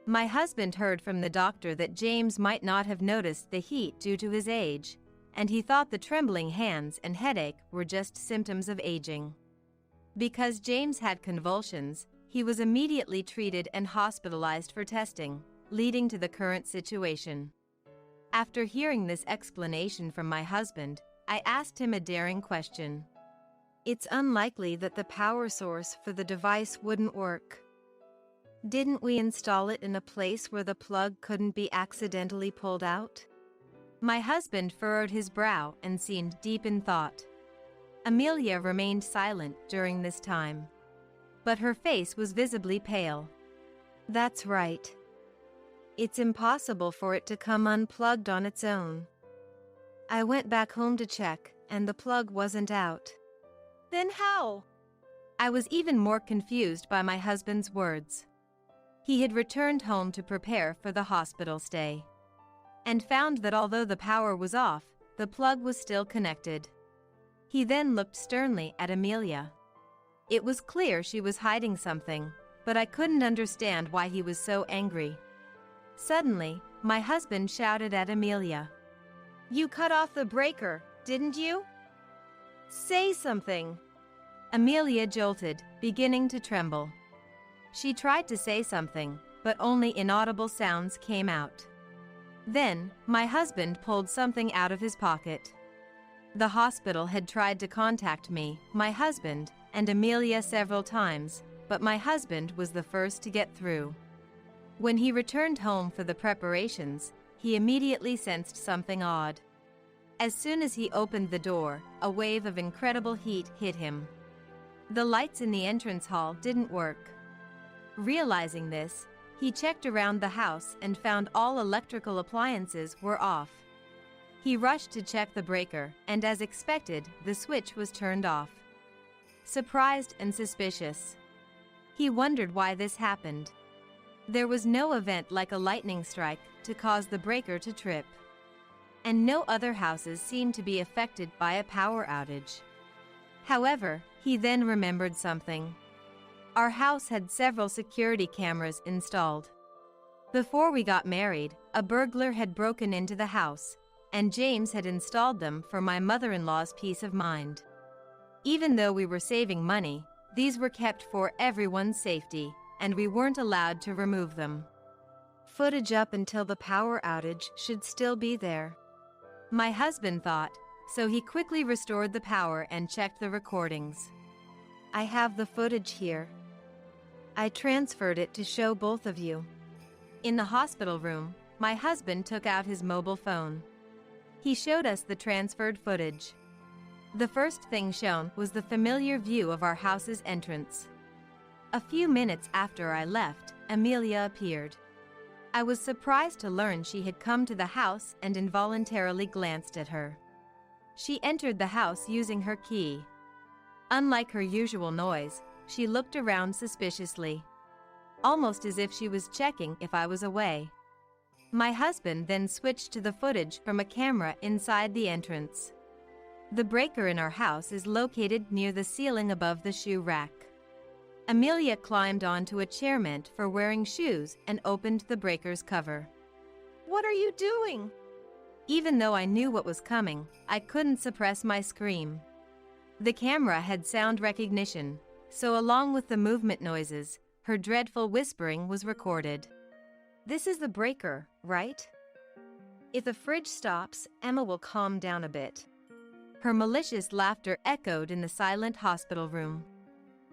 My husband heard from the doctor that James might not have noticed the heat due to his age, and he thought the trembling hands and headache were just symptoms of aging. Because James had convulsions, he was immediately treated and hospitalized for testing, leading to the current situation. After hearing this explanation from my husband, I asked him a daring question. It's unlikely that the power source for the device wouldn't work. Didn't we install it in a place where the plug couldn't be accidentally pulled out? My husband furrowed his brow and seemed deep in thought. Amelia remained silent during this time, but her face was visibly pale. That's right. It's impossible for it to come unplugged on its own. I went back home to check, and the plug wasn't out. Then how? I was even more confused by my husband's words. He had returned home to prepare for the hospital stay, and found that although the power was off, the plug was still connected. He then looked sternly at Amelia. It was clear she was hiding something, but I couldn't understand why he was so angry. Suddenly, my husband shouted at Amelia. You cut off the breaker, didn't you? Say something. Amelia jolted, beginning to tremble. She tried to say something, but only inaudible sounds came out. Then, my husband pulled something out of his pocket. The hospital had tried to contact me, my husband, and Amelia several times, but my husband was the first to get through. When he returned home for the preparations, he immediately sensed something odd. As soon as he opened the door, a wave of incredible heat hit him. The lights in the entrance hall didn't work. Realizing this, he checked around the house and found all electrical appliances were off. He rushed to check the breaker, and as expected, the switch was turned off. Surprised and suspicious, he wondered why this happened. There was no event like a lightning strike to cause the breaker to trip, and no other houses seemed to be affected by a power outage. However, he then remembered something. Our house had several security cameras installed. Before we got married, a burglar had broken into the house, and James had installed them for my mother-in-law's peace of mind. Even though we were saving money, these were kept for everyone's safety, and we weren't allowed to remove them. Footage up until the power outage should still be there, my husband thought, so he quickly restored the power and checked the recordings. I have the footage here. I transferred it to show both of you. In the hospital room, my husband took out his mobile phone. He showed us the transferred footage. The first thing shown was the familiar view of our house's entrance. A few minutes after I left, Amelia appeared. I was surprised to learn she had come to the house and involuntarily glanced at her. She entered the house using her key. Unlike her usual noise, she looked around suspiciously, almost as if she was checking if I was away. My husband then switched to the footage from a camera inside the entrance. The breaker in our house is located near the ceiling above the shoe rack. Amelia climbed onto a chair meant for wearing shoes and opened the breaker's cover. What are you doing? Even though I knew what was coming, I couldn't suppress my scream. The camera had sound recognition, so along with the movement noises, her dreadful whispering was recorded. This is the breaker, right? If the fridge stops, Emma will calm down a bit. Her malicious laughter echoed in the silent hospital room.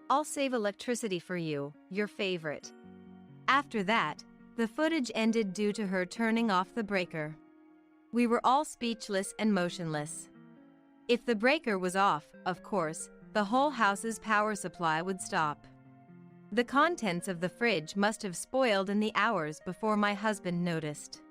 I'll save electricity for you, your favorite. After that, the footage ended due to her turning off the breaker. We were all speechless and motionless. If the breaker was off, of course, the whole house's power supply would stop. The contents of the fridge must have spoiled in the hours before my husband noticed.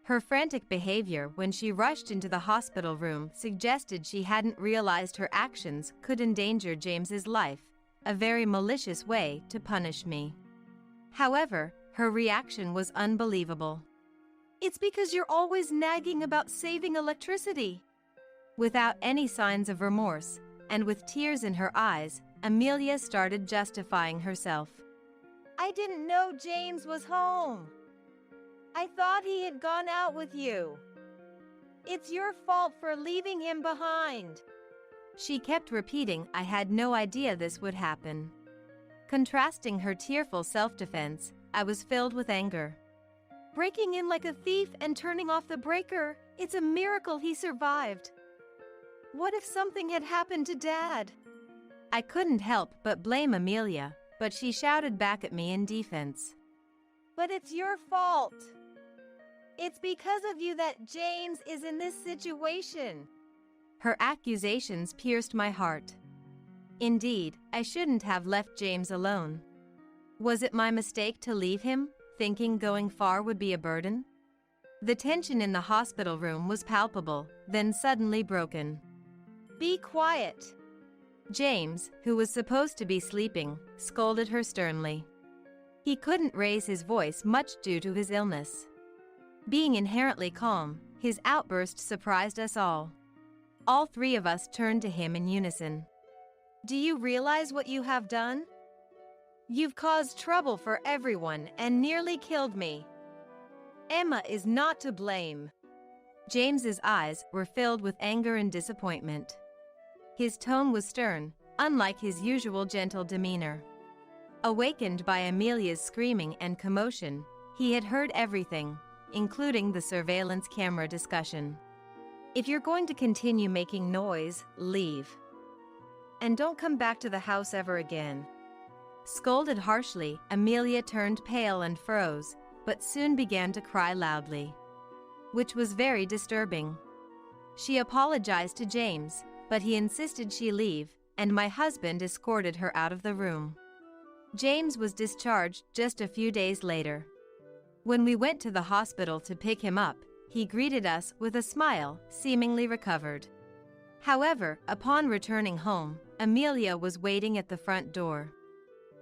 Her frantic behavior when she rushed into the hospital room suggested she hadn't realized her actions could endanger James's life, a very malicious way to punish me. However, her reaction was unbelievable. It's because you're always nagging about saving electricity. Without any signs of remorse, and with tears in her eyes, Amelia started justifying herself. I didn't know James was home. I thought he had gone out with you. It's your fault for leaving him behind. She kept repeating I had no idea this would happen. Contrasting her tearful self-defense, I was filled with anger. Breaking in like a thief and turning off the breaker, it's a miracle he survived. What if something had happened to Dad? I couldn't help but blame Amelia, but she shouted back at me in defense. But it's your fault. It's because of you that James is in this situation. Her accusations pierced my heart. Indeed, I shouldn't have left James alone. Was it my mistake to leave him, thinking going far would be a burden? The tension in the hospital room was palpable, then suddenly broken. Be quiet. James, who was supposed to be sleeping, scolded her sternly. He couldn't raise his voice much due to his illness. Being inherently calm, his outburst surprised us all. All three of us turned to him in unison. Do you realize what you have done? You've caused trouble for everyone and nearly killed me. Emma is not to blame. James's eyes were filled with anger and disappointment. His tone was stern, unlike his usual gentle demeanor. Awakened by Amelia's screaming and commotion, he had heard everything, including the surveillance camera discussion. If you're going to continue making noise, leave. And don't come back to the house ever again. Scolded harshly, Amelia turned pale and froze, but soon began to cry loudly, which was very disturbing. She apologized to James, but he insisted she leave, and my husband escorted her out of the room. James was discharged just a few days later. When we went to the hospital to pick him up, he greeted us with a smile, seemingly recovered. However, upon returning home, Amelia was waiting at the front door.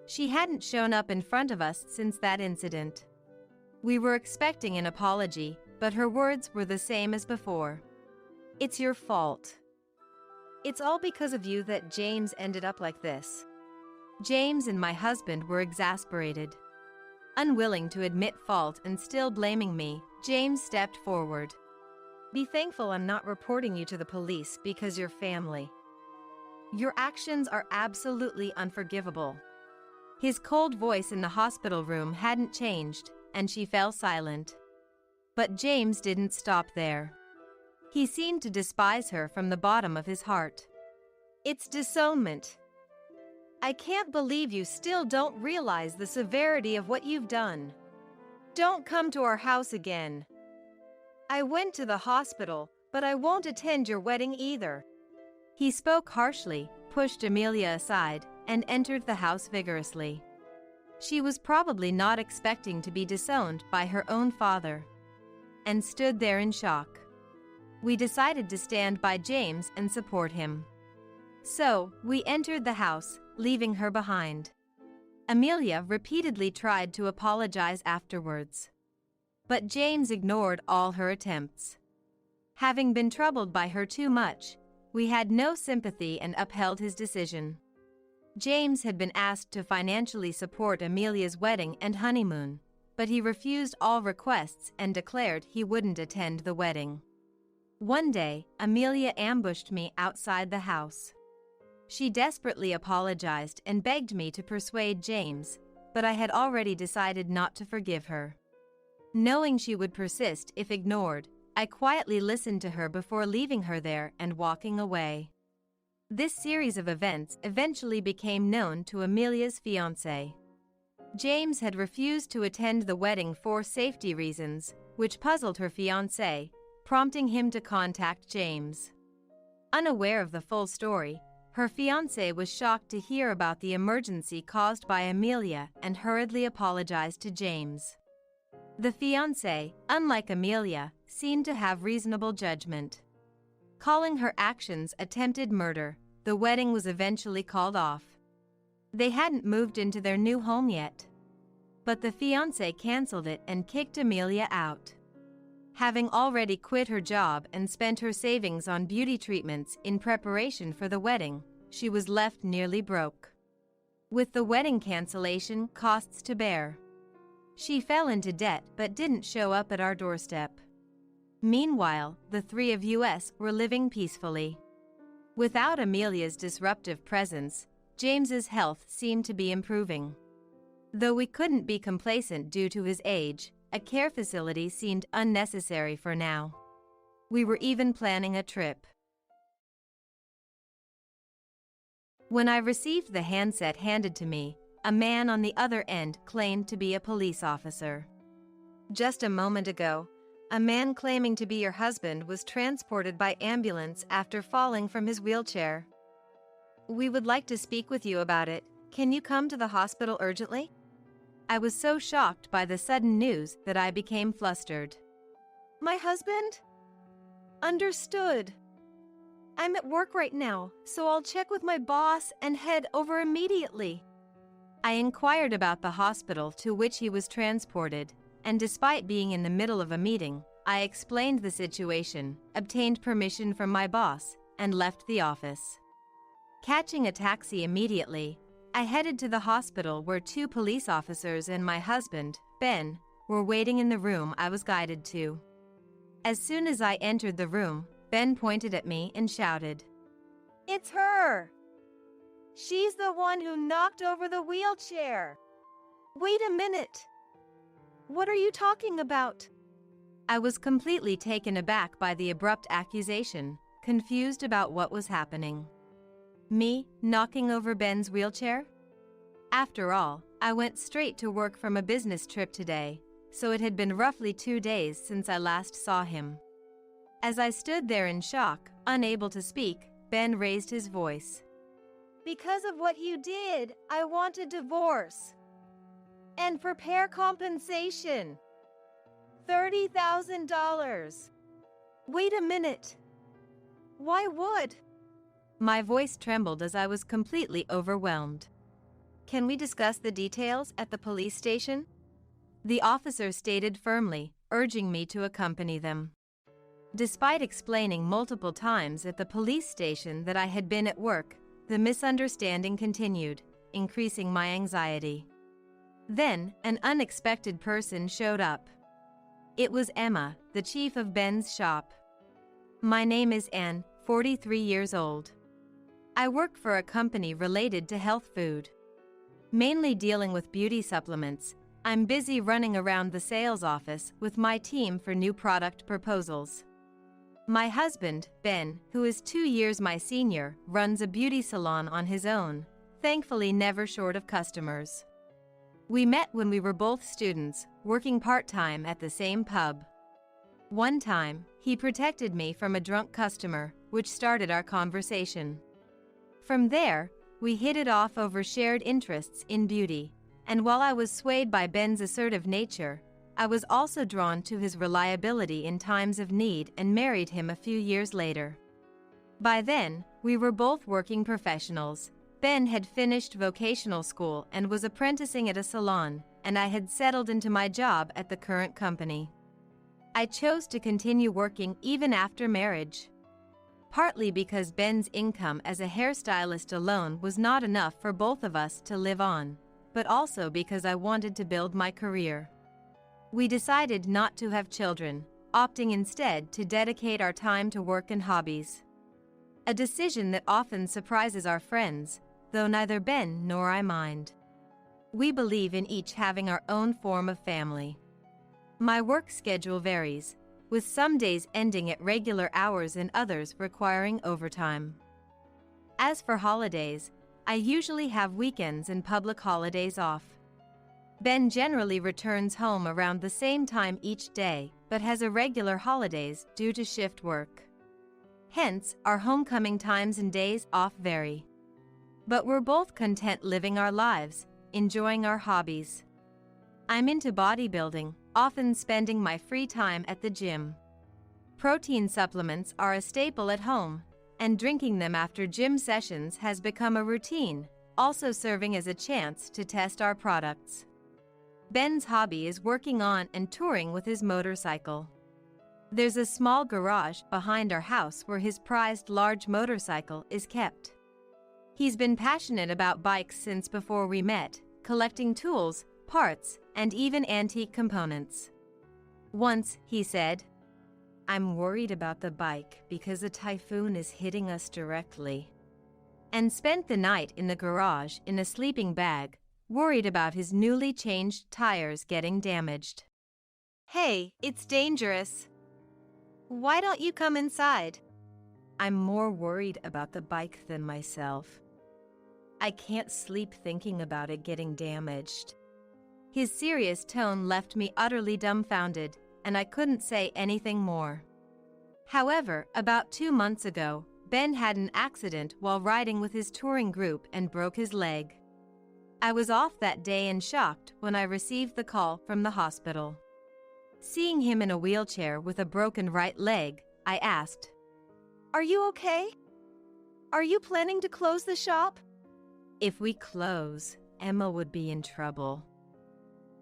She hadn't shown up in front of us since that incident. We were expecting an apology, but her words were the same as before. It's your fault. It's all because of you that James ended up like this. James and my husband were exasperated. Unwilling to admit fault and still blaming me, James stepped forward. Be thankful I'm not reporting you to the police because you're family. Your actions are absolutely unforgivable. His cold voice in the hospital room hadn't changed, and she fell silent. But James didn't stop there. He seemed to despise her from the bottom of his heart. It's disownment. I can't believe you still don't realize the severity of what you've done. Don't come to our house again. I went to the hospital, but I won't attend your wedding either. He spoke harshly, pushed Amelia aside, and entered the house vigorously. She was probably not expecting to be disowned by her own father, and stood there in shock. We decided to stand by James and support him. So, we entered the house, leaving her behind. Amelia repeatedly tried to apologize afterwards, but James ignored all her attempts. Having been troubled by her too much, we had no sympathy and upheld his decision. James had been asked to financially support Amelia's wedding and honeymoon, but he refused all requests and declared he wouldn't attend the wedding. One day, Amelia ambushed me outside the house. She desperately apologized and begged me to persuade James, but I had already decided not to forgive her. Knowing she would persist if ignored, I quietly listened to her before leaving her there and walking away. This series of events eventually became known to Amelia's fiancé. James had refused to attend the wedding for safety reasons, which puzzled her fiancé, prompting him to contact James. Unaware of the full story, her fiancé was shocked to hear about the emergency caused by Amelia and hurriedly apologized to James. The fiancé, unlike Amelia, seemed to have reasonable judgment. Calling her actions attempted murder, the wedding was eventually called off. They hadn't moved into their new home yet, but the fiancé canceled it and kicked Amelia out. Having already quit her job and spent her savings on beauty treatments in preparation for the wedding, she was left nearly broke, with the wedding cancellation costs to bear. She fell into debt but didn't show up at our doorstep. Meanwhile, the three of us were living peacefully. Without Amelia's disruptive presence, James's health seemed to be improving. Though we couldn't be complacent due to his age, a care facility seemed unnecessary for now. We were even planning a trip. When I received the handset handed to me, a man on the other end claimed to be a police officer. Just a moment ago, a man claiming to be your husband was transported by ambulance after falling from his wheelchair. We would like to speak with you about it. Can you come to the hospital urgently? I was so shocked by the sudden news that I became flustered. My husband? Understood. I'm at work right now, so I'll check with my boss and head over immediately. I inquired about the hospital to which he was transported, and despite being in the middle of a meeting, I explained the situation, obtained permission from my boss, and left the office. Catching a taxi immediately, I headed to the hospital where 2 police officers and my husband, Ben, were waiting in the room I was guided to. As soon as I entered the room, Ben pointed at me and shouted, It's her! She's the one who knocked over the wheelchair! Wait a minute! What are you talking about? I was completely taken aback by the abrupt accusation, confused about what was happening. Me, knocking over Ben's wheelchair? After all, I went straight to work from a business trip today, so it had been roughly 2 days since I last saw him. As I stood there in shock, unable to speak, Ben raised his voice. Because of what you did, I want a divorce. And prepare compensation. $30,000. Wait a minute. Why would? My voice trembled as I was completely overwhelmed. Can we discuss the details at the police station? The officer stated firmly, urging me to accompany them. Despite explaining multiple times at the police station that I had been at work, the misunderstanding continued, increasing my anxiety. Then, an unexpected person showed up. It was Emma, the chief of Ben's shop. My name is Anne, 43 years old. I work for a company related to health food. Mainly dealing with beauty supplements, I'm busy running around the sales office with my team for new product proposals. My husband, Ben, who is 2 years my senior, runs a beauty salon on his own, thankfully never short of customers. We met when we were both students, working part-time at the same pub. One time, he protected me from a drunk customer, which started our conversation. From there, we hit it off over shared interests in beauty, and while I was swayed by Ben's assertive nature, I was also drawn to his reliability in times of need and married him a few years later. By then, we were both working professionals. Ben had finished vocational school and was apprenticing at a salon, and I had settled into my job at the current company. I chose to continue working even after marriage. Partly because Ben's income as a hairstylist alone was not enough for both of us to live on, but also because I wanted to build my career. We decided not to have children, opting instead to dedicate our time to work and hobbies. A decision that often surprises our friends, though neither Ben nor I mind. We believe in each having our own form of family. My work schedule varies, with some days ending at regular hours and others requiring overtime. As for holidays, I usually have weekends and public holidays off. Ben generally returns home around the same time each day, but has irregular holidays due to shift work. Hence, our homecoming times and days off vary. But we're both content living our lives, enjoying our hobbies. I'm into bodybuilding, often spending my free time at the gym. Protein supplements are a staple at home, and drinking them after gym sessions has become a routine, also serving as a chance to test our products. Ben's hobby is working on and touring with his motorcycle. There's a small garage behind our house where his prized large motorcycle is kept. He's been passionate about bikes since before we met, collecting tools, parts, and even antique components. Once, he said, "I'm worried about the bike because a typhoon is hitting us directly," and spent the night in the garage in a sleeping bag, worried about his newly changed tires getting damaged. Hey, it's dangerous. Why don't you come inside? I'm more worried about the bike than myself. I can't sleep thinking about it getting damaged. His serious tone left me utterly dumbfounded, and I couldn't say anything more. However, about 2 months ago, Ben had an accident while riding with his touring group and broke his leg. I was off that day and shocked when I received the call from the hospital. Seeing him in a wheelchair with a broken right leg, I asked, "Are you okay? Are you planning to close the shop?" "If we close, Emma would be in trouble."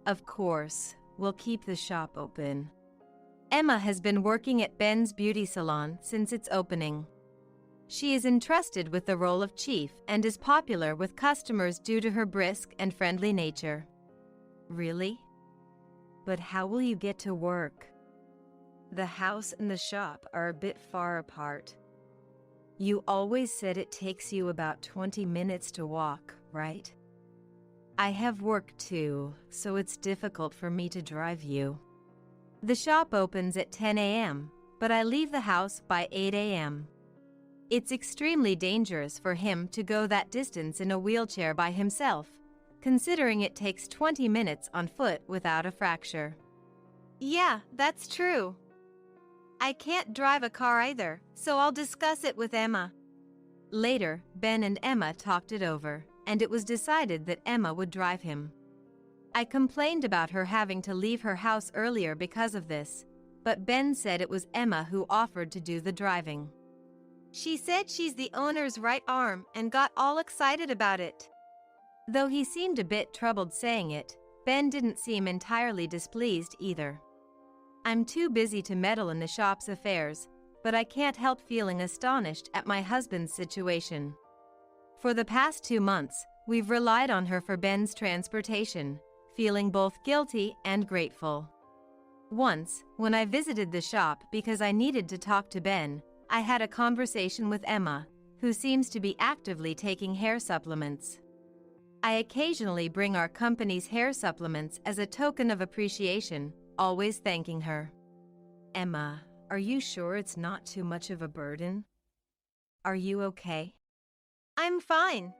"Of course, we'll keep the shop open." Emma has been working at Ben's beauty salon since its opening. She is entrusted with the role of chief and is popular with customers due to her brisk and friendly nature. "Really? But how will you get to work?" "The house and the shop are a bit far apart." "You always said it takes you about 20 minutes to walk, right?" "I have work too, so it's difficult for me to drive you." "The shop opens at 10 a.m., but I leave the house by 8 a.m. It's extremely dangerous for him to go that distance in a wheelchair by himself, considering it takes 20 minutes on foot without a fracture." "Yeah, that's true. I can't drive a car either, so I'll discuss it with Emma." Later, Ben and Emma talked it over, and it was decided that Emma would drive him. I complained about her having to leave her house earlier because of this, but Ben said it was Emma who offered to do the driving. She said she's the owner's right arm and got all excited about it. Though he seemed a bit troubled saying it, Ben didn't seem entirely displeased either. I'm too busy to meddle in the shop's affairs, but I can't help feeling astonished at my husband's situation. For the past 2 months, we've relied on her for Ben's transportation, feeling both guilty and grateful. Once, when I visited the shop because I needed to talk to Ben, I had a conversation with Emma, who seems to be actively taking hair supplements. I occasionally bring our company's hair supplements as a token of appreciation, always thanking her. "Emma, are you sure it's not too much of a burden? Are you okay?" "I'm fine.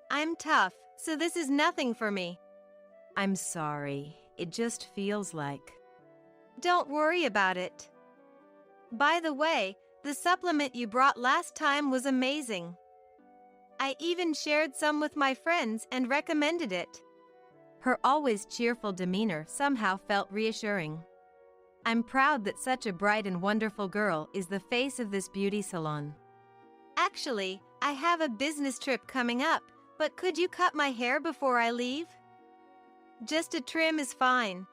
I'm tough, so this is nothing for me." "I'm sorry, it just feels like..." "Don't worry about it. By the way, the supplement you brought last time was amazing. I even shared some with my friends and recommended it." Her always cheerful demeanor somehow felt reassuring. I'm proud that such a bright and wonderful girl is the face of this beauty salon. "Actually, I have a business trip coming up, but could you cut my hair before I leave? Just a trim is fine."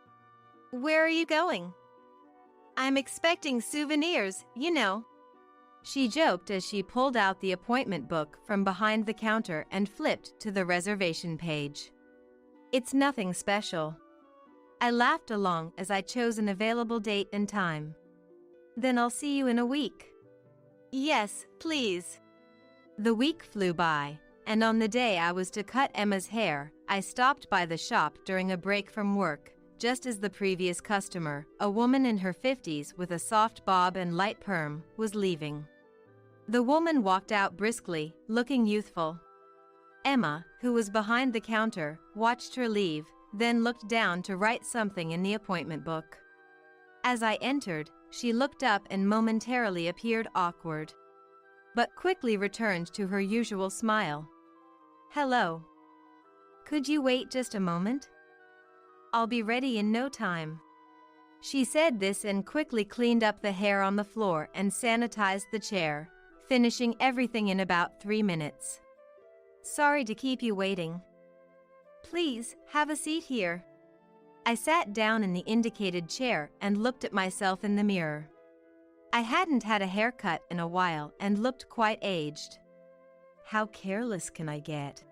"Where are you going?" "I'm expecting souvenirs, you know." She joked as she pulled out the appointment book from behind the counter and flipped to the reservation page. "It's nothing special." I laughed along as I chose an available date and time. "Then I'll see you in a week." "Yes, please." The week flew by, and on the day I was to cut Emma's hair, I stopped by the shop during a break from work, just as the previous customer, a woman in her 50s with a soft bob and light perm, was leaving. The woman walked out briskly, looking youthful. Emma, who was behind the counter, watched her leave, then looked down to write something in the appointment book. As I entered, she looked up and momentarily appeared awkward, but quickly returned to her usual smile. "Hello. Could you wait just a moment? I'll be ready in no time." She said this and quickly cleaned up the hair on the floor and sanitized the chair, finishing everything in about 3 minutes. "Sorry to keep you waiting. Please, have a seat here." I sat down in the indicated chair and looked at myself in the mirror. I hadn't had a haircut in a while and looked quite aged. How careless can I get?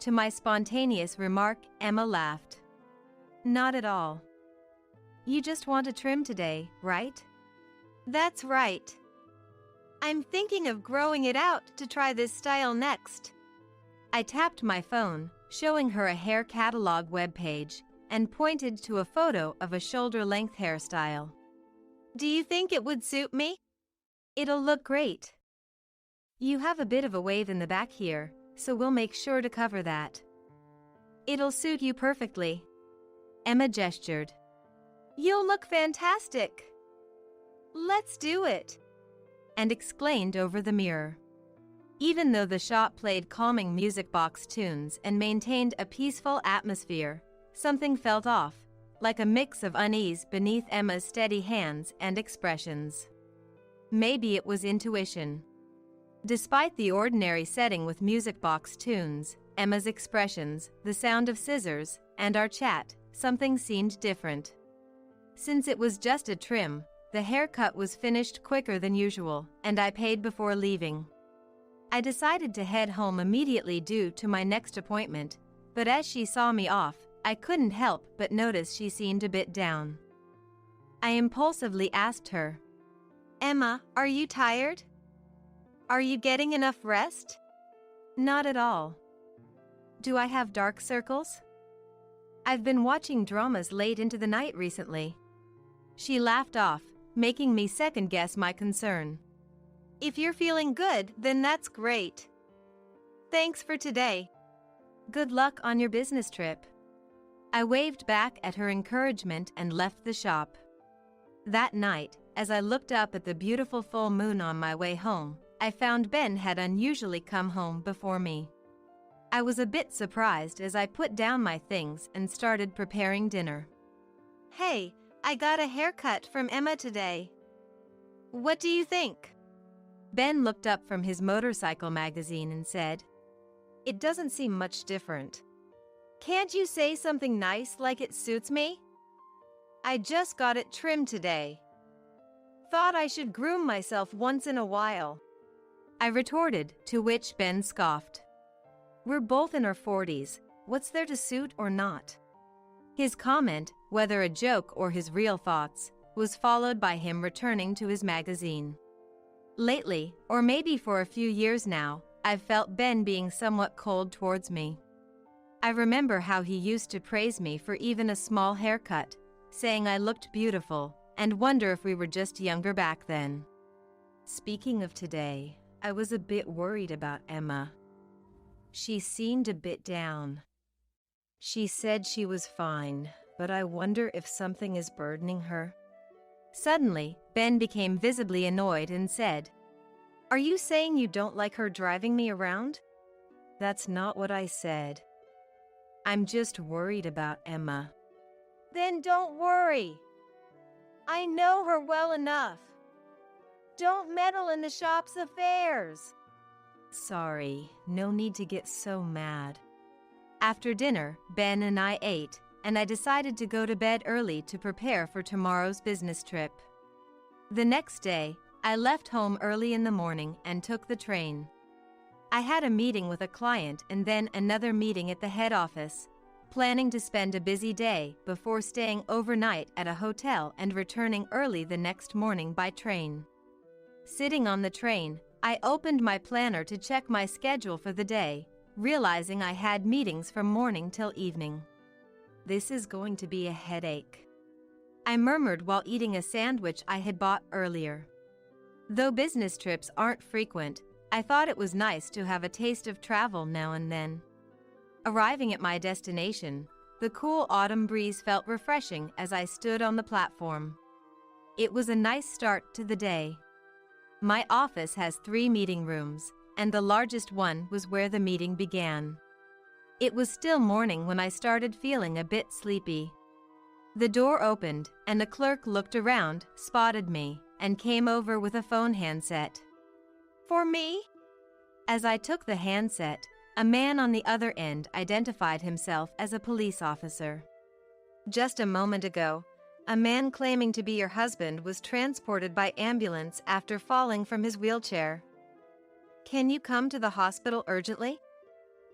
To my spontaneous remark, Emma laughed. Not at all. You just want a trim today, right? That's right. I'm thinking of growing it out to try this style next. I tapped my phone, showing her a hair catalog webpage, and pointed to a photo of a shoulder-length hairstyle. Do you think it would suit me? It'll look great. You have a bit of a wave in the back here, so we'll make sure to cover that. It'll suit you perfectly. Emma gestured. You'll look fantastic. Let's do it. And exclaimed over the mirror. Even though the shop played calming music box tunes and maintained a peaceful atmosphere, something felt off, like a mix of unease beneath Emma's steady hands and expressions. Maybe it was intuition. Despite the ordinary setting with music box tunes, Emma's expressions, the sound of scissors, and our chat, something seemed different. Since it was just a trim, the haircut was finished quicker than usual, and I paid before leaving. I decided to head home immediately due to my next appointment, but as she saw me off, I couldn't help but notice she seemed a bit down. I impulsively asked her, Emma, are you tired? Are you getting enough rest? Not at all. Do I have dark circles? I've been watching dramas late into the night recently. She laughed off, making me second-guess my concern. If you're feeling good, then that's great. Thanks for today. Good luck on your business trip. I waved back at her encouragement and left the shop. That night, as I looked up at the beautiful full moon on my way home, I found Ben had unusually come home before me. I was a bit surprised as I put down my things and started preparing dinner. Hey, I got a haircut from Emma today. What do you think? Ben looked up from his motorcycle magazine and said, It doesn't seem much different. Can't you say something nice like it suits me? I just got it trimmed today. Thought I should groom myself once in a while. I retorted, to which Ben scoffed. We're both in our 40s, what's there to suit or not? His comment, whether a joke or his real thoughts, was followed by him returning to his magazine. Lately, or maybe for a few years now, I've felt Ben being somewhat cold towards me. I remember how he used to praise me for even a small haircut, saying I looked beautiful, and wonder if we were just younger back then. Speaking of today, I was a bit worried about Emma. She seemed a bit down. She said she was fine, but I wonder if something is burdening her. Suddenly, Ben became visibly annoyed and said, Are you saying you don't like her driving me around? That's not what I said. I'm just worried about Emma. Then don't worry. I know her well enough. Don't meddle in the shop's affairs. Sorry, no need to get so mad. After dinner, Ben and I ate, and I decided to go to bed early to prepare for tomorrow's business trip. The next day, I left home early in the morning and took the train. I had a meeting with a client and then another meeting at the head office, planning to spend a busy day before staying overnight at a hotel and returning early the next morning by train. Sitting on the train, I opened my planner to check my schedule for the day, realizing I had meetings from morning till evening. This is going to be a headache, I murmured while eating a sandwich I had bought earlier. Though business trips aren't frequent, I thought it was nice to have a taste of travel now and then. Arriving at my destination, the cool autumn breeze felt refreshing as I stood on the platform. It was a nice start to the day. My office has 3 meeting rooms, and the largest one was where the meeting began. It was still morning when I started feeling a bit sleepy. The door opened, and a clerk looked around, spotted me, and came over with a phone handset. For me? As I took the handset, a man on the other end identified himself as a police officer. Just a moment ago, a man claiming to be your husband was transported by ambulance after falling from his wheelchair. Can you come to the hospital urgently?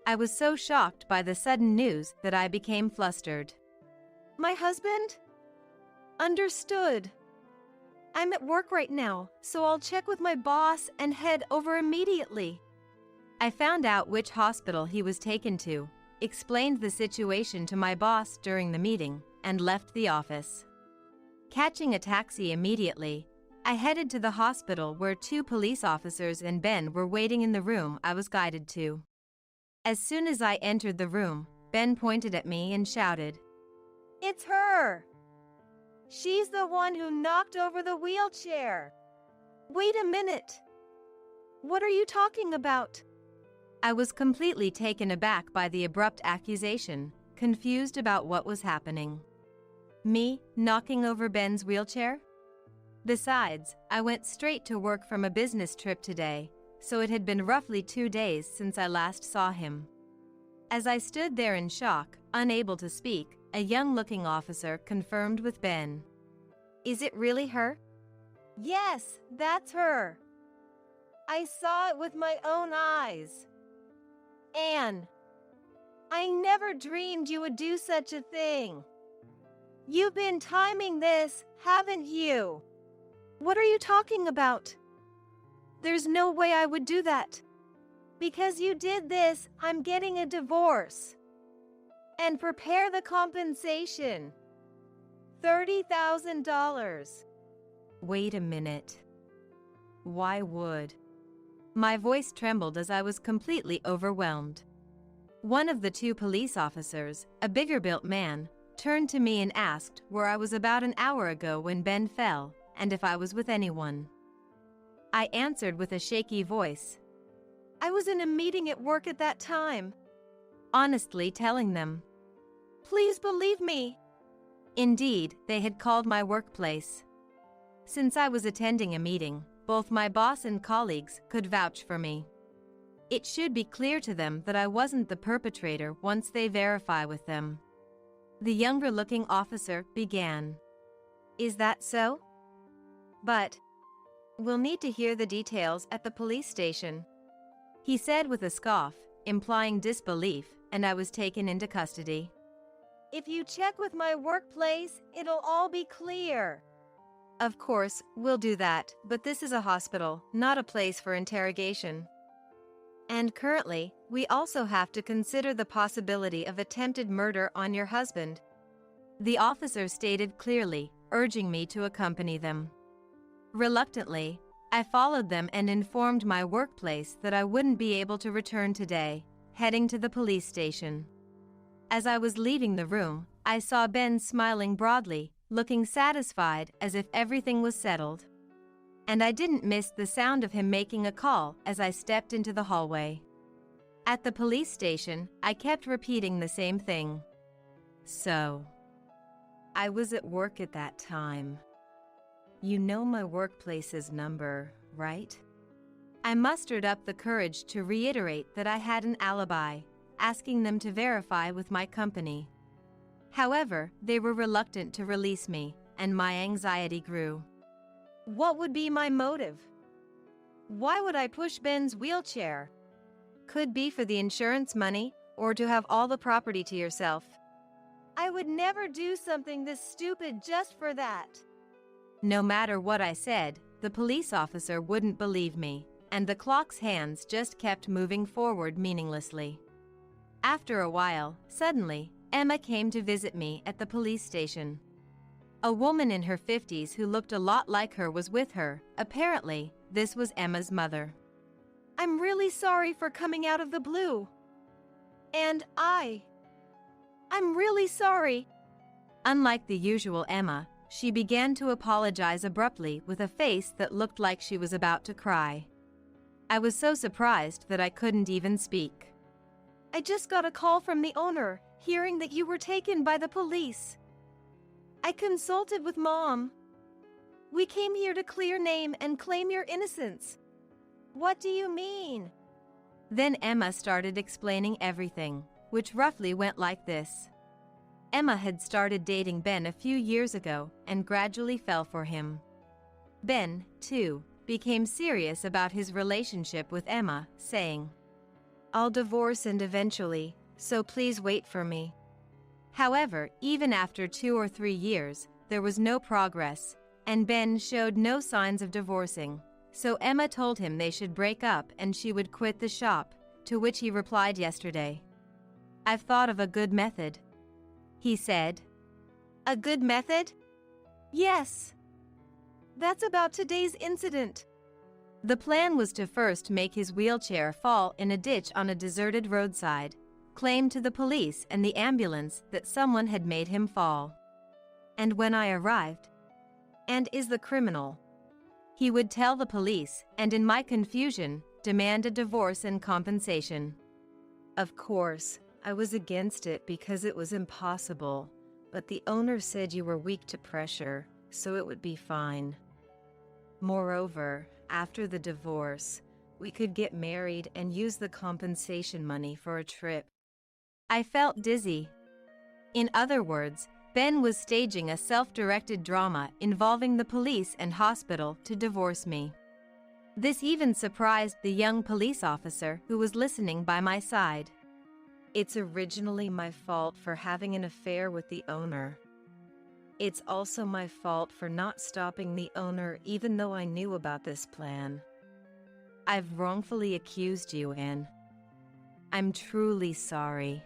I was so shocked by the sudden news that I became flustered. My husband? Understood. I'm at work right now, so I'll check with my boss and head over immediately. I found out which hospital he was taken to, explained the situation to my boss during the meeting, and left the office. Catching a taxi immediately, I headed to the hospital where 2 police officers and Ben were waiting in the room I was guided to. As soon as I entered the room, Ben pointed at me and shouted, It's her! She's the one who knocked over the wheelchair. Wait a minute. What are you talking about? I was completely taken aback by the abrupt accusation, confused about what was happening. Me knocking over Ben's wheelchair? Besides, I went straight to work from a business trip today, so it had been roughly 2 days since I last saw him. As I stood there in shock, unable to speak, a young-looking officer confirmed with Ben. Is it really her? Yes, that's her. I saw it with my own eyes. Anne, I never dreamed you would do such a thing. You've been timing this, haven't you? What are you talking about? There's no way I would do that. Because you did this, I'm getting a divorce. And prepare the compensation. $30,000. Wait a minute. Why would? My voice trembled as I was completely overwhelmed. One of the 2 police officers, a bigger-built man, turned to me and asked where I was about an hour ago when Ben fell, and if I was with anyone. I answered with a shaky voice. I was in a meeting at work at that time. Honestly telling them. Please believe me. Indeed, they had called my workplace. Since I was attending a meeting, both my boss and colleagues could vouch for me. It should be clear to them that I wasn't the perpetrator once they verify with them. The younger-looking officer began. Is that so? But we'll need to hear the details at the police station, he said with a scoff, implying disbelief, and I was taken into custody. If you check with my workplace, it'll all be clear. Of course, we'll do that, but this is a hospital, not a place for interrogation. And currently, we also have to consider the possibility of attempted murder on your husband. The officer stated clearly, urging me to accompany them. Reluctantly, I followed them and informed my workplace that I wouldn't be able to return today, heading to the police station. As I was leaving the room, I saw Ben smiling broadly, looking satisfied as if everything was settled. And I didn't miss the sound of him making a call as I stepped into the hallway. At the police station, I kept repeating the same thing. So, I was at work at that time. You know my workplace's number, right? I mustered up the courage to reiterate that I had an alibi, asking them to verify with my company. However, they were reluctant to release me, and my anxiety grew. What would be my motive? Why would I push Ben's wheelchair? Could be for the insurance money, or to have all the property to yourself. I would never do something this stupid just for that. No matter what I said, the police officer wouldn't believe me, and the clock's hands just kept moving forward meaninglessly. After a while, suddenly, Emma came to visit me at the police station. A woman in her 50s who looked a lot like her was with her. Apparently, this was Emma's mother. I'm really sorry for coming out of the blue. And I'm really sorry. Unlike the usual Emma, she began to apologize abruptly with a face that looked like she was about to cry. I was so surprised that I couldn't even speak. I just got a call from the owner, hearing that you were taken by the police. I consulted with Mom. We came here to clear name and claim your innocence. What do you mean? Then Emma started explaining everything, which roughly went like this. Emma had started dating Ben a few years ago and gradually fell for him. Ben, too, became serious about his relationship with Emma, saying, "I'll divorce and eventually, so please wait for me." However, even after 2 or 3 years, there was no progress, and Ben showed no signs of divorcing. So Emma told him they should break up and she would quit the shop, to which he replied yesterday, "I've thought of a good method," he said. A good method? Yes. That's about today's incident. The plan was to first make his wheelchair fall in a ditch on a deserted roadside, claim to the police and the ambulance that someone had made him fall. And when I arrived, and is the criminal, he would tell the police, and in my confusion, demand a divorce and compensation. Of course, I was against it because it was impossible, but the owner said you were weak to pressure, so it would be fine. Moreover, after the divorce, we could get married and use the compensation money for a trip. I felt dizzy. In other words, Ben was staging a self-directed drama involving the police and hospital to divorce me. This even surprised the young police officer who was listening by my side. It's originally my fault for having an affair with the owner. It's also my fault for not stopping the owner even though I knew about this plan. I've wrongfully accused you, Anne. I'm truly sorry.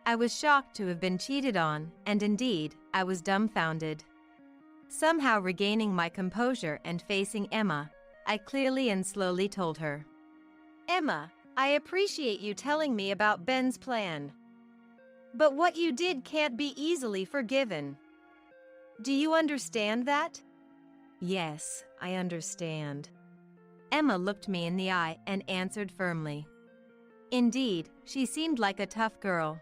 I was shocked to have been cheated on, and indeed, I was dumbfounded. Somehow regaining my composure and facing Emma, I clearly and slowly told her, Emma, I appreciate you telling me about Ben's plan. But what you did can't be easily forgiven. Do you understand that? Yes, I understand. Emma looked me in the eye and answered firmly. Indeed, she seemed like a tough girl.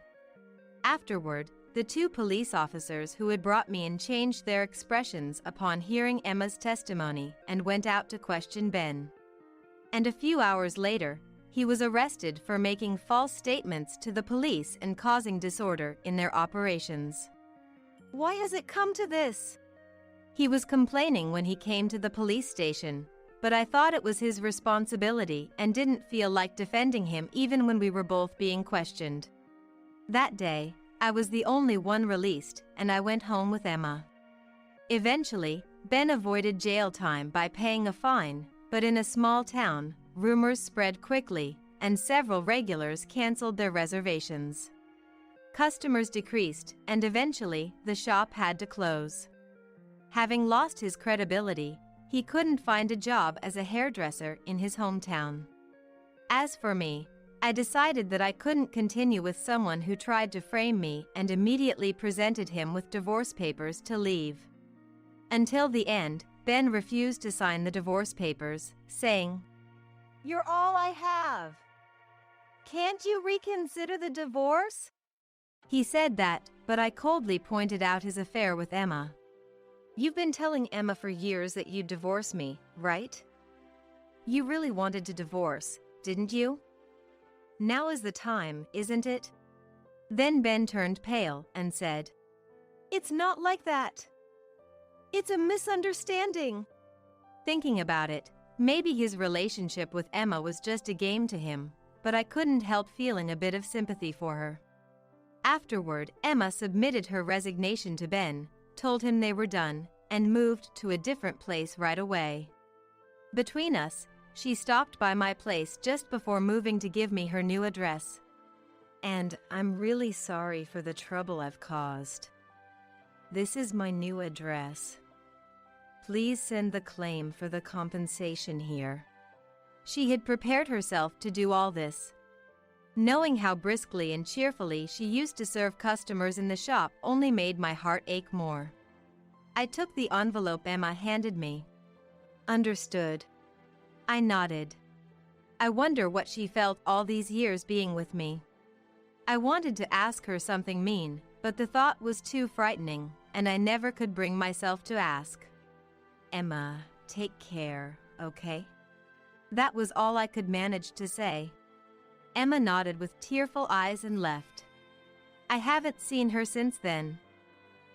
Afterward, the 2 police officers who had brought me in changed their expressions upon hearing Emma's testimony and went out to question Ben. And a few hours later, he was arrested for making false statements to the police and causing disorder in their operations. Why has it come to this? He was complaining when he came to the police station, but I thought it was his responsibility and didn't feel like defending him even when we were both being questioned. That day, I was the only one released, and I went home with Emma. Eventually, Ben avoided jail time by paying a fine, but in a small town, rumors spread quickly, and several regulars canceled their reservations. Customers decreased, and eventually, the shop had to close. Having lost his credibility, he couldn't find a job as a hairdresser in his hometown. As for me, I decided that I couldn't continue with someone who tried to frame me and immediately presented him with divorce papers to leave. Until the end, Ben refused to sign the divorce papers, saying, You're all I have. Can't you reconsider the divorce? He said that, but I coldly pointed out his affair with Emma. You've been telling Emma for years that you'd divorce me, right? You really wanted to divorce, didn't you? Now is the time, isn't it? Then Ben turned pale and said, It's not like that. It's a misunderstanding. Thinking about it, maybe his relationship with Emma was just a game to him, but I couldn't help feeling a bit of sympathy for her. Afterward, Emma submitted her resignation to Ben, told him they were done, and moved to a different place right away. Between us, she stopped by my place just before moving to give me her new address. And I'm really sorry for the trouble I've caused. This is my new address. Please send the claim for the compensation here. She had prepared herself to do all this. Knowing how briskly and cheerfully she used to serve customers in the shop only made my heart ache more. I took the envelope Emma handed me. Understood. I nodded. I wonder what she felt all these years being with me. I wanted to ask her something mean, but the thought was too frightening, and I never could bring myself to ask. Emma, take care, okay? That was all I could manage to say. Emma nodded with tearful eyes and left. I haven't seen her since then.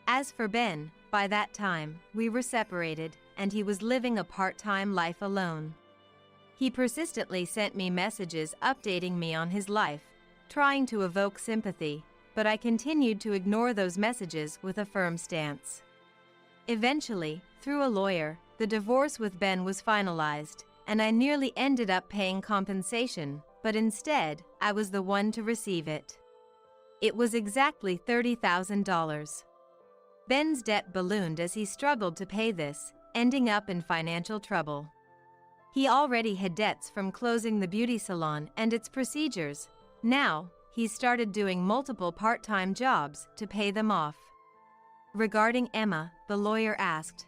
As for Ben, by that time, we were separated, and he was living a part-time life alone. He persistently sent me messages updating me on his life, trying to evoke sympathy, but I continued to ignore those messages with a firm stance. Eventually, through a lawyer, the divorce with Ben was finalized, and I nearly ended up paying compensation, but instead, I was the one to receive it. It was exactly $30,000. Ben's debt ballooned as he struggled to pay this, ending up in financial trouble. He already had debts from closing the beauty salon and its procedures. Now, he started doing multiple part-time jobs to pay them off. Regarding Emma, the lawyer asked,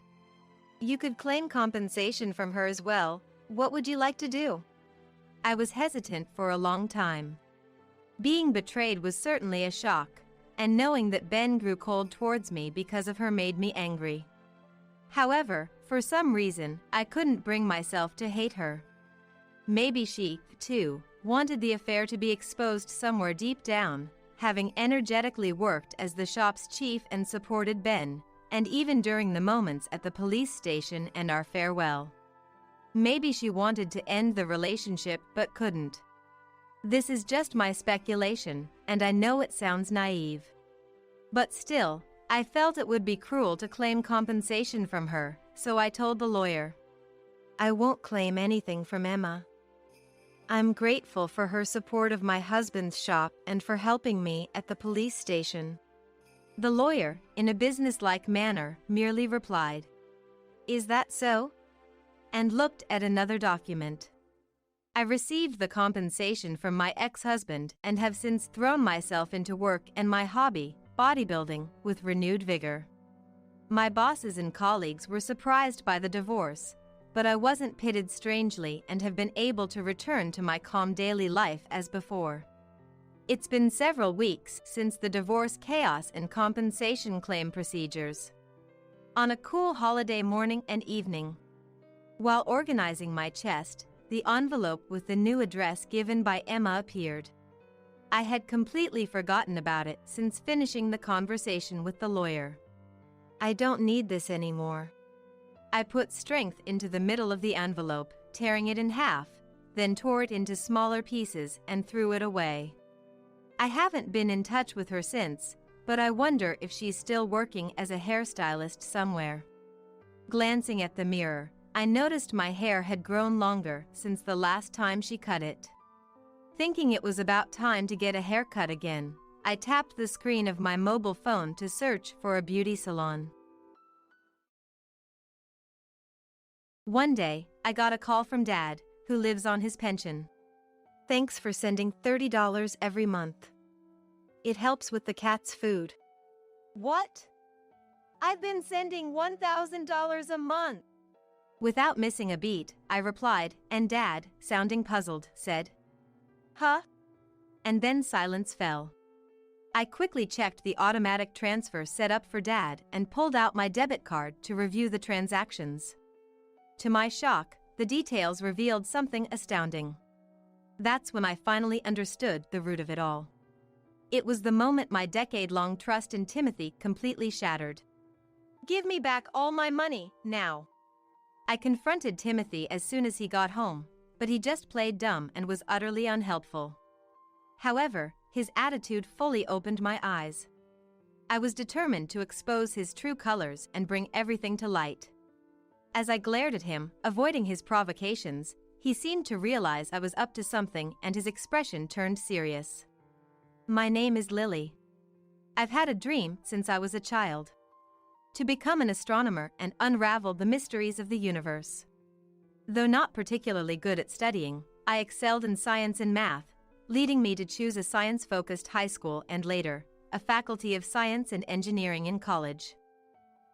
"You could claim compensation from her as well. What would you like to do?" I was hesitant for a long time. Being betrayed was certainly a shock, and knowing that Ben grew cold towards me because of her made me angry. However, for some reason, I couldn't bring myself to hate her. Maybe she, too, wanted the affair to be exposed somewhere deep down, having energetically worked as the shop's chief and supported Ben, and even during the moments at the police station and our farewell. Maybe she wanted to end the relationship but couldn't. This is just my speculation, and I know it sounds naive. But still, I felt it would be cruel to claim compensation from her, so I told the lawyer, "I won't claim anything from Emma. I'm grateful for her support of my husband's shop and for helping me at the police station." The lawyer, in a businesslike manner, merely replied, "Is that so?" and looked at another document. I received the compensation from my ex-husband and have since thrown myself into work and my hobby, bodybuilding, with renewed vigor. My bosses and colleagues were surprised by the divorce, but I wasn't pitted strangely and have been able to return to my calm daily life as before. It's been several weeks since the divorce chaos and compensation claim procedures. On a cool holiday morning and evening, while organizing my chest, the envelope with the new address given by Emma appeared. I had completely forgotten about it since finishing the conversation with the lawyer. "I don't need this anymore." I put strength into the middle of the envelope, tearing it in half, then tore it into smaller pieces and threw it away. I haven't been in touch with her since, but I wonder if she's still working as a hairstylist somewhere. Glancing at the mirror, I noticed my hair had grown longer since the last time she cut it. Thinking it was about time to get a haircut again, I tapped the screen of my mobile phone to search for a beauty salon. One day, I got a call from Dad, who lives on his pension. "Thanks for sending $30 every month. It helps with the cat's food." "What? "I've been sending $1,000 a month." Without missing a beat, I replied, and Dad, sounding puzzled, said, "Huh?" And then silence fell. I quickly checked the automatic transfer set up for Dad and pulled out my debit card to review the transactions. To my shock, the details revealed something astounding. That's when I finally understood the root of it all. It was the moment my decade-long trust in Timothy completely shattered. "Give me back all my money, now." I confronted Timothy as soon as he got home, but he just played dumb and was utterly unhelpful. However, his attitude fully opened my eyes. I was determined to expose his true colors and bring everything to light. As I glared at him, avoiding his provocations, he seemed to realize I was up to something and his expression turned serious. "My name is Lily. I've had a dream since I was a child. To become an astronomer and unravel the mysteries of the universe. Though not particularly good at studying, I excelled in science and math, leading me to choose a science-focused high school and later, a faculty of science and engineering in college.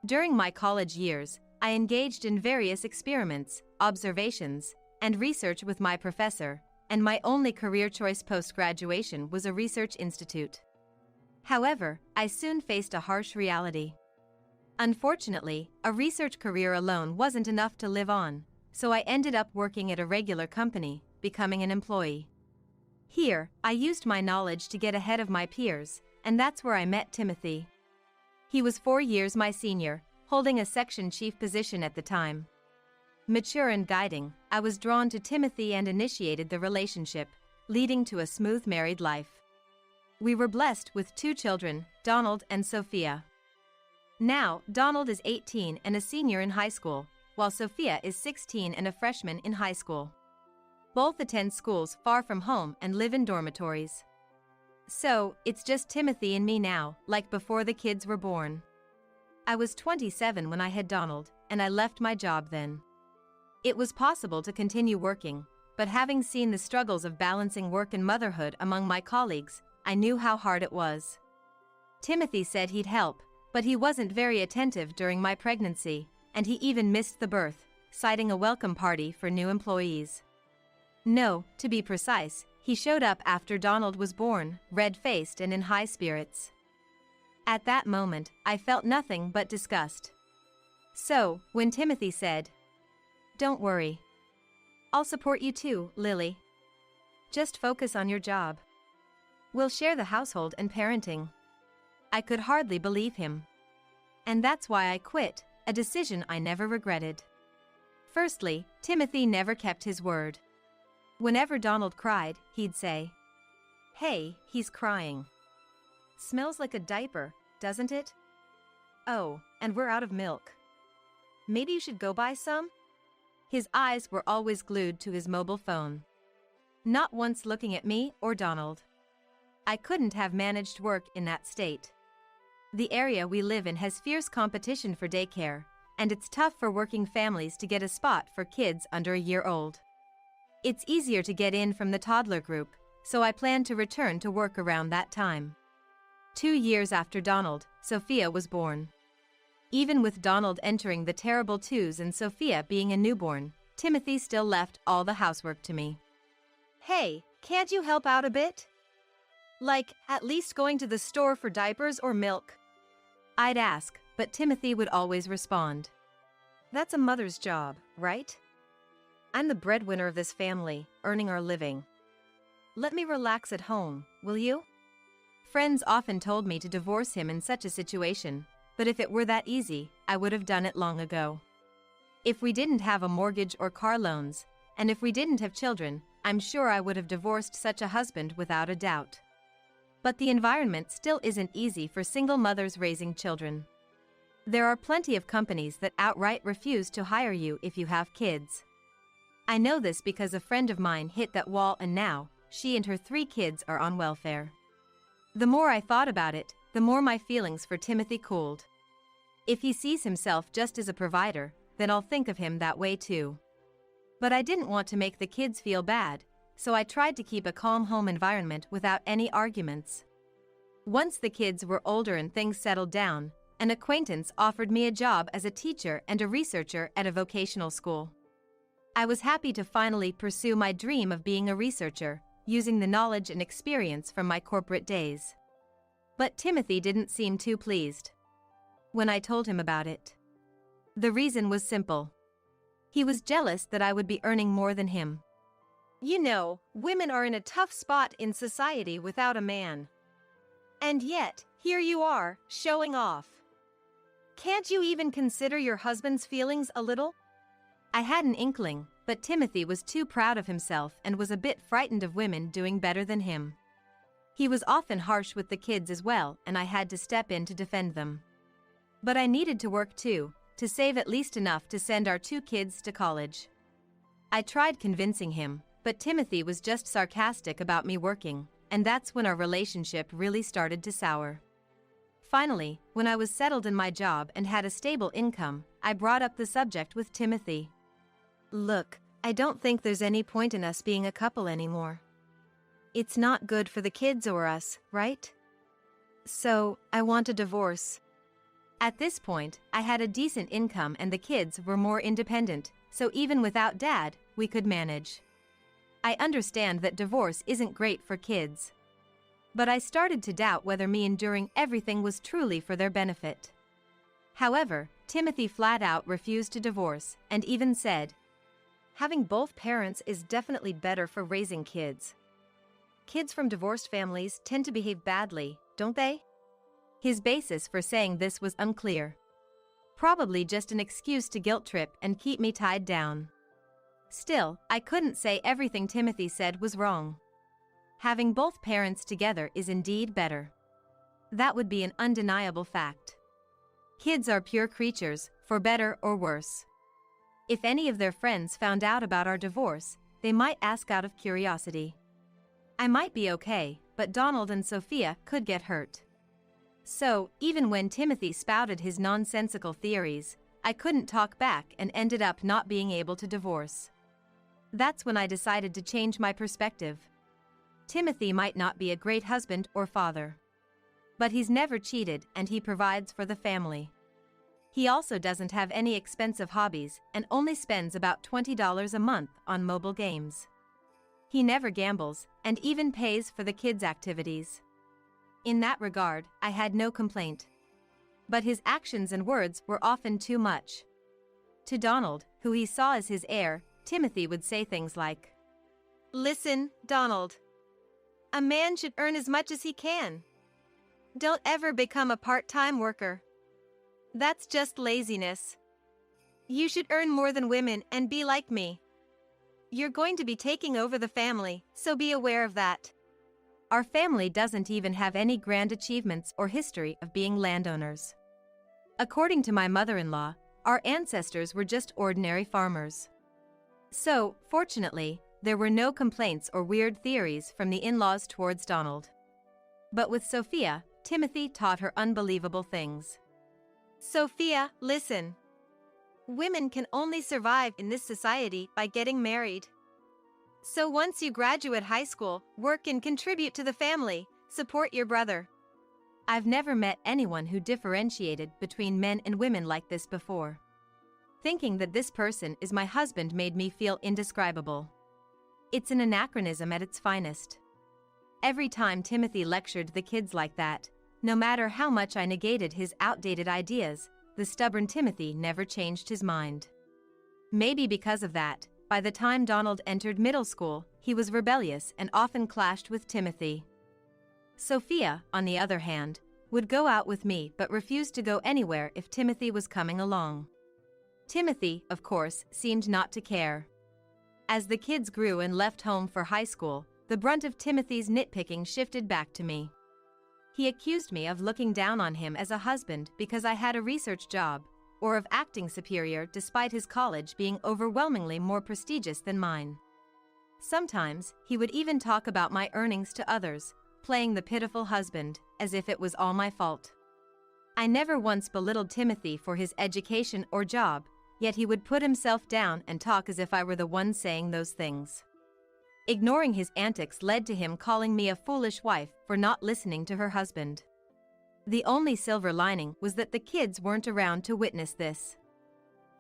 During my college years, I engaged in various experiments, observations, and research with my professor, and my only career choice post-graduation was a research institute. However, I soon faced a harsh reality. Unfortunately, a research career alone wasn't enough to live on, so I ended up working at a regular company, becoming an employee. Here, I used my knowledge to get ahead of my peers, and that's where I met Timothy. He was 4 years my senior, holding a section chief position at the time. Mature and guiding, I was drawn to Timothy and initiated the relationship, leading to a smooth married life. We were blessed with 2 children, Donald and Sophia. Now, Donald is 18 and a senior in high school, while Sophia is 16 and a freshman in high school. Both attend schools far from home and live in dormitories. So, it's just Timothy and me now, like before the kids were born. I was 27 when I had Donald, and I left my job then. It was possible to continue working, but having seen the struggles of balancing work and motherhood among my colleagues, I knew how hard it was. Timothy said he'd help, but he wasn't very attentive during my pregnancy, and he even missed the birth, citing a welcome party for new employees. No, to be precise, he showed up after Donald was born, red-faced and in high spirits. At that moment, I felt nothing but disgust. So, when Timothy said, "Don't worry. I'll support you too, Lily. Just focus on your job. We'll share the household and parenting," I could hardly believe him. And that's why I quit, a decision I never regretted. Firstly, Timothy never kept his word. Whenever Donald cried, he'd say, "Hey, he's crying. Smells like a diaper, doesn't it? Oh, and we're out of milk. Maybe you should go buy some?" His eyes were always glued to his mobile phone, not once looking at me or Donald. I couldn't have managed work in that state. The area we live in has fierce competition for daycare, and it's tough for working families to get a spot for kids under a year old. It's easier to get in from the toddler group, so I plan to return to work around that time. 2 years after Donald, Sophia was born. Even with Donald entering the terrible 2s and Sophia being a newborn, Timothy still left all the housework to me. Hey, can't you help out a bit? Like, at least going to the store for diapers or milk? I'd ask, but Timothy would always respond, "That's a mother's job, right? I'm the breadwinner of this family, earning our living. Let me relax at home, will you?" Friends often told me to divorce him in such a situation, but if it were that easy, I would have done it long ago. If we didn't have a mortgage or car loans, and if we didn't have children, I'm sure I would have divorced such a husband without a doubt. But the environment still isn't easy for single mothers raising children. There are plenty of companies that outright refuse to hire you if you have kids. I know this because a friend of mine hit that wall and now, she and her 3 kids are on welfare. The more I thought about it, the more my feelings for Timothy cooled. If he sees himself just as a provider, then I'll think of him that way too. But I didn't want to make the kids feel bad, so I tried to keep a calm home environment without any arguments. Once the kids were older and things settled down, an acquaintance offered me a job as a teacher and a researcher at a vocational school. I was happy to finally pursue my dream of being a researcher, using the knowledge and experience from my corporate days. But Timothy didn't seem too pleased when I told him about it. The reason was simple. He was jealous that I would be earning more than him. You know, women are in a tough spot in society without a man. And yet, here you are, showing off. Can't you even consider your husband's feelings a little? I had an inkling, but Timothy was too proud of himself and was a bit frightened of women doing better than him. He was often harsh with the kids as well, and I had to step in to defend them. But I needed to work too, to save at least enough to send our 2 kids to college. I tried convincing him, but Timothy was just sarcastic about me working, and that's when our relationship really started to sour. Finally, when I was settled in my job and had a stable income, I brought up the subject with Timothy. Look, I don't think there's any point in us being a couple anymore. It's not good for the kids or us, right? So, I want a divorce. At this point, I had a decent income and the kids were more independent, so even without Dad, we could manage. I understand that divorce isn't great for kids. But I started to doubt whether me enduring everything was truly for their benefit. However, Timothy flat out refused to divorce and even said, "Having both parents is definitely better for raising kids. Kids from divorced families tend to behave badly, don't they?" His basis for saying this was unclear. Probably just an excuse to guilt trip and keep me tied down. Still, I couldn't say everything Timothy said was wrong. Having both parents together is indeed better. That would be an undeniable fact. Kids are pure creatures, for better or worse. If any of their friends found out about our divorce, they might ask out of curiosity. I might be okay, but Donald and Sophia could get hurt. So, even when Timothy spouted his nonsensical theories, I couldn't talk back and ended up not being able to divorce. That's when I decided to change my perspective. Timothy might not be a great husband or father, but he's never cheated and he provides for the family. He also doesn't have any expensive hobbies and only spends about $20 a month on mobile games. He never gambles and even pays for the kids' activities. In that regard, I had no complaint. But his actions and words were often too much. To Donald, who he saw as his heir, Timothy would say things like, "Listen, Donald. A man should earn as much as he can. Don't ever become a part-time worker. That's just laziness. You should earn more than women and be like me. You're going to be taking over the family, so be aware of that." Our family doesn't even have any grand achievements or history of being landowners. According to my mother-in-law, our ancestors were just ordinary farmers. So, fortunately, there were no complaints or weird theories from the in-laws towards Donald. But with Sophia, Timothy taught her unbelievable things. Sophia, listen. Women can only survive in this society by getting married. So once you graduate high school, work and contribute to the family, support your brother. I've never met anyone who differentiated between men and women like this before. Thinking that this person is my husband made me feel indescribable. It's an anachronism at its finest. Every time Timothy lectured the kids like that, no matter how much I negated his outdated ideas, the stubborn Timothy never changed his mind. Maybe because of that, by the time Donald entered middle school, he was rebellious and often clashed with Timothy. Sophia, on the other hand, would go out with me but refused to go anywhere if Timothy was coming along. Timothy, of course, seemed not to care. As the kids grew and left home for high school, the brunt of Timothy's nitpicking shifted back to me. He accused me of looking down on him as a husband because I had a research job, or of acting superior despite his college being overwhelmingly more prestigious than mine. Sometimes, he would even talk about my earnings to others, playing the pitiful husband, as if it was all my fault. I never once belittled Timothy for his education or job, yet he would put himself down and talk as if I were the one saying those things. Ignoring his antics led to him calling me a foolish wife for not listening to her husband. The only silver lining was that the kids weren't around to witness this.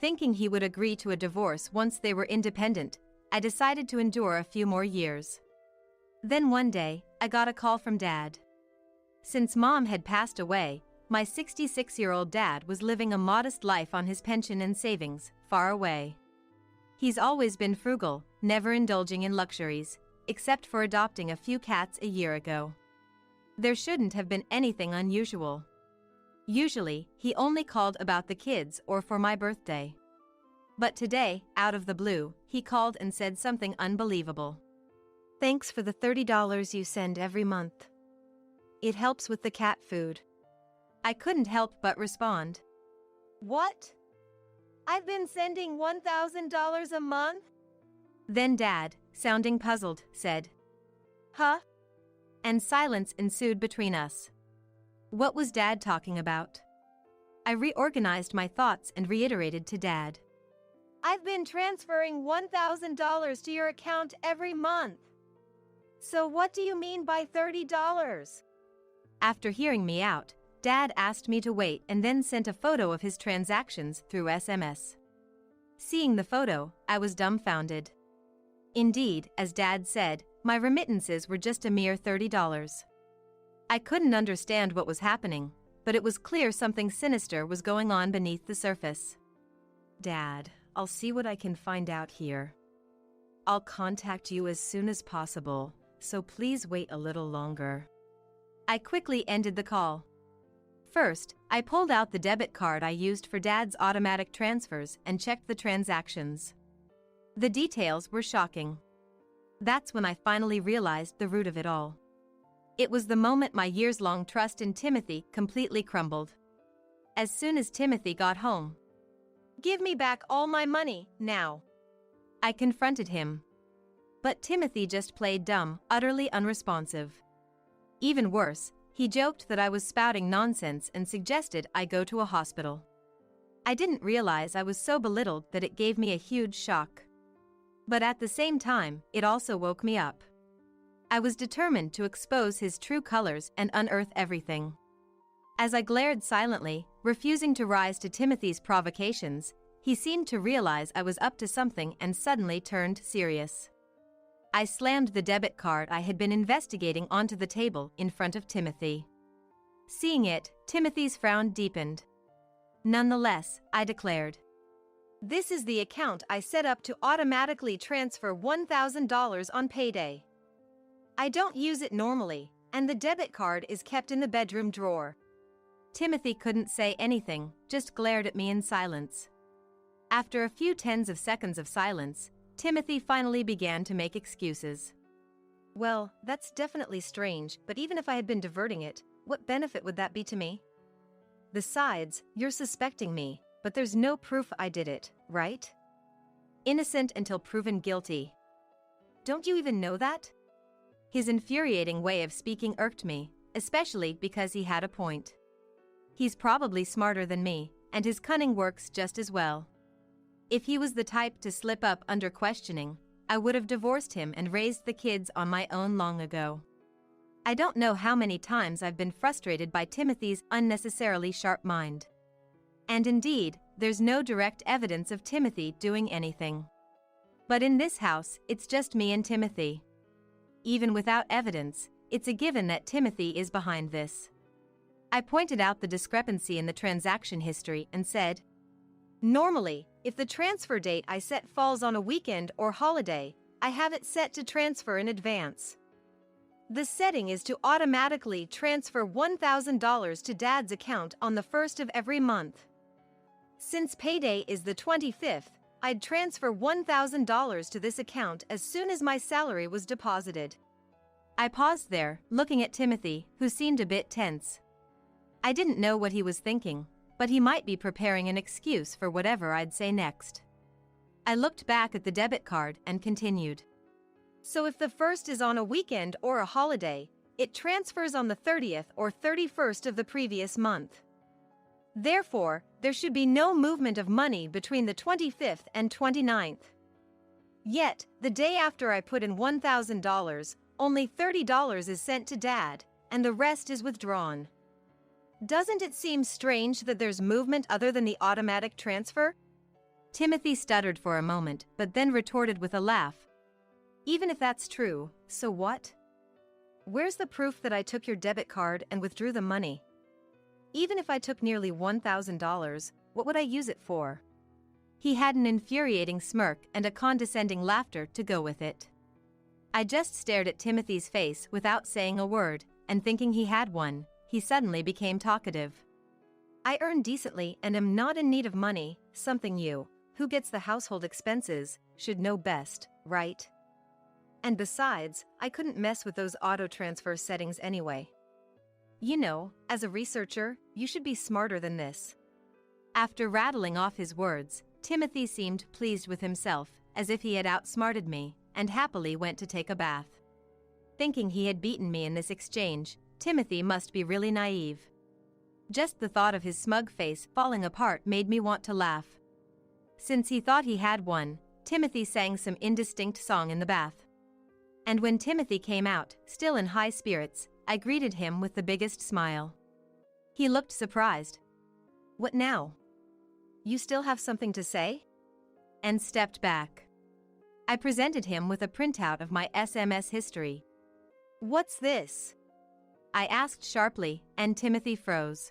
Thinking he would agree to a divorce once they were independent, I decided to endure a few more years. Then one day, I got a call from Dad. Since Mom had passed away, my 66-year-old dad was living a modest life on his pension and savings, far away. He's always been frugal, never indulging in luxuries, except for adopting a few cats a year ago. There shouldn't have been anything unusual. Usually, he only called about the kids or for my birthday. But today, out of the blue, he called and said something unbelievable. "Thanks for the $30 you send every month. It helps with the cat food." I couldn't help but respond. "What? I've been sending $1,000 a month?" Then Dad, sounding puzzled, said, "Huh?" And silence ensued between us. What was Dad talking about? I reorganized my thoughts and reiterated to Dad. "I've been transferring $1,000 to your account every month. So what do you mean by $30? After hearing me out, Dad asked me to wait and then sent a photo of his transactions through SMS. Seeing the photo, I was dumbfounded. Indeed, as Dad said, my remittances were just a mere $30. I couldn't understand what was happening, but it was clear something sinister was going on beneath the surface. "Dad, I'll see what I can find out here. I'll contact you as soon as possible, so please wait a little longer." I quickly ended the call. First, I pulled out the debit card I used for Dad's automatic transfers and checked the transactions. The details were shocking. That's when I finally realized the root of it all. It was the moment my years-long trust in Timothy completely crumbled. As soon as Timothy got home, Give me back all my money, now. I confronted him. But Timothy just played dumb, utterly unresponsive. Even worse, he joked that I was spouting nonsense and suggested I go to a hospital. I didn't realize I was so belittled that it gave me a huge shock. But at the same time, it also woke me up. I was determined to expose his true colors and unearth everything. As I glared silently, refusing to rise to Timothy's provocations, he seemed to realize I was up to something and suddenly turned serious. I slammed the debit card I had been investigating onto the table in front of Timothy. Seeing it, Timothy's frown deepened. Nonetheless, I declared, This is the account I set up to automatically transfer $1,000 on payday. I don't use it normally, and the debit card is kept in the bedroom drawer. Timothy couldn't say anything, just glared at me in silence. After a few tens of seconds of silence, Timothy finally began to make excuses. Well, that's definitely strange, but even if I had been diverting it, what benefit would that be to me? Besides, you're suspecting me, but there's no proof I did it, right? Innocent until proven guilty. Don't you even know that? His infuriating way of speaking irked me, especially because he had a point. He's probably smarter than me, and his cunning works just as well. If he was the type to slip up under questioning, I would have divorced him and raised the kids on my own long ago. I don't know how many times I've been frustrated by Timothy's unnecessarily sharp mind. And indeed, there's no direct evidence of Timothy doing anything. But in this house, it's just me and Timothy. Even without evidence, it's a given that Timothy is behind this. I pointed out the discrepancy in the transaction history and said, Normally, if the transfer date I set falls on a weekend or holiday, I have it set to transfer in advance. The setting is to automatically transfer $1,000 to Dad's account on the 1st of every month. Since payday is the 25th, I'd transfer $1,000 to this account as soon as my salary was deposited. I paused there, looking at Timothy, who seemed a bit tense. I didn't know what he was thinking, but he might be preparing an excuse for whatever I'd say next. I looked back at the debit card and continued. So if the 1st is on a weekend or a holiday, it transfers on the 30th or 31st of the previous month. Therefore, there should be no movement of money between the 25th and 29th. Yet, the day after I put in $1,000, only $30 is sent to Dad, and the rest is withdrawn. Doesn't it seem strange that there's movement other than the automatic transfer? Timothy stuttered for a moment, but then retorted with a laugh. Even if that's true, so what? Where's the proof that I took your debit card and withdrew the money? Even if I took nearly $1,000, what would I use it for? He had an infuriating smirk and a condescending laughter to go with it. I just stared at Timothy's face without saying a word, and thinking he had one, he suddenly became talkative. I earn decently and am not in need of money, something you, who gets the household expenses, should know best, right? And besides, I couldn't mess with those auto-transfer settings anyway. You know, as a researcher, you should be smarter than this. After rattling off his words, Timothy seemed pleased with himself, as if he had outsmarted me, and happily went to take a bath. Thinking he had beaten me in this exchange, Timothy must be really naive. Just the thought of his smug face falling apart made me want to laugh. Since he thought he had won, Timothy sang some indistinct song in the bath. And when Timothy came out, still in high spirits, I greeted him with the biggest smile. He looked surprised. What now? You still have something to say? And stepped back. I presented him with a printout of my SMS history. What's this? I asked sharply, and Timothy froze.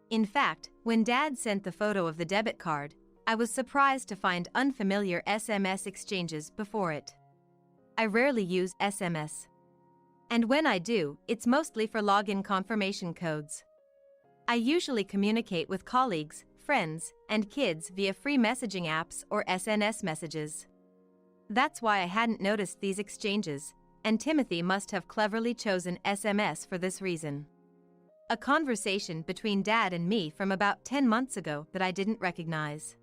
In fact, when Dad sent the photo of the debit card, I was surprised to find unfamiliar SMS exchanges before it. I rarely use SMS. And when I do, it's mostly for login confirmation codes. I usually communicate with colleagues, friends, and kids via free messaging apps or SNS messages. That's why I hadn't noticed these exchanges, and Timothy must have cleverly chosen SMS for this reason. A conversation between Dad and me from about 10 months ago that I didn't recognize.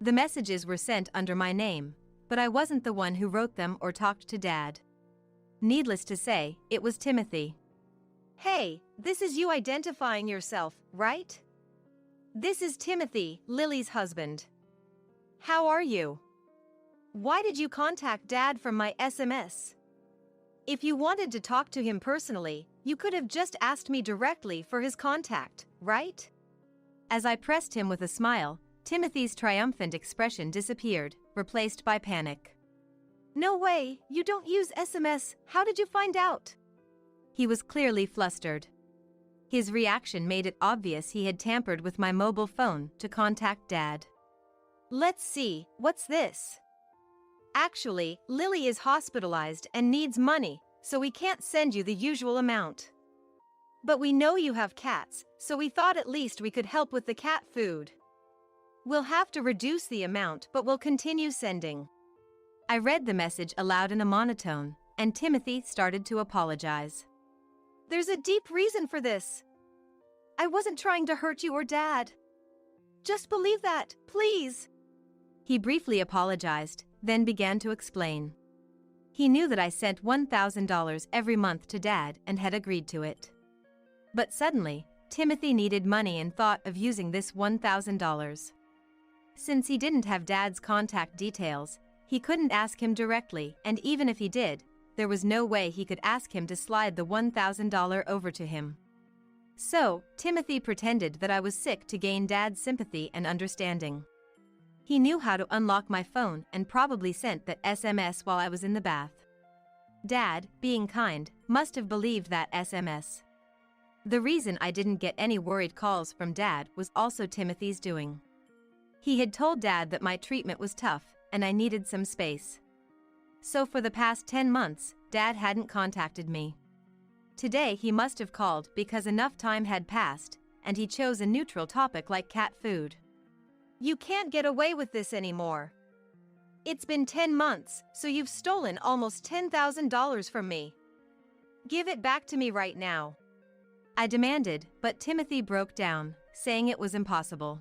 The messages were sent under my name, but I wasn't the one who wrote them or talked to Dad. Needless to say, it was Timothy. Hey, this is you identifying yourself, right? This is Timothy, Lily's husband. How are you? Why did you contact Dad from my SMS? If you wanted to talk to him personally, you could have just asked me directly for his contact, right? As I pressed him with a smile, Timothy's triumphant expression disappeared, replaced by panic. No way, you don't use SMS, how did you find out? He was clearly flustered. His reaction made it obvious he had tampered with my mobile phone to contact Dad. Let's see, what's this? Actually, Lily is hospitalized and needs money, so we can't send you the usual amount. But we know you have cats, so we thought at least we could help with the cat food. We'll have to reduce the amount, but we'll continue sending. I read the message aloud in a monotone, and Timothy started to apologize. There's a deep reason for this. I wasn't trying to hurt you or Dad. Just believe that, please. He briefly apologized, then began to explain. He knew that I sent $1,000 every month to Dad and had agreed to it. But suddenly, Timothy needed money and thought of using this $1,000. Since he didn't have Dad's contact details, he couldn't ask him directly, and even if he did, there was no way he could ask him to slide the $1,000 over to him. So, Timothy pretended that I was sick to gain Dad's sympathy and understanding. He knew how to unlock my phone and probably sent that SMS while I was in the bath. Dad, being kind, must have believed that SMS. The reason I didn't get any worried calls from Dad was also Timothy's doing. He had told Dad that my treatment was tough and I needed some space. So for the past 10 months, Dad hadn't contacted me. Today he must have called because enough time had passed, and he chose a neutral topic like cat food. You can't get away with this anymore. It's been 10 months, so you've stolen almost $10,000 from me. Give it back to me right now. I demanded, but Timothy broke down, saying it was impossible.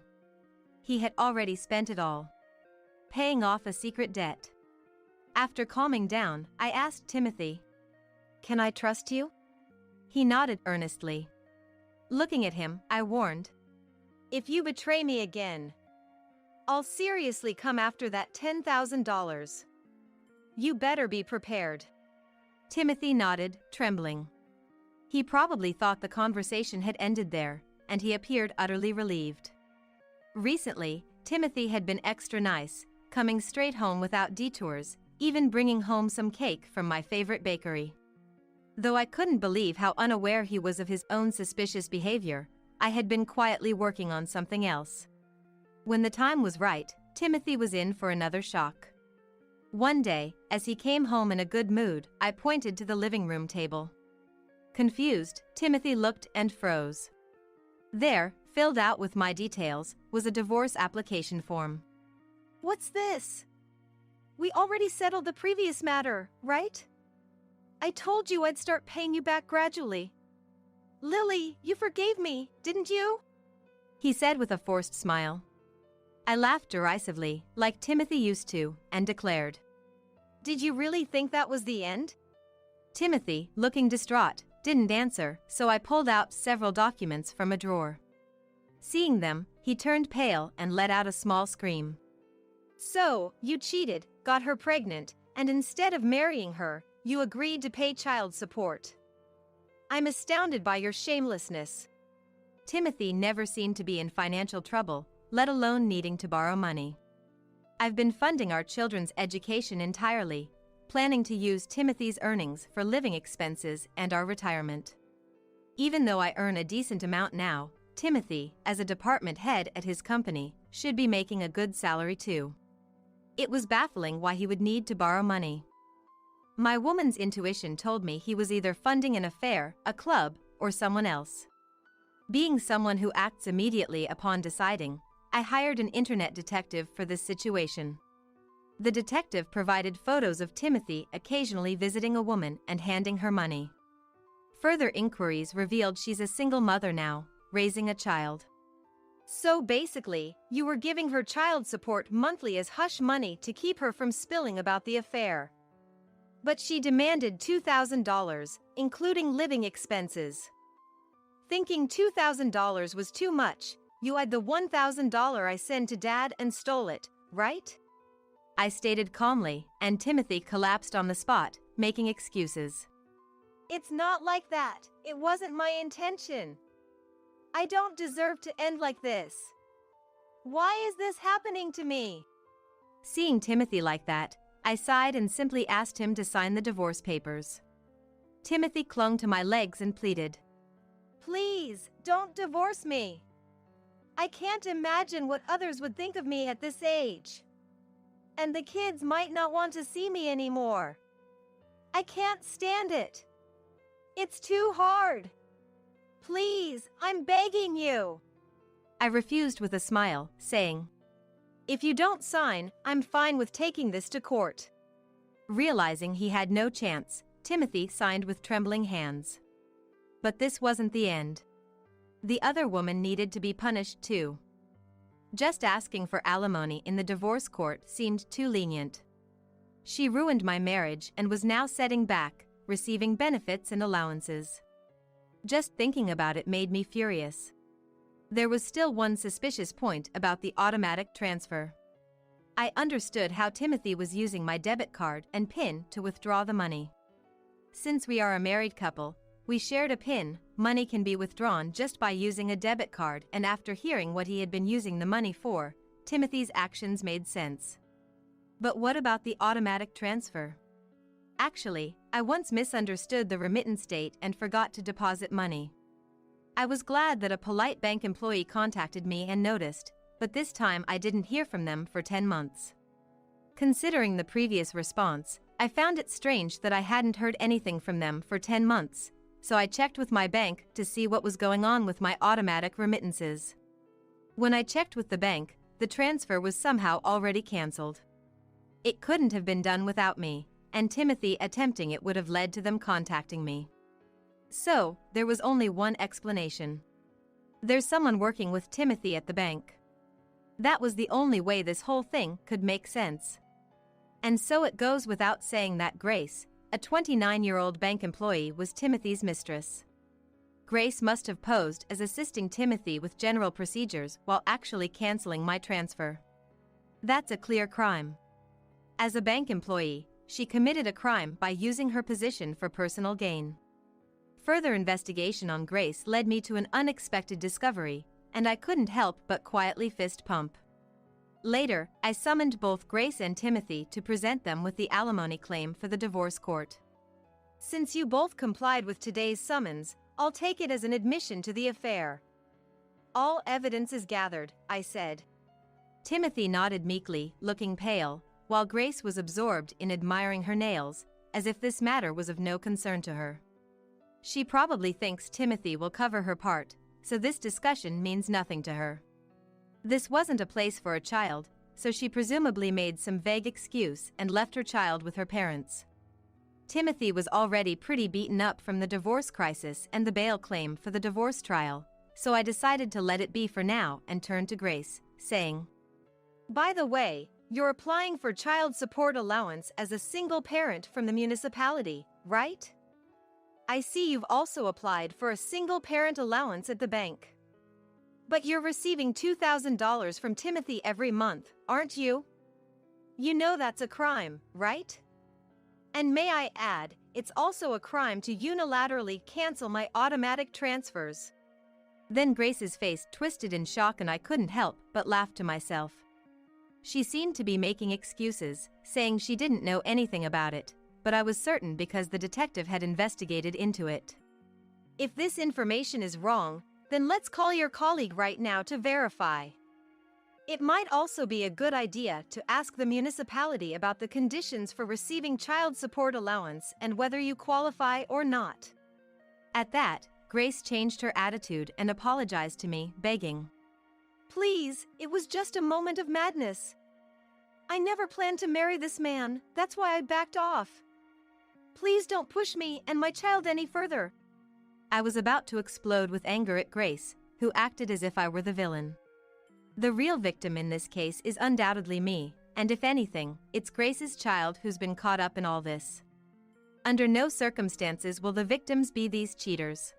He had already spent it all, paying off a secret debt. After calming down, I asked Timothy, "Can I trust you?" He nodded earnestly. Looking at him, I warned, "If you betray me again, I'll seriously come after that $10,000. You better be prepared." Timothy nodded, trembling. He probably thought the conversation had ended there, and he appeared utterly relieved. Recently, Timothy had been extra nice, coming straight home without detours, even bringing home some cake from my favorite bakery. Though I couldn't believe how unaware he was of his own suspicious behavior, I had been quietly working on something else. When the time was right, Timothy was in for another shock. One day, as he came home in a good mood, I pointed to the living room table. Confused, Timothy looked and froze. There, filled out with my details, was a divorce application form. What's this? We already settled the previous matter, right? I told you I'd start paying you back gradually. Lily, you forgave me, didn't you? He said with a forced smile. I laughed derisively, like Timothy used to, and declared, "Did you really think that was the end?" Timothy, looking distraught, didn't answer, so I pulled out several documents from a drawer. Seeing them, he turned pale and let out a small scream. "So, you cheated, got her pregnant, and instead of marrying her, you agreed to pay child support. I'm astounded by your shamelessness." Timothy never seemed to be in financial trouble, let alone needing to borrow money. I've been funding our children's education entirely, planning to use Timothy's earnings for living expenses and our retirement. Even though I earn a decent amount now, Timothy, as a department head at his company, should be making a good salary too. It was baffling why he would need to borrow money. My woman's intuition told me he was either funding an affair, a club, or someone else. Being someone who acts immediately upon deciding, I hired an internet detective for this situation. The detective provided photos of Timothy occasionally visiting a woman and handing her money. Further inquiries revealed she's a single mother now, raising a child. So basically, you were giving her child support monthly as hush money to keep her from spilling about the affair. But she demanded $2,000, including living expenses. Thinking $2,000 was too much, you had the $1,000 I sent to Dad and stole it, right? I stated calmly, and Timothy collapsed on the spot, making excuses. It's not like that. It wasn't my intention. I don't deserve to end like this. Why is this happening to me? Seeing Timothy like that, I sighed and simply asked him to sign the divorce papers. Timothy clung to my legs and pleaded. Please, don't divorce me. I can't imagine what others would think of me at this age. And the kids might not want to see me anymore. I can't stand it. It's too hard. Please, I'm begging you. I refused with a smile, saying, If you don't sign, I'm fine with taking this to court. Realizing he had no chance, Timothy signed with trembling hands. But this wasn't the end. The other woman needed to be punished too. Just asking for alimony in the divorce court seemed too lenient. She ruined my marriage and was now setting back, receiving benefits and allowances. Just thinking about it made me furious. There was still one suspicious point about the automatic transfer. I understood how Timothy was using my debit card and PIN to withdraw the money. Since we are a married couple, we shared a PIN. Money can be withdrawn just by using a debit card, and after hearing what he had been using the money for, Timothy's actions made sense. But what about the automatic transfer? Actually, I once misunderstood the remittance date and forgot to deposit money. I was glad that a polite bank employee contacted me and noticed, but this time I didn't hear from them for 10 months. Considering the previous response, I found it strange that I hadn't heard anything from them for 10 months, so I checked with my bank to see what was going on with my automatic remittances. When I checked with the bank, the transfer was somehow already cancelled. It couldn't have been done without me, and Timothy attempting it would have led to them contacting me. So, there was only one explanation. There's someone working with Timothy at the bank. That was the only way this whole thing could make sense. And so it goes without saying that Grace, a 29-year-old bank employee, was Timothy's mistress. Grace must have posed as assisting Timothy with general procedures while actually canceling my transfer. That's a clear crime. As a bank employee, she committed a crime by using her position for personal gain. Further investigation on Grace led me to an unexpected discovery, and I couldn't help but quietly fist pump. Later, I summoned both Grace and Timothy to present them with the alimony claim for the divorce court. Since you both complied with today's summons, I'll take it as an admission to the affair. All evidence is gathered, I said. Timothy nodded meekly, looking pale, while Grace was absorbed in admiring her nails, as if this matter was of no concern to her. She probably thinks Timothy will cover her part, so this discussion means nothing to her. This wasn't a place for a child, so she presumably made some vague excuse and left her child with her parents. Timothy was already pretty beaten up from the divorce crisis and the bail claim for the divorce trial, so I decided to let it be for now and turned to Grace, saying, By the way, you're applying for child support allowance as a single parent from the municipality, right? I see you've also applied for a single parent allowance at the bank. But you're receiving $2,000 from Timothy every month, aren't you? You know that's a crime, right? And may I add, it's also a crime to unilaterally cancel my automatic transfers. Then Grace's face twisted in shock and I couldn't help but laugh to myself. She seemed to be making excuses, saying she didn't know anything about it, but I was certain because the detective had investigated into it. If this information is wrong, then let's call your colleague right now to verify. It might also be a good idea to ask the municipality about the conditions for receiving child support allowance and whether you qualify or not. At that, Grace changed her attitude and apologized to me, begging. Please, it was just a moment of madness. I never planned to marry this man, that's why I backed off. Please don't push me and my child any further. I was about to explode with anger at Grace, who acted as if I were the villain. The real victim in this case is undoubtedly me, and if anything, it's Grace's child who's been caught up in all this. Under no circumstances will the victims be these cheaters.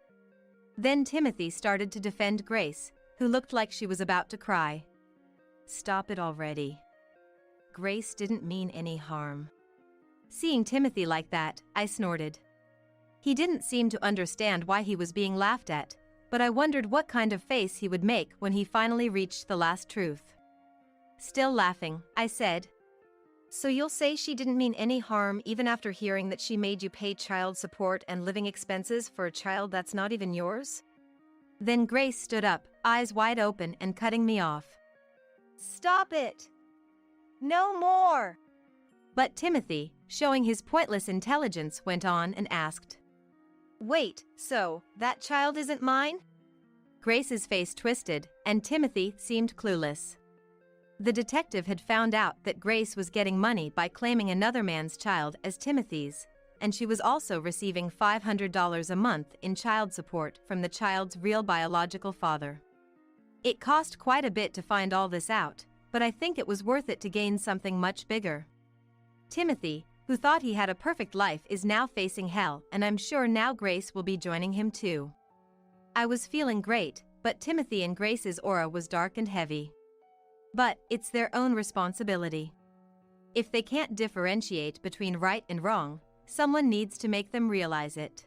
Then Timothy started to defend Grace, who looked like she was about to cry. Stop it already. Grace didn't mean any harm. Seeing Timothy like that, I snorted. He didn't seem to understand why he was being laughed at, but I wondered what kind of face he would make when he finally reached the last truth. Still laughing, I said, So you'll say she didn't mean any harm even after hearing that she made you pay child support and living expenses for a child that's not even yours? Then Grace stood up, eyes wide open and cutting me off. Stop it! No more! But Timothy, showing his pointless intelligence, went on and asked, Wait, so, that child isn't mine? Grace's face twisted, and Timothy seemed clueless. The detective had found out that Grace was getting money by claiming another man's child as Timothy's, and she was also receiving $500 a month in child support from the child's real biological father. It cost quite a bit to find all this out, but I think it was worth it to gain something much bigger. Timothy, who thought he had a perfect life, is now facing hell, and I'm sure now Grace will be joining him too. I was feeling great, but Timothy and Grace's aura was dark and heavy. But it's their own responsibility. If they can't differentiate between right and wrong, someone needs to make them realize it.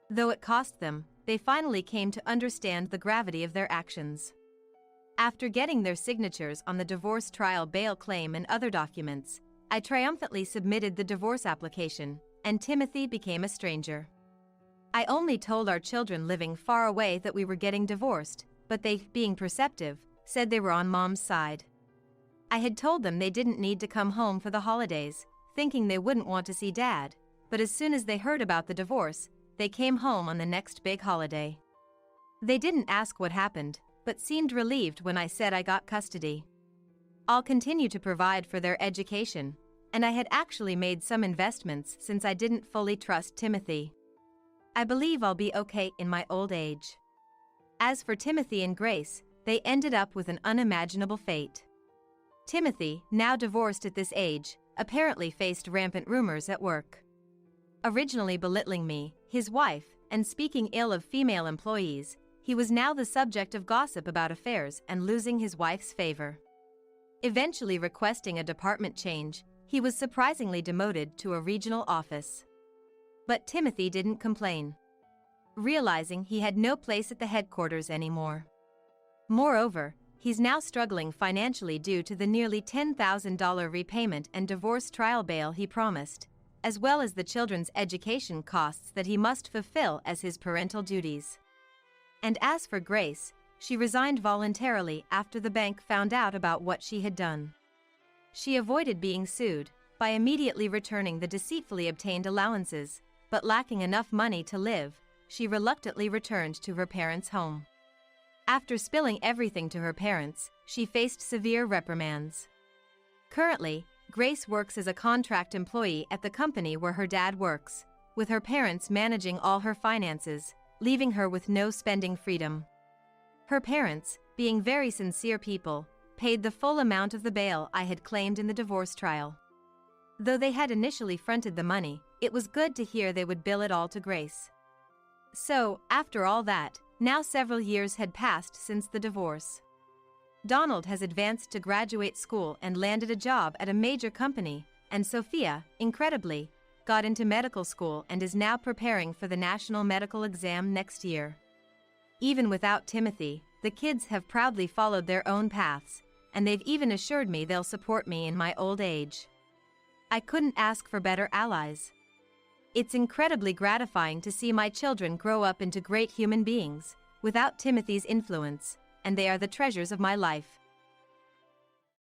Though it cost them, they finally came to understand the gravity of their actions. After getting their signatures on the divorce trial bail claim and other documents, I triumphantly submitted the divorce application, and Timothy became a stranger. I only told our children living far away that we were getting divorced, but they, being perceptive, said they were on Mom's side. I had told them they didn't need to come home for the holidays, thinking they wouldn't want to see Dad, but as soon as they heard about the divorce, they came home on the next big holiday. They didn't ask what happened, but seemed relieved when I said I got custody. I'll continue to provide for their education, and I had actually made some investments since I didn't fully trust Timothy. I believe I'll be okay in my old age. As for Timothy and Grace, they ended up with an unimaginable fate. Timothy, now divorced at this age, apparently faced rampant rumors at work. Originally belittling me, his wife, and speaking ill of female employees, he was now the subject of gossip about affairs and losing his wife's favor. Eventually requesting a department change, he was surprisingly demoted to a regional office. But Timothy didn't complain, realizing he had no place at the headquarters anymore. Moreover, he's now struggling financially due to the nearly $10,000 repayment and divorce trial bail he promised, as well as the children's education costs that he must fulfill as his parental duties. And as for Grace, she resigned voluntarily after the bank found out about what she had done. She avoided being sued by immediately returning the deceitfully obtained allowances, but lacking enough money to live, she reluctantly returned to her parents' home. After spilling everything to her parents, she faced severe reprimands. Currently, Grace works as a contract employee at the company where her dad works, with her parents managing all her finances, leaving her with no spending freedom. Her parents, being very sincere people, paid the full amount of the bail I had claimed in the divorce trial. Though they had initially fronted the money, it was good to hear they would bill it all to Grace. So, after all that, now several years had passed since the divorce. Donald has advanced to graduate school and landed a job at a major company, and Sophia, incredibly, got into medical school and is now preparing for the national medical exam next year. Even without Timothy, the kids have proudly followed their own paths, and they've even assured me they'll support me in my old age. I couldn't ask for better allies. It's incredibly gratifying to see my children grow up into great human beings, without Timothy's influence, and they are the treasures of my life.